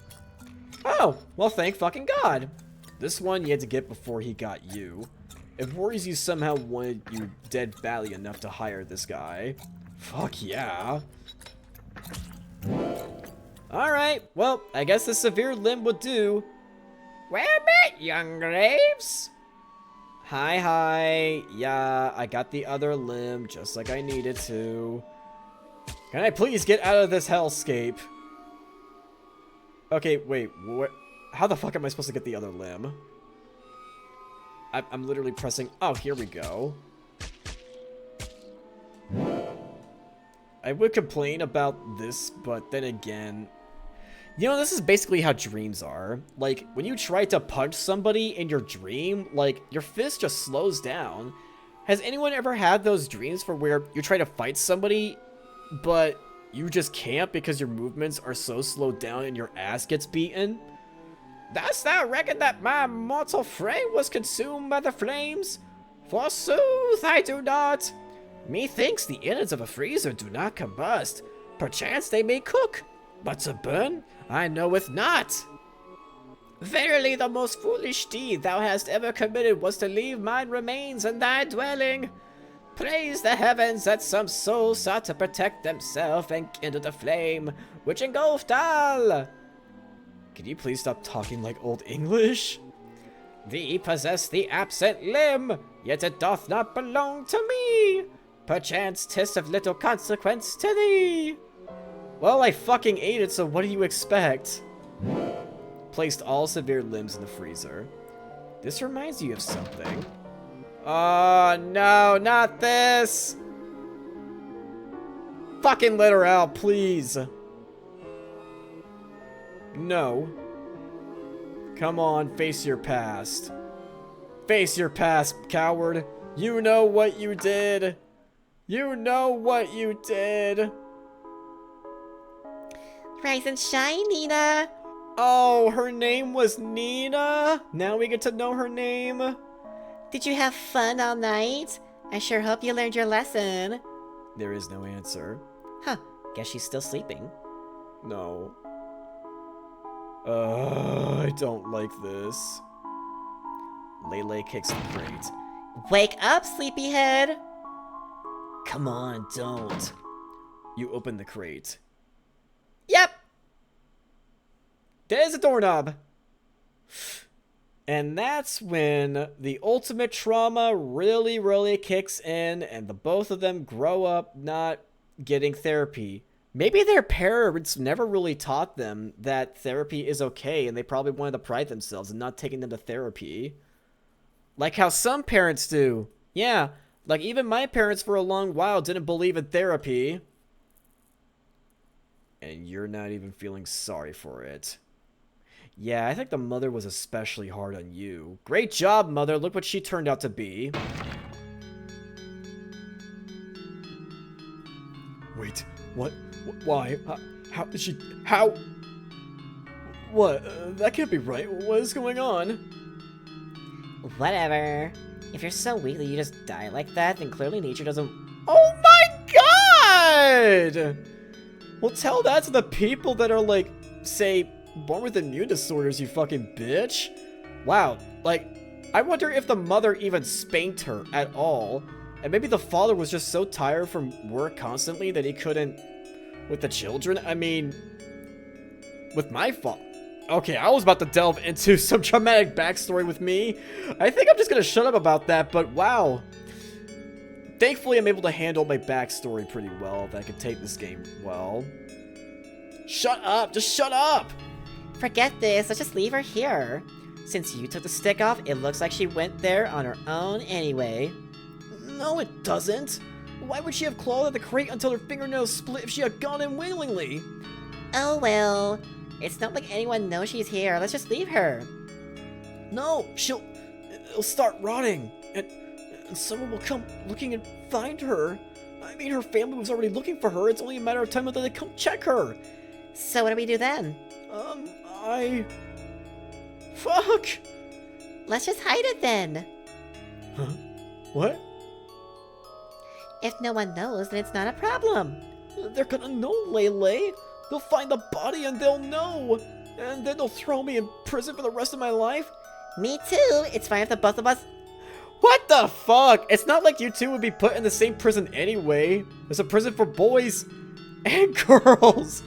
Oh, well thank fucking God. This one you had to get before he got you. It worries you somehow wanted you dead badly enough to hire this guy. Fuck yeah. Alright, well, I guess the severe limb would do. Where at, young Graves? Hi. Yeah, I got the other limb just like I needed to. Can I please get out of this hellscape? Okay, wait, what? How the fuck am I supposed to get the other limb? I'm literally pressing... Oh, here we go. I would complain about this, but then again... You know, this is basically how dreams are. Like, when you try to punch somebody in your dream, like, your fist just slows down. Has anyone ever had those dreams for where you try to fight somebody, but you just can't because your movements are so slowed down and your ass gets beaten? Dost thou reckon that my mortal frame was consumed by the flames? Forsooth, I do not. Methinks the innards of a freezer do not combust. Perchance they may cook, but to burn, I knoweth not. Verily the most foolish deed thou hast ever committed was to leave mine remains in thy dwelling. Praise the heavens that some soul sought to protect themselves and kindle the flame, which engulfed all. Can you please stop talking like Old English? Thee possess the absent limb, yet it doth not belong to me. Perchance 'tis of little consequence to thee. Well, I fucking ate it, so what do you expect? Placed all severe limbs in the freezer. This reminds you of something. Oh, no, not this! Fucking let her out, please! No. Come on, face your past. Face your past, coward. You know what you did. You know what you did. Rise and shine, Nina. Oh, her name was Nina? Now we get to know her name? Did you have fun all night? I sure hope you learned your lesson. There is no answer. Huh, guess she's still sleeping. No. I don't like this. Lele kicks the crate. Wake up, sleepyhead! Come on, don't. You open the crate. Yep! There's a doorknob. And that's when the ultimate trauma really, really kicks in, and the both of them grow up not getting therapy. Maybe their parents never really taught them that therapy is okay, and they probably wanted to pride themselves in not taking them to therapy. Like how some parents do. Yeah, like even my parents for a long while didn't believe in therapy. And you're not even feeling sorry for it. Yeah, I think the mother was especially hard on you. Great job, mother. Look what she turned out to be. Wait, what? Why? How did she... How? What? That can't be right. What is going on? Whatever. If you're so weak that you just die like that, then clearly nature doesn't... Oh my god! Well, tell that to the people that are like, say, born with immune disorders, you fucking bitch. Wow, like, I wonder if the mother even spanked her at all. And maybe the father was just so tired from work constantly that he couldn't with the children. I mean, with my father. Okay, I was about to delve into some traumatic backstory with me. I think I'm just gonna shut up about that, but wow. Thankfully, I'm able to handle my backstory pretty well, that I can take this game well. Shut up! Just shut up! Forget this, let's just leave her here. Since you took the stick off, it looks like she went there on her own anyway. No, it doesn't. Why would she have clawed at the crate until her fingernails split if she had gone in willingly? Oh well. It's not like anyone knows she's here, let's just leave her. No, it'll start rotting, and someone will come looking and find her. I mean, her family was already looking for her. It's only a matter of time until they come check her. So what do we do then? Fuck! Let's just hide it then. Huh? What? If no one knows, then it's not a problem. They're gonna know, Lele. They'll find the body and they'll know. And then they'll throw me in prison for the rest of my life. Me too. It's fine if the both of us... What the fuck? It's not like you two would be put in the same prison anyway. There's a prison for boys and girls.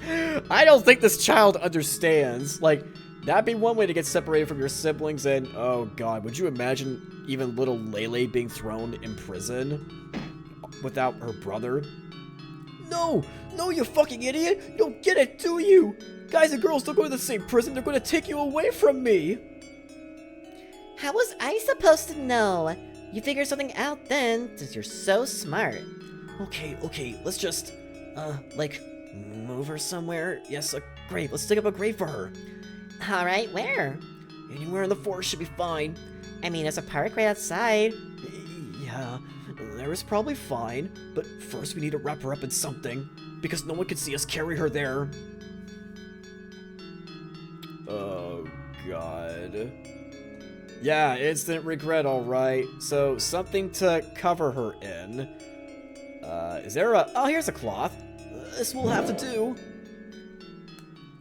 I don't think this child understands. Like, that'd be one way to get separated from your siblings, and oh god, would you imagine even little Lele being thrown in prison without her brother? No, you fucking idiot! You don't get it, do you? Guys and girls don't go to the same prison, they're gonna take you away from me! How was I supposed to know? You figured something out then, since you're so smart. Okay, let's just, like, move her somewhere. Yes, great, let's dig up a grave for her. Alright, where? Anywhere in the forest should be fine. I mean, there's a park right outside. Yeah, there is probably fine, but first we need to wrap her up in something, because no one can see us carry her there. Oh, God. Yeah, instant regret, alright. So, something to cover her in. Is there a... Oh, here's a cloth. This will have to do.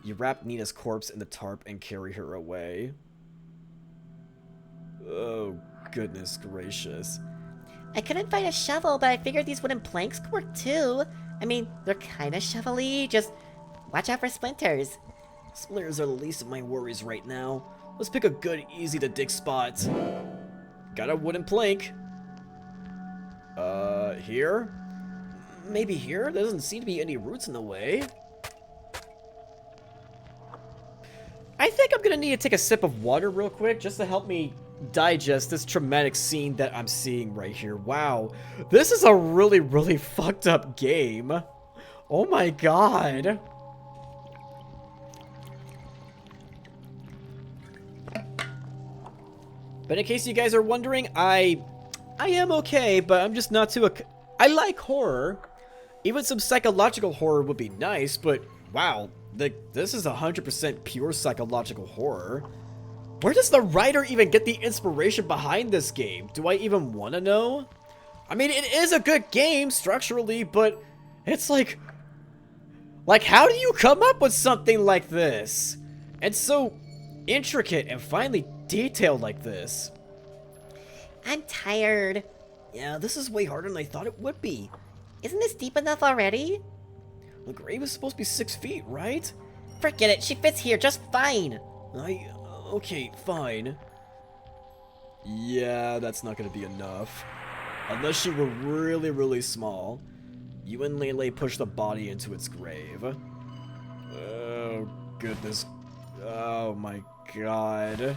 You wrap Nina's corpse in the tarp and carry her away. Oh, goodness gracious. I couldn't find a shovel, but I figured these wooden planks could work too. I mean, they're kinda shovel-y, just watch out for splinters. Splinters are the least of my worries right now. Let's pick a good, easy-to-dig spot. Got a wooden plank. Here? Maybe here? There doesn't seem to be any roots in the way. I think I'm gonna need to take a sip of water real quick just to help me digest this traumatic scene that I'm seeing right here. Wow, this is a really, really fucked up game. Oh my god. But in case you guys are wondering, I am okay, but I'm just not too... I like horror. Even some psychological horror would be nice, but wow, this is 100% pure psychological horror. Where does the writer even get the inspiration behind this game? Do I even want to know? I mean, it is a good game structurally, but it's like how do you come up with something like this? And so intricate and finely detailed like this. I'm tired. Yeah, this is way harder than I thought it would be. Isn't this deep enough already? The grave is supposed to be 6 feet, right? Forget it, she fits here just fine. Okay, fine. Yeah, that's not gonna be enough. Unless you were really, really small. You and Lele push the body into its grave. Oh, goodness. Oh my god.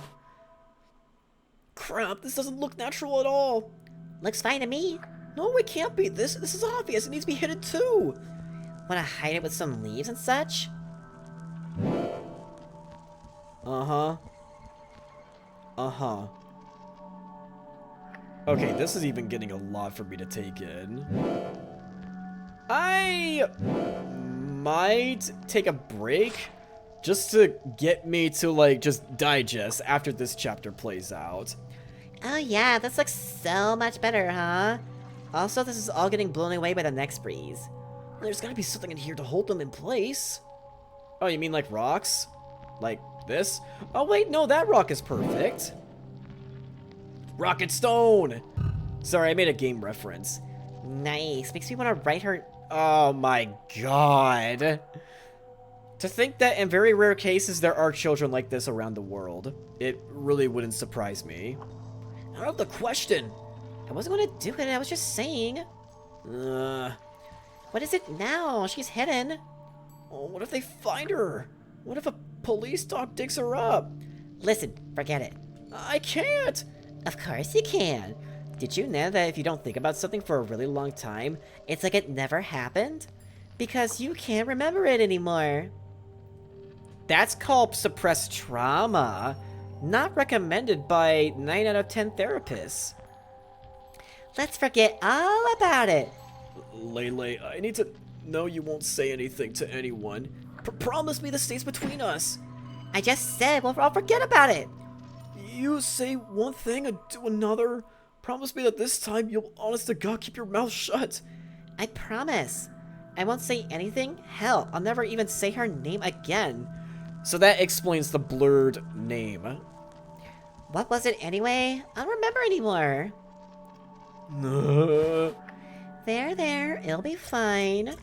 Crap, this doesn't look natural at all. Looks fine to me. No, it can't be. This is obvious. It needs to be hidden too. Wanna hide it with some leaves and such? Uh-huh. Uh-huh. Okay, this is even getting a lot for me to take in. I might take a break just to get me to, like, just digest after this chapter plays out. Oh yeah, this looks so much better, huh? Also, this is all getting blown away by the next breeze. There's gotta be something in here to hold them in place. Oh, you mean like rocks? Like this? Oh wait, no, that rock is perfect. Rocket Stone! Sorry, I made a game reference. Nice, makes me wanna write her... Oh my god. To think that in very rare cases there are children like this around the world, it really wouldn't surprise me. Out of the question. I wasn't gonna do it, I was just saying. What is it now? She's hidden. Oh, what if they find her? What if a police dog digs her up? Listen, forget it. I can't. Of course you can. Did you know that if you don't think about something for a really long time, it's like it never happened? Because you can't remember it anymore. That's called suppressed trauma. Not recommended by 9 out of 10 therapists. Let's forget all about it. Lele, I need to know you won't say anything to anyone. Promise me this stays between us. I just said I'll forget about it. You say one thing and do another. Promise me that this time you'll honest to God keep your mouth shut. I promise. I won't say anything. Hell, I'll never even say her name again. So that explains the blurred name. What was it anyway? I don't remember anymore. There, it'll be fine.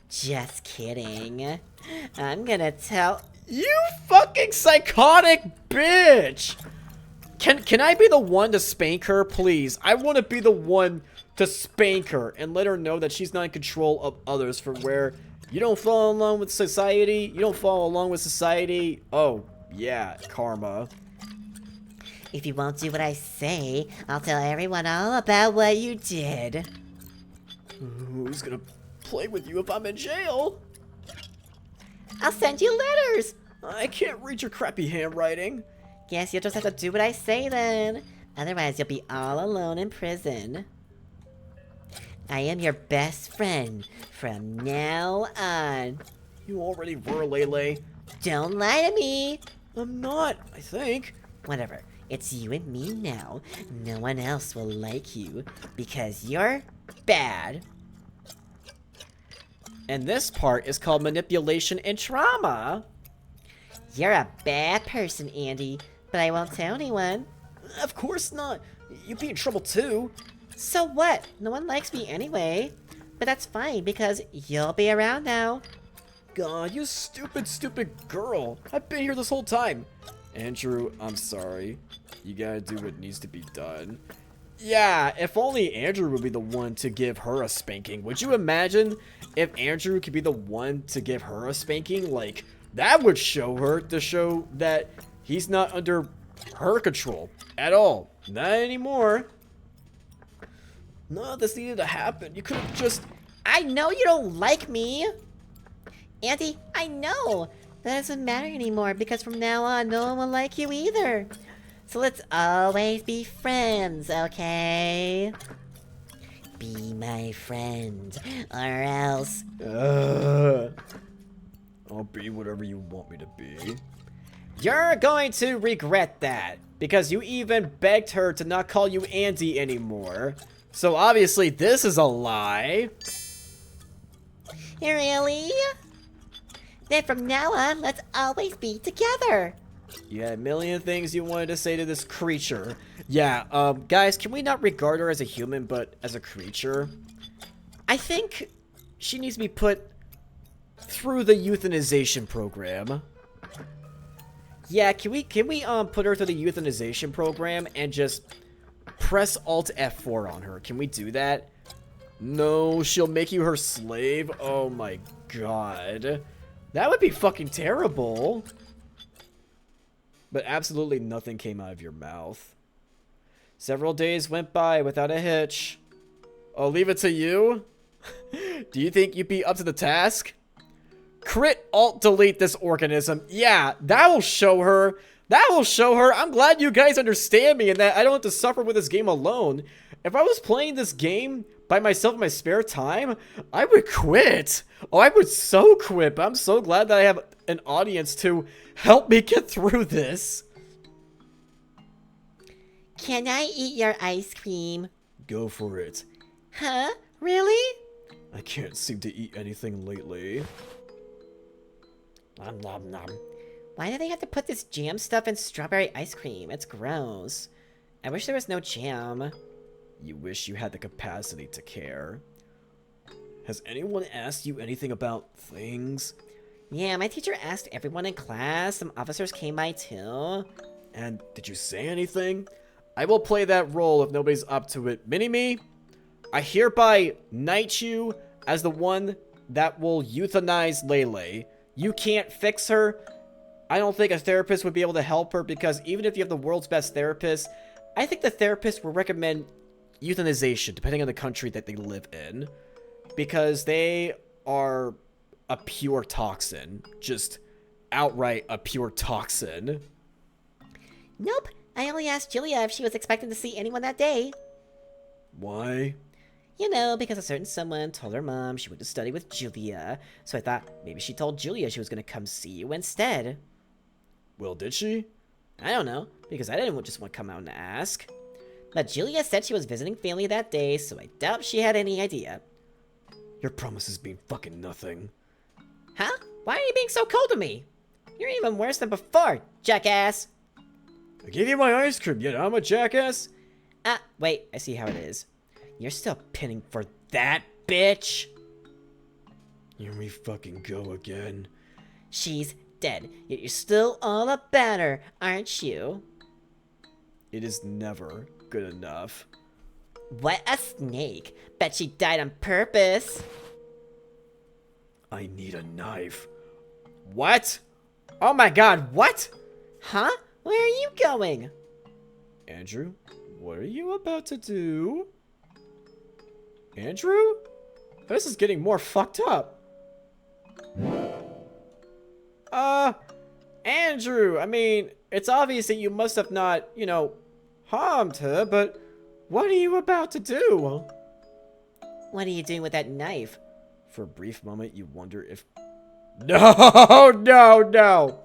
Just kidding. I'm gonna tell... You fucking psychotic bitch! Can I be the one to spank her, please? I want to be the one to spank her and let her know that she's not in control of others for where you don't follow along with society. You don't follow along with society. Oh, yeah, karma. If you won't do what I say, I'll tell everyone all about what you did. Who's gonna play with you if I'm in jail? I'll send you letters. I can't read your crappy handwriting. Guess you'll just have to do what I say then. Otherwise, you'll be all alone in prison. I am your best friend from now on. You already were, Lele. Don't lie to me. I'm not, I think. Whatever. It's you and me now. No one else will like you because you're bad. And this part is called manipulation and trauma. You're a bad person, Andy, but I won't tell anyone. Of course not. You'd be in trouble too. So what? No one likes me anyway. But that's fine because you'll be around now. God, you stupid, stupid girl. I've been here this whole time. Andrew, I'm sorry. You gotta do what needs to be done. Yeah, if only Andrew would be the one to give her a spanking. Would you imagine if Andrew could be the one to give her a spanking? Like, that would show her to show that he's not under her control at all. Not anymore. No, this needed to happen. You could have just... I know you don't like me. Andy, I know. That doesn't matter anymore because from now on, no one will like you either. So let's always be friends, okay? Be my friend, or else... I'll be whatever you want me to be. You're going to regret that, because you even begged her to not call you Andy anymore. So obviously this is a lie. Really? Then from now on, let's always be together. You had a million things you wanted to say to this creature. Yeah, guys, can we not regard her as a human, but as a creature? I think she needs to be put through the euthanization program. Yeah, can we put her through the euthanization program and just press Alt F4 on her? Can we do that? No, she'll make you her slave? Oh my god. That would be fucking terrible. But absolutely nothing came out of your mouth. Several days went by without a hitch. I'll leave it to you. Do you think you'd be up to the task? Crit Alt delete this organism. Yeah, that will show her. That will show her. I'm glad you guys understand me and that I don't have to suffer with this game alone. If I was playing this game by myself in my spare time, I would quit. Oh, I would so quit. But I'm so glad that I have an audience to help me get through this. Can I eat your ice cream? Go for it. Huh? Really? I can't seem to eat anything lately. Nom nom nom. Why do they have to put this jam stuff in strawberry ice cream? It's gross. I wish there was no jam. You wish you had the capacity to care. Has anyone asked you anything about things? Yeah, my teacher asked everyone in class. Some officers came by too. And did you say anything? I will play that role if nobody's up to it. Mini-Me, I hereby knight you as the one that will euthanize Lele. You can't fix her. I don't think a therapist would be able to help her because even if you have the world's best therapist, I think the therapist will recommend euthanization depending on the country that they live in. Because they are a pure toxin. Just outright a pure toxin. Nope. I only asked Julia if she was expecting to see anyone that day. Why? You know, because a certain someone told her mom she went to study with Julia, so I thought maybe she told Julia she was going to come see you instead. Well, did she? I don't know, because I didn't just want to come out and ask. But Julia said she was visiting family that day, so I doubt she had any idea. Your promises mean fucking nothing. Huh? Why are you being so cold to me? You're even worse than before, jackass! I gave you my ice cream, yet I'm a jackass? Ah, wait, I see how it is. You're still pinning for that, bitch! Here we fucking go again. She's dead, yet you're still all about her, aren't you? It is never good enough. What a snake. Bet she died on purpose. I need a knife. What? Oh my god, what? Huh? Where are you going? Andrew, what are you about to do? Andrew? This is getting more fucked up. Andrew, I mean, it's obvious that you must have not, you know, harmed her, but what are you about to do? What are you doing with that knife? For a brief moment, you wonder if... No, no, no!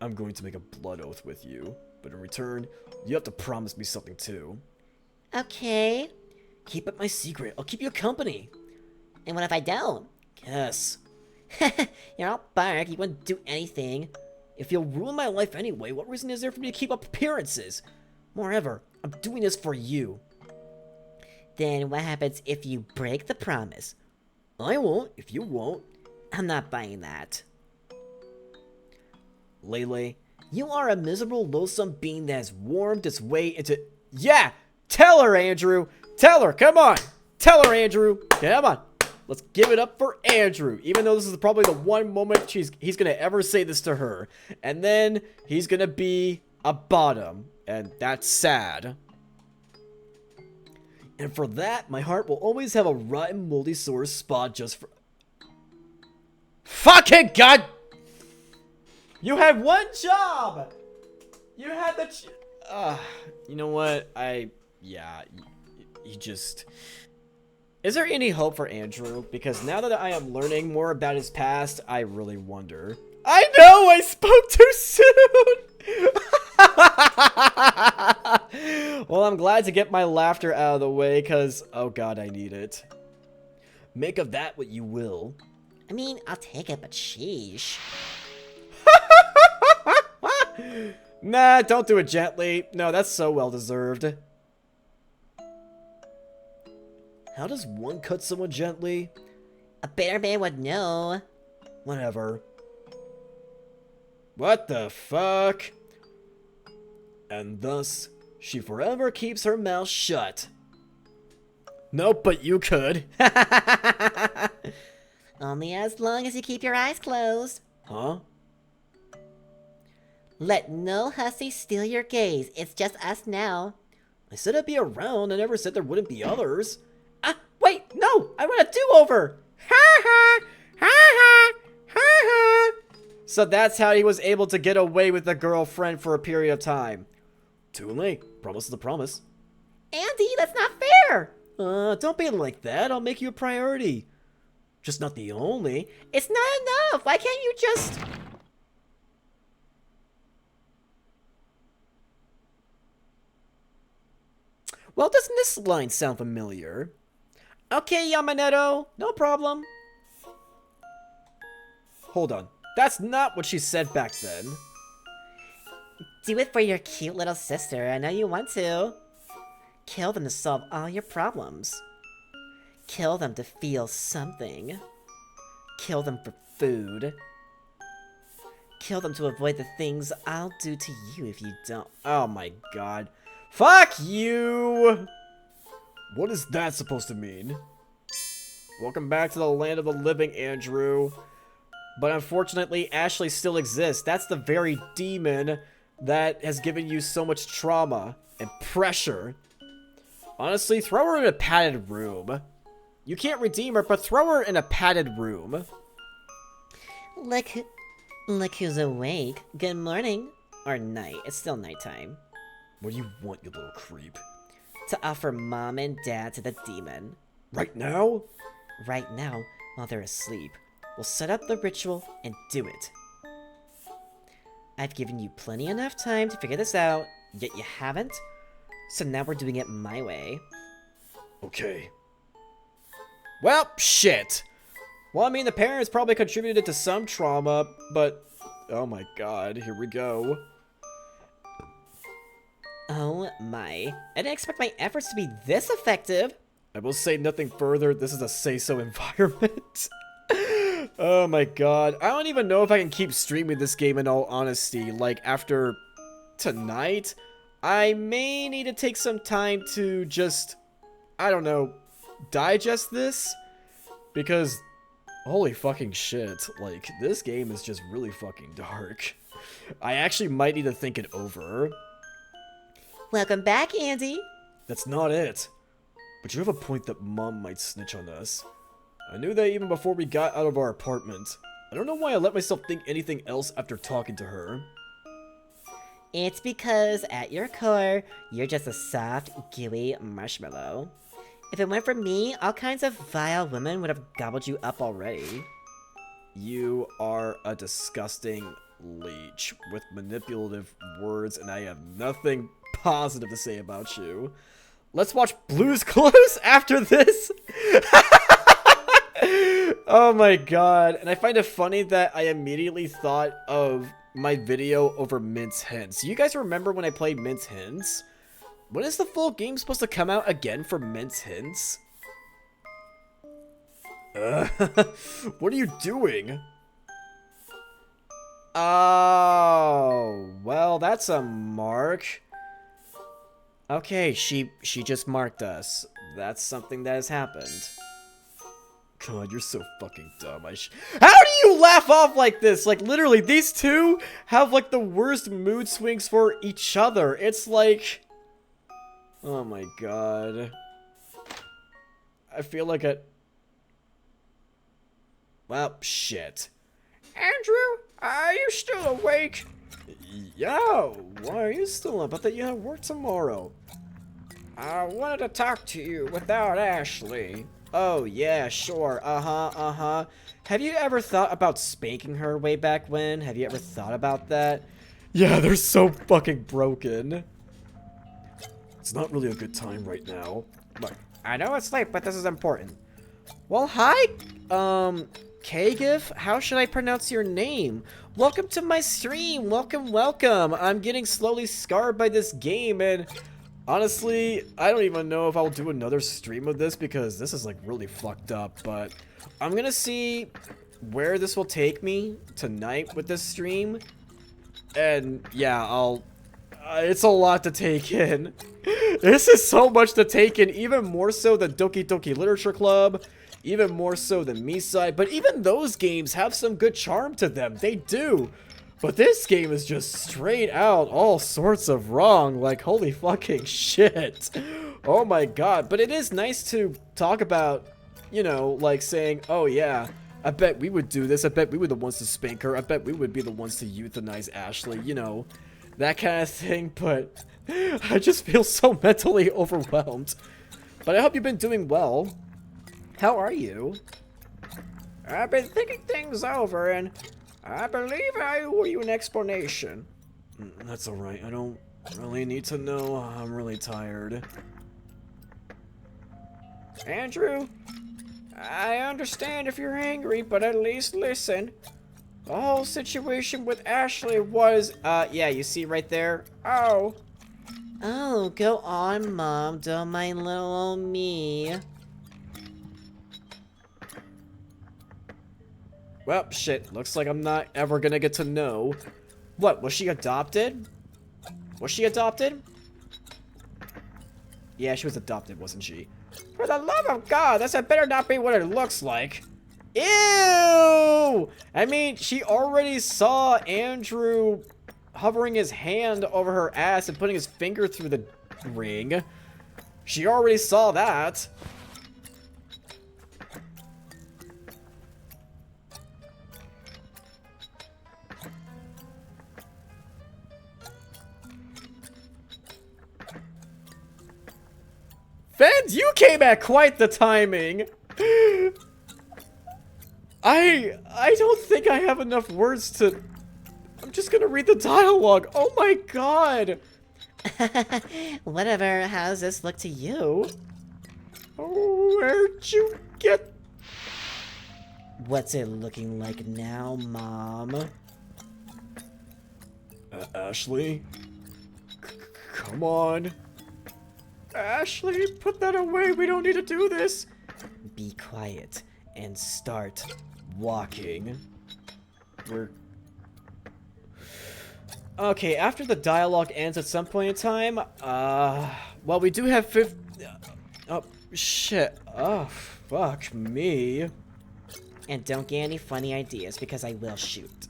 I'm going to make a blood oath with you, but in return, you have to promise me something too. Okay. Keep it my secret. I'll keep you company. And what if I don't? Yes. You're all bark. You wouldn't do anything. If you'll ruin my life anyway, what reason is there for me to keep up appearances? Moreover, I'm doing this for you. Then what happens if you break the promise? I won't, if you won't. I'm not buying that. Lele, you are a miserable, loathsome being that has warmed its way into... Yeah! Tell her, Andrew! Tell her, come on! Tell her, Andrew! Come on! Let's give it up for Andrew, even though this is probably the one moment he's gonna ever say this to her. And then he's gonna be a bottom, and that's sad. And for that, my heart will always have a rotten, moldy, sore spot just for... Fucking god! You had one job! You had the you know what? Yeah, you just... Is there any hope for Andrew? Because now that I am learning more about his past, I really wonder. I know! I spoke too soon! Well, I'm glad to get my laughter out of the way, because, oh god, I need it. Make of that what you will. I mean, I'll take it, but sheesh. Nah, don't do it gently. No, that's so well-deserved. How does one cut someone gently? A better man would know. Whatever. What the fuck? And thus, she forever keeps her mouth shut. Nope, but you could. Only as long as you keep your eyes closed. Huh? Let no hussy steal your gaze. It's just us now. I said I'd be around. I never said there wouldn't be others. Ah, wait, no! I want a do-over! Ha ha! Ha ha! Ha ha! So that's how he was able to get away with the girlfriend for a period of time. Too late. Promise is a promise. Andy, that's not fair! Don't be like that. I'll make you a priority. Just not the only. It's not enough! Why can't you just... Well, doesn't this line sound familiar? Okay, Yamanetto, no problem. Hold on. That's not what she said back then. Do it for your cute little sister. I know you want to. Kill them to solve all your problems. Kill them to feel something. Kill them for food. Kill them to avoid the things I'll do to you if you don't. Oh my god. Fuck you! What is that supposed to mean? Welcome back to the land of the living, Andrew. But unfortunately, Ashley still exists. That's the very demon that has given you so much trauma and pressure. Honestly, throw her in a padded room. You can't redeem her, but throw her in a padded room. Look who's awake. Good morning. Or night. It's still nighttime. What do you want, you little creep? To offer mom and dad to the demon. Right now? Right now, while they're asleep. We'll set up the ritual and do it. I've given you plenty enough time to figure this out, yet you haven't. So now we're doing it my way. Okay. Well, shit. Well, I mean, the parents probably contributed to some trauma, but... Oh my god, here we go. Oh my. I didn't expect my efforts to be this effective. I will say nothing further. This is a say-so environment. Oh my god. I don't even know if I can keep streaming this game in all honesty. Like, after tonight, I may need to take some time to just, I don't know, digest this. Because, holy fucking shit. Like, this game is just really fucking dark. I actually might need to think it over. Welcome back, Andy. That's not it. But you have a point that Mom might snitch on us. I knew that even before we got out of our apartment. I don't know why I let myself think anything else after talking to her. It's because, at your core, you're just a soft, gooey marshmallow. If it weren't for me, all kinds of vile women would have gobbled you up already. You are a disgusting leech with manipulative words, and I have nothing positive to say about you. Let's watch Blue's Clues after this. Oh my god. And I find it funny that I immediately thought of my video over Mint's Hints. You guys remember when I played Mint's Hints? When is the full game supposed to come out again for Mint's Hints? What are you doing? Oh, well, that's a mark. Okay, she just marked us. That's something that has happened. God, you're so fucking dumb. How do you laugh off like this? Like, literally, these two have, like, the worst mood swings for each other. It's like... Oh my god. I feel like well, shit. Andrew, are you still awake? Yo, why are you still up? I thought you had work tomorrow. I wanted to talk to you without Ashley. Oh, yeah, sure. Uh-huh. Have you ever thought about spanking her way back when? Have you ever thought about that? Yeah, they're so fucking broken. It's not really a good time right now. Look, I know it's late, but this is important. Well, hi, Kagif. How should I pronounce your name? Welcome to my stream. Welcome. I'm getting slowly scarred by this game, and honestly, I don't even know if I'll do another stream of this because this is like really fucked up, but I'm gonna see where this will take me tonight with this stream. And yeah, it's a lot to take in. This is so much to take in, even more so than Doki Doki Literature Club, even more so than Misai, but even those games have some good charm to them. They do. But this game is just straight out all sorts of wrong. Like, holy fucking shit. Oh my god. But it is nice to talk about, you know, like saying, oh yeah, I bet we would do this. I bet we were the ones to spank her. I bet we would be the ones to euthanize Ashley. You know, that kind of thing. But I just feel so mentally overwhelmed. But I hope you've been doing well. How are you? I've been thinking things over, and I believe I owe you an explanation. That's alright. I don't really need to know. I'm really tired. Andrew, I understand if you're angry, but at least listen. The whole situation with Ashley was, yeah, you see right there? Oh. Oh, go on, Mom. Don't mind little old me. Well, shit. Looks like I'm not ever gonna get to know. What, was she adopted? Was she adopted? Yeah, she was adopted, wasn't she? For the love of God, this had better not be what it looks like. Ew! I mean, she already saw Andrew hovering his hand over her ass and putting his finger through the ring. She already saw that. Fens, you came at quite the timing. I don't think I have enough words to... I'm just gonna read the dialogue. Oh my god. Whatever, how's this look to you? Oh, where'd you get... What's it looking like now, Mom? Ashley? Come on. Ashley, put that away. We don't need to do this. Be quiet and start walking. We're... Okay, after the dialogue ends at some point in time, well, we do have oh, shit. Oh, fuck me. And don't get any funny ideas, because I will shoot.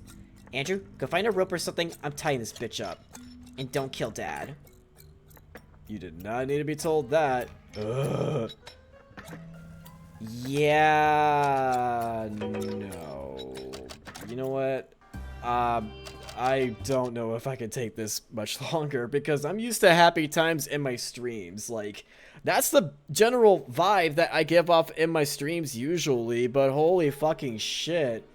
Andrew, go find a rope or something. I'm tying this bitch up. And don't kill Dad. You did not need to be told that. Ugh. Yeah... No. You know what? I don't know if I can take this much longer because I'm used to happy times in my streams. Like, that's the general vibe that I give off in my streams usually, but holy fucking shit.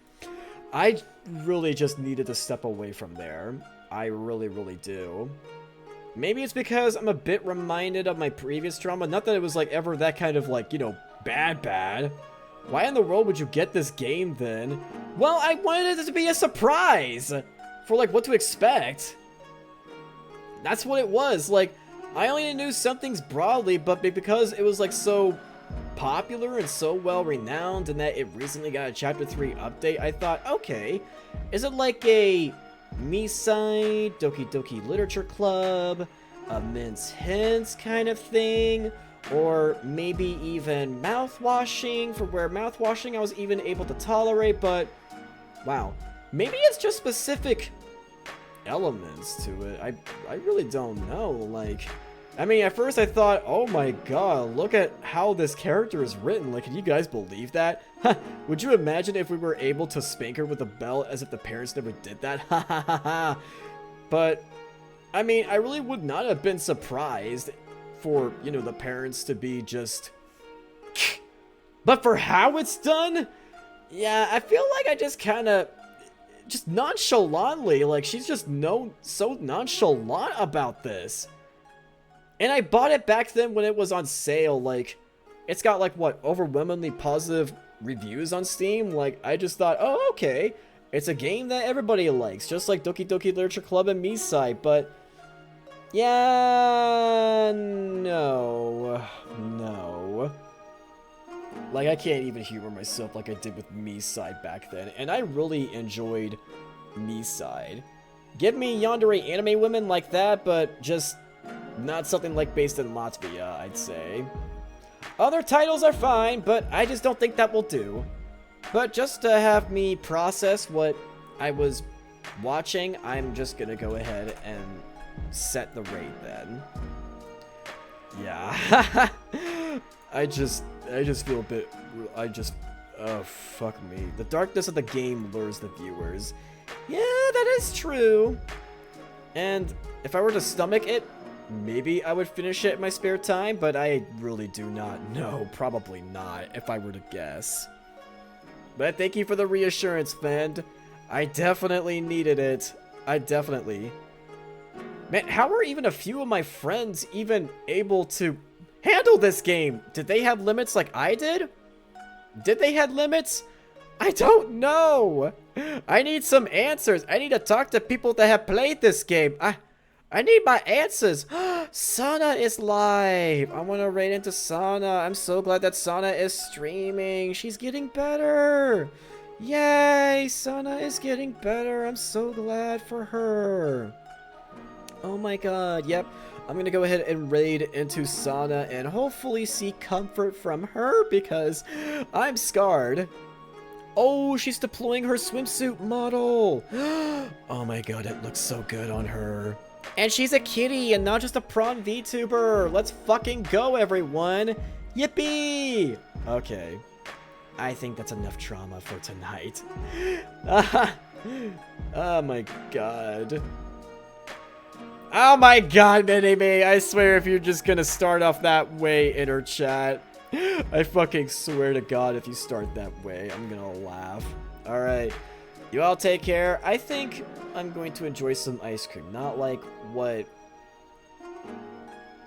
I really just needed to step away from there. I really, really do. Maybe it's because I'm a bit reminded of my previous trauma. Not that it was like ever that kind of like, you know, bad. Why in the world would you get this game then? Well, I wanted it to be a surprise for like what to expect. That's what it was. Like, I only knew some things broadly, but because it was like so popular and so well renowned and that it recently got a chapter 3 update, I thought, okay, is it like a Misai, Doki Doki Literature Club, a Mince Hints kind of thing? Or maybe even mouthwashing, for where mouthwashing I was even able to tolerate, but wow. Maybe it's just specific elements to it. I really don't know. Like, I mean, at first I thought, oh my god, look at how this character is written. Like, can you guys believe that? Would you imagine if we were able to spank her with a belt as if the parents never did that? Ha ha ha ha. But, I mean, I really would not have been surprised for, you know, the parents to be just... But for how it's done? Yeah, I feel like I just kind of... Just nonchalantly, like, she's just so nonchalant about this. And I bought it back then when it was on sale. Like, it's got, like, what, overwhelmingly positive reviews on Steam? Like, I just thought, oh, okay. It's a game that everybody likes, just like Doki Doki Literature Club and Misai, but... Yeah, no. Like, I can't even humor myself like I did with Misai back then, and I really enjoyed Misai. Give me yandere anime women like that, but just not something like based in Latvia, I'd say. Other titles are fine, but I just don't think that will do. But just to have me process what I was watching, I'm just gonna go ahead and set the rate then. Yeah. I just feel a bit, oh, fuck me. The darkness of the game lures the viewers. Yeah, that is true. And if I were to stomach it, maybe I would finish it in my spare time, but I really do not know. Probably not, if I were to guess. But thank you for the reassurance, Fend. I definitely needed it. Man, how are even a few of my friends even able to handle this game? Did they have limits like I did? Did they have limits? I don't know. I need some answers. I need to talk to people that have played this game. I need my answers. Sana is live. I want to raid into Sana. I'm so glad that Sana is streaming. She's getting better. Yay, Sana is getting better. I'm so glad for her. Oh my god, yep. I'm gonna go ahead and raid into Sana and hopefully see comfort from her because I'm scarred. Oh, she's deploying her swimsuit model. Oh my god, it looks so good on her. And she's a kitty and not just a prawn VTuber. Let's fucking go, everyone. Yippee! Okay. I think that's enough trauma for tonight. Oh my god. Oh my god, Mini-Me. I swear if you're just gonna start off that way, inner chat. I fucking swear to god if you start that way, I'm gonna laugh. Alright. You all take care. I think I'm going to enjoy some ice cream. Not like what,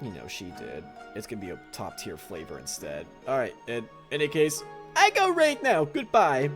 you know, she did. It's gonna be a top tier flavor instead. Alright, in any case, I go right now. Goodbye.